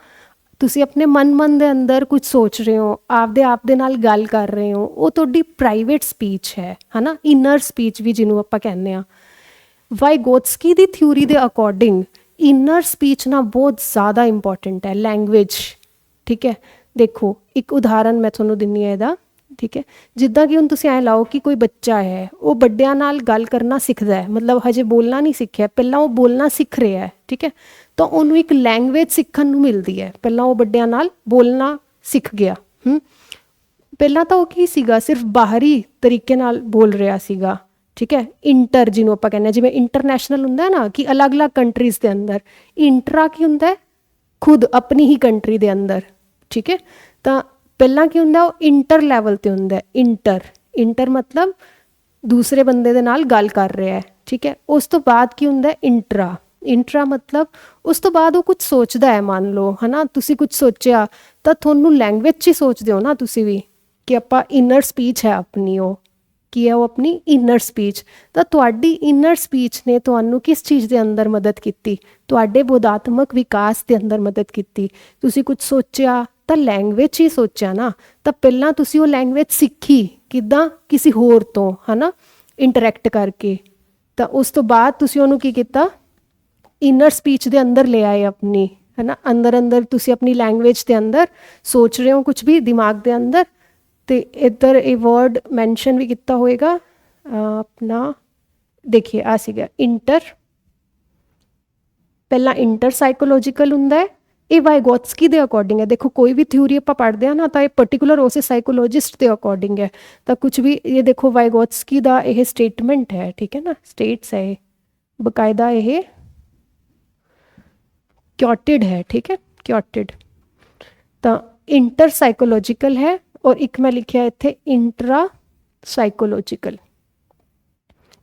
तुसी अपने मन के अंदर कुछ सोच रहे हो, आपदे आप दे नाल गल कर रहे हो, वो तुहाडी प्राइवेट स्पीच है ना, इनर स्पीच भी जिन्हों आप कहने आ। वाइगोत्स्की दी थ्योरी के अकॉर्डिंग इनर स्पीच ना बहुत ज़्यादा इंपॉर्टेंट है लैंग्वेज, ठीक है। देखो एक उदाहरण मैं तुहानूं दिन्नी है इहदा, ठीक है। जिद्दां कि हुण तुसीं ऐ लाओ कि कोई बच्चा है वो बड्डियां नाल गल करना सीखदा है, मतलब हजे बोलना नहीं सीखिया, पहला वो बोलना सीख रहा है, ठीक है। तो उन्होंने एक लैंग्वेज सीखण नूं मिलदी है, पहला वो बड्डियां नाल बोलना सीख गया। पहला तो वो की सीगा सिर्फ बाहरी तरीके नाल बोल रहा सीगा, ठीक है। इंटर जिन्हों आपां कहने जिवें इंटरनैशनल हुंदा है ना कि अलग अलग कंट्रीज़ के अंदर, इंट्रा की हुंदा है खुद अपनी ही कंट्री के अंदर, ठीक है। तो पहला की हुंदा वो इंटर लैवल ते हुंदा है, इंटर मतलब दूसरे बंदे दे नाल गल कर रहा है, ठीक है। उस तो बाद की हुंदा है इंट्रा मतलब उस तो बाद वो कुछ सोचता है, मान लो है ना, तुसी कुछ सोचा तो थोनू लैंग्वेज च ही सोचते हो ना तुसी भी कि आपां इनर स्पीच है अपनी, वो की है वो अपनी इनर स्पीच। तो तुहाडी इनर स्पीच ने तुहानू किस चीज़ के अंदर मदद की, तुहाडे बोधात्मक विकास के अंदर मदद की। तुसी कुछ सोचा तो लैंग्वेज ही सोचा ना, तो पहला तुसी वो लैंग्वेज सीखी किदां किसी होर तो, है ना, इंटरैक्ट करके। तो उस तो बाद तुसी उहनूं की कीता इनर स्पीच के अंदर ले आए अपनी, है ना, अंदर तुसी अपनी लैंग्वेज के अंदर सोच रहे हो कुछ भी दिमाग के अंदर। तो इधर ये वर्ड मैंशन भी किया होएगा अपना, देखिए आ सीगा इंटर, पहला इंटर साइकोलॉजिकल हुंदा है, ये वाइगोत्स्की के अकॉर्डिंग है। देखो कोई भी थ्योरी आप पढ़ते हैं ना तो ये पर्टिकुलर उस साइकोलॉजिस्ट के अकॉर्डिंग है, तो कुछ भी ये देखो वाइगोत्स्की का यह स्टेटमेंट है, ठीक है ना, स्टेट्स है बकायदा, ये क्योटेड है, ठीक है, क्योटेड। तो इंटर साइकोलॉजिकल है और एक मैं लिखिया इत्थे इंट्रा साइकोलॉजिकल,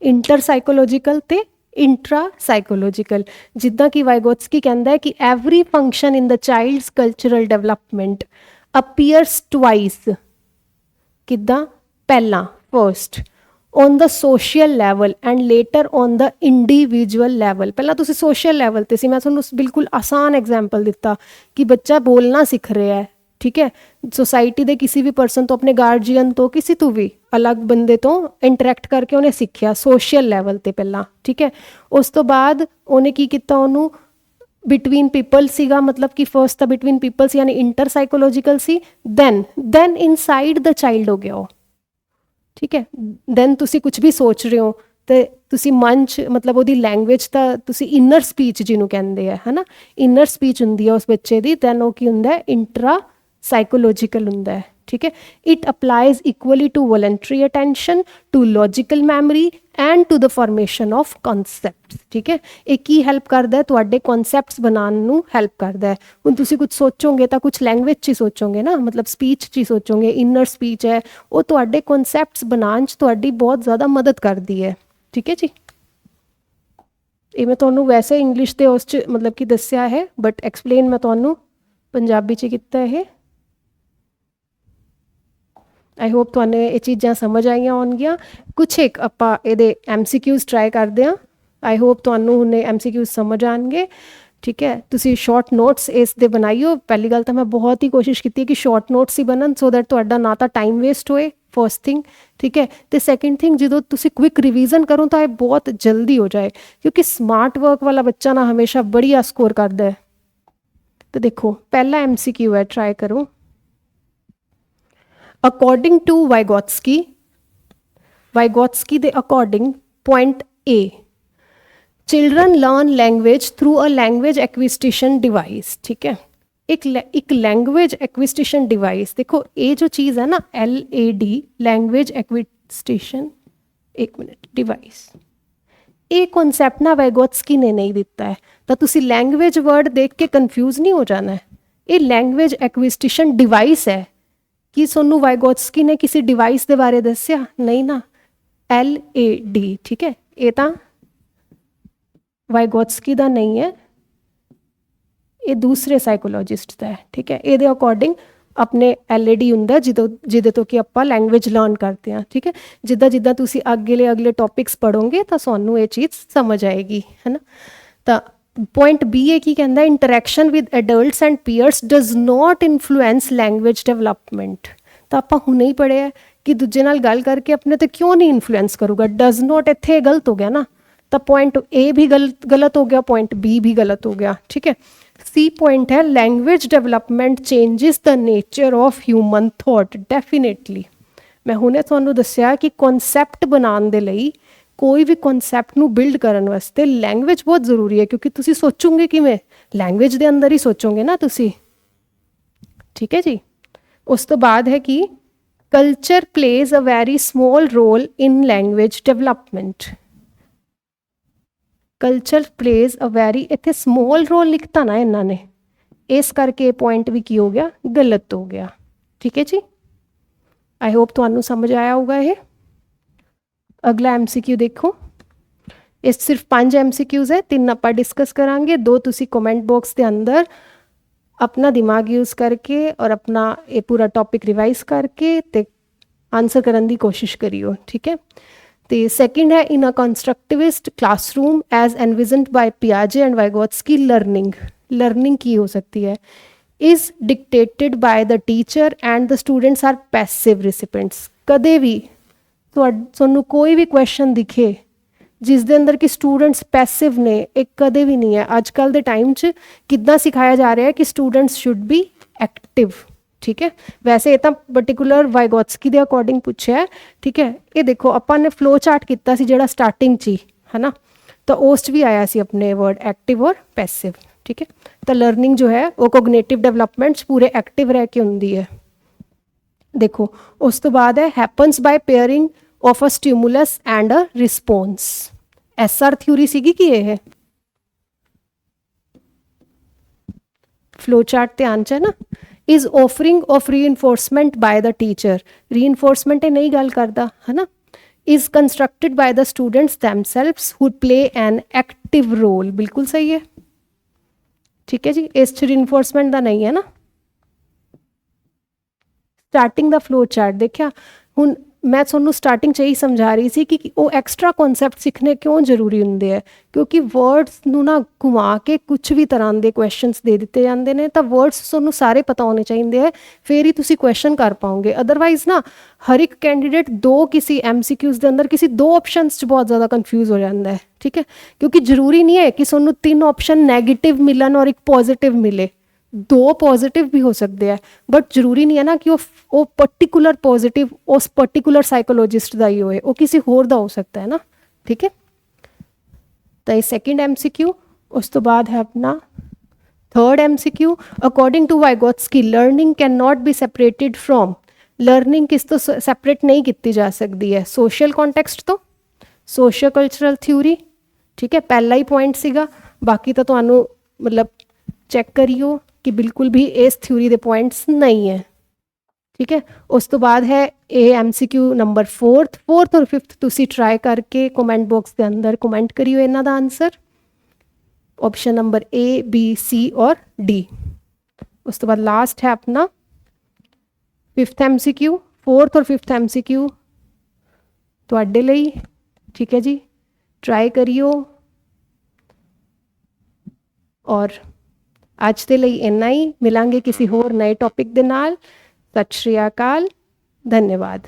इंटर साइकोलॉजिकल ते इंट्रा साइकोलॉजिकल। जिद्दां कि वाइगोत्स्की कहंदा है कि every function in the child's cultural development appears twice, किद्दां पहला first on the social level and later on the individual level. पहला तुसी सोशल लैवल ते सी, मैं तुहानूं बिल्कुल आसान एग्जाम्पल दिता कि बच्चा बोलना सीख रहा है, ठीक है, सोसाइटी के किसी भी परसन तो, अपने गार्जियन तो, किसी तो भी अलग बंदे तो इंटरैक्ट करके उन्हें सीखिया सोशल लैवल ते पहला, ठीक है। उस तो बाद उन्हें की किया, उन्होंने बिटवीन पीपल सीगा, मतलब कि फर्स्ट था बिटवीन पीपल्स यानी इंटर साइकोलॉजिकल सी, देन इनसाइड द चाइल्ड हो गया वो, ठीक है। देन तुसी कुछ भी सोच रहे हो तो तुसी मंच मतलब वो लैंग्वेज ਤਾਂ ਤੁਸੀਂ ਇਨਰ ਸਪੀਚ ਜਿਹਨੂੰ ਕਹਿੰਦੇ ਆ, ਹੈ ਨਾ, ਇਨਰ ਸਪੀਚ ਹੁੰਦੀ ਹੈ ਉਸ ਬੱਚੇ ਦੀ, ਦੈਨ ਉਹ ਕੀ ਹੁੰਦਾ ਹੈ, ਇੰਟਰਾ ਸਾਈਕੋਲੋਜੀਕਲ ਹੁੰਦਾ ਹੈ, ਠੀਕ ਹੈ। It applies equally to voluntary attention, to logical memory and to the formation of concepts, ਠੀਕ ਹੈ। ਇਹ ਕੀ ਹੈਲਪ ਕਰਦਾ ਹੈ, ਤੁਹਾਡੇ ਕਨਸੈਪਟਸ ਬਣਾਉਣ ਨੂੰ ਹੈਲਪ ਕਰਦਾ ਹੈ। ਹੁਣ ਤੁਸੀਂ ਕੁਝ ਸੋਚੋਗੇ ਤਾਂ ਕੁਝ ਲੈਂਗੁਏਜ 'ਚ ਹੀ ਸੋਚੋਗੇ ਨਾ, ਮਤਲਬ ਸਪੀਚ 'ਚ ਹੀ ਸੋਚੋਗੇ, ਇਨਰ ਸਪੀਚ ਹੈ ਉਹ ਤੁਹਾਡੇ ਕਨਸੈਪਟਸ ਬਣਾਉਣ 'ਚ ਤੁਹਾਡੀ ਬਹੁਤ ਜ਼ਿਆਦਾ ਮਦਦ ਕਰਦੀ ਹੈ, ठीक है जी। ये मैं तुहानू वैसे इंग्लिश के उस मतलब कि दस्या है, बट एक्सप्लेन मैं तुहानू पंजाबी च कीता है। आई होप तुहानू ये चीज़ां समझ आईयां होणगियां। कुछ एक आपां इहदे MCQs ट्राई करते हैं। आई होप तुहानू हुणे MCQs समझ आएंगे, ठीक है। तुसी शॉर्ट नोट्स इस दे बनाइयो। पहली गल तो मैं बहुत ही कोशिश की कि शॉर्ट नोट्स ही बनन, सो दैट तुहाडा ना तो टाइम वेस्ट होए, फर्स्ट थिंग, ठीक है। तो सैकेंड थिंग, जो तुसी क्विक रिवीजन करो तो ये बहुत जल्दी हो जाए, क्योंकि स्मार्ट वर्क वाला बच्चा ना हमेशा बढ़िया स्कोर करता है। तो देखो पहला MCQ है, ट्राई करो। अकॉर्डिंग टू वाइगोत्स्की दे according, point A, children learn language through a language acquisition device, ठीक है। एक लैंग्वेज एक्विजिशन डिवाइस, देखो ये जो चीज़ है ना LAD, लैंग्वेज एक्विजिशन, एक मिनट, डिवाइस, ये कॉन्सैप्ट ना वाइगोत्स्की ने नहीं दिता है, तो तुसी लैंग्वेज वर्ड देख के कन्फ्यूज़ नहीं हो जाना है। ये लैंग्वेज एक्विजिशन डिवाइस है कि सोनू वाइगोत्स्की ने किसी डिवाइस के बारे दस्या नहीं ना, LAD, ठीक है। ये तो वाइगोत्स्की का नहीं है, ये दूसरे साइकोलॉजिस्ट का है, ठीक है। ये अकॉर्डिंग अपने LAD हुंदा जिदे तो कि आपां लैंग्वेज लर्न करते हैं, ठीक है। जिद्दां जिद्दां तुसी अगले टॉपिक्स पढ़ोगे तो सानू ये चीज़ समझ आएगी, है ना। तो पॉइंट B है कि कहंदा, interaction with adults and peers does not influence language development. तो आपां हुणे ही पढ़े है कि दूजे नाल गल करके अपने तो क्यों नहीं इन्फ्लुएंस करूगा, डज नॉट इत्थे गलत हो गया ना, तो पॉइंट A भी गलत हो गया, पॉइंट B भी गलत हो गया, ठीक है। C पॉइंट है, language development changes the nature of human thought, definitely. मैं हुणे तुहानू दस्या कि कॉन्सैप्ट बनाने दे लई, कोई भी कॉन्सैप्ट नू बिल्ड करने वास्ते लैंग्वेज बहुत जरूरी है, क्योंकि तुसी सोचोगे किवें, लैंग्वेज दे अंदर ही सोचोगे ना तुसी, ठीक है जी। उस तो बाद है कि culture plays a very small role in language development. Culture plays a very, इतने स्मॉल रोल लिखता ना इन्होंने, इस करके पॉइंट भी की हो गया, गलत हो गया, ठीक है जी। आई होप तुहानू समझ आया होगा ये। अगला MCQ देखो, इस सिर्फ 5 MCQs है, 3 आपां डिस्कस करांगे, 2 तुसी कमेंट बॉक्स के अंदर अपना दिमाग यूज़ करके और अपना ये पूरा टॉपिक रिवाइज करके ते आंसर करने की कोशिश करियो, ठीक है। तो सेकंड है, in a constructivist classroom as envisioned by पियाजे एंड वाइगोत्स्की, लर्निंग की हो सकती है is dictated by the teacher and the students are passive recipients. कदे भी तुहानू कोई भी क्वेश्चन दिखे जिस दे अंदर कि स्टूडेंट्स पैसिव ने, एक कदे भी नहीं है। अजकल के टाइम च किद्दां सिखाया जा रहा है कि स्टूडेंट्स शुड बी एक्टिव, ठीक है। वैसे ये तो पर्टिकुलर वाइगोत्स्की के अकॉर्डिंग पूछा है, ठीक है। ये देखो अपन ने फ्लो चार्ट किया जो स्टार्टिंग ची, है ना, तो उस भी आया सी अपने वर्ड एक्टिव और पैसिव, ठीक है। तो लर्निंग जो है वो कोग्निटिव डेवलपमेंट पूरे एक्टिव रह के होंदी है। देखो उस तो बाद है, happens by pairing of a stimulus and a response. SR theory सीगी कि ये है फ्लो चार्ट ध्यान च है ना, is offering of reinforcement by the teacher, reinforcement ਇਹ ਨਹੀਂ ਗੱਲ ਕਰਦਾ ਹੈ ਨਾ। Is constructed by the students themselves who play an active role, बिल्कुल सही है, ठीक है जी। इस रीइनफोर्समेंट ਦਾ नहीं है ना। ਸਟਾਰਟਿੰਗ ਦਾ ਫਲੋ ਚਾਰਟ ਦੇਖਿਆ। ਹੁਣ ਮੈਂ ਤੁਹਾਨੂੰ ਸਟਾਰਟਿੰਗ 'ਚ ਇਹੀ ਸਮਝਾ ਰਹੀ ਸੀ ਕਿ ਉਹ ਐਕਸਟਰਾ ਕਨਸੈਪਟ ਸਿੱਖਣੇ ਕਿਉਂ ਜ਼ਰੂਰੀ ਹੁੰਦੇ ਆ, ਕਿਉਂਕਿ ਵਰਡਸ ਨੂੰ ਨਾ ਘੁਮਾ ਕੇ ਕੁਝ ਵੀ ਤਰ੍ਹਾਂ ਦੇ ਕੁਐਸਚਨਸ ਦੇ ਦਿੱਤੇ ਜਾਂਦੇ ਨੇ, ਤਾਂ ਵਰਡਸ ਤੁਹਾਨੂੰ ਸਾਰੇ ਪਤਾ ਹੋਣੇ ਚਾਹੀਦੇ ਹੈ, ਫਿਰ ਹੀ ਤੁਸੀਂ ਕੁਐਸਚਨ ਕਰ ਪਾਓਗੇ। ਅਦਰਵਾਈਜ਼ ਨਾ ਹਰ ਇੱਕ ਕੈਂਡੀਡੇਟ ਕਿਸੇ MCQs ਦੇ ਅੰਦਰ ਕਿਸੇ 2 ਆਪਸ਼ਨਸ 'ਚ ਬਹੁਤ ਜ਼ਿਆਦਾ ਕਨਫਿਊਜ਼ ਹੋ ਜਾਂਦਾ ਹੈ, ਠੀਕ ਹੈ। ਕਿਉਂਕਿ ਜ਼ਰੂਰੀ ਨਹੀਂ ਹੈ ਕਿ ਤੁਹਾਨੂੰ 3 ਆਪਸ਼ਨ ਨੈਗੇਟਿਵ ਮਿਲਣ ਔਰ ਇੱਕ ਪੋਜ਼ਿਟਿਵ ਮਿਲੇ, 2 ਪੋਜ਼ਿਟਿਵ ਵੀ ਹੋ ਸਕਦੇ ਆ, ਬਟ ਜ਼ਰੂਰੀ ਨਹੀਂ ਹੈ ਨਾ ਕਿ ਉਹ ਪਰਟੀਕੂਲਰ ਪੋਜ਼ਿਟਿਵ ਉਸ ਪਰਟੀਕੂਲਰ ਸਾਈਕੋਲੋਜਿਸਟ ਦਾ ਹੀ ਹੋਏ, ਉਹ ਕਿਸੇ ਹੋਰ ਦਾ ਹੋ ਸਕਦਾ ਹੈ ਨਾ, ਠੀਕ ਹੈ। ਤਾਂ ਇਹ ਸੈਕਿੰਡ MCQ। ਉਸ ਤੋਂ ਬਾਅਦ ਹੈ ਆਪਣਾ third MCQ, according to Vygotsky learning can not be separated from, learning ਕਿਸ ਤੋਂ ਸੈਪਰੇਟ ਨਹੀਂ ਕੀਤੀ ਜਾ ਸਕਦੀ ਹੈ, ਸੋਸ਼ਲ ਕੰਟੈਕਸਟ ਤੋਂ, ਸੋਸ਼ਲ ਕਲਚਰਲ ਥਿਊਰੀ, ਠੀਕ ਹੈ। ਪਹਿਲਾ ਹੀ ਪੁਆਇੰਟ ਸੀਗਾ, ਬਾਕੀ ਤਾਂ ਤੁਹਾਨੂੰ ਮਤਲਬ ਚੈੱਕ ਕਰਿਓ ਕਿ ਬਿਲਕੁਲ ਵੀ ਇਸ ਥਿਊਰੀ ਦੇ ਪੁਆਇੰਟਸ ਨਹੀਂ ਹੈ, ਠੀਕ ਹੈ। ਉਸ ਤੋਂ ਬਾਅਦ ਹੈ ਇਹ MCQ ਨੰਬਰ 4th ਔਰ 5th ਤੁਸੀਂ ਟਰਾਈ ਕਰਕੇ ਕਮੈਂਟ ਬਾਕਸ ਦੇ ਅੰਦਰ ਕਮੈਂਟ ਕਰਿਓ ਇਹਨਾਂ ਦਾ answer, option number A, B, C ਔਰ D। ਉਸ ਤੋਂ ਬਾਅਦ ਲਾਸਟ ਹੈ ਆਪਣਾ 5th MCQ, 4th ਔਰ 5th MCQ ਤੁਹਾਡੇ ਲਈ, ਠੀਕ ਹੈ ਜੀ। ਟਰਾਈ ਕਰਿਓ। ਔਰ ਅੱਜ ਦੇ ਲਈ ਇੰਨਾ ਹੀ, ਮਿਲਾਂਗੇ ਕਿਸੇ ਹੋਰ ਨਏ ਟੌਪਿਕ ਦੇ ਨਾਲ। ਸਤਿ ਸ਼੍ਰੀ ਅਕਾਲ, ਧੰਨਵਾਦ।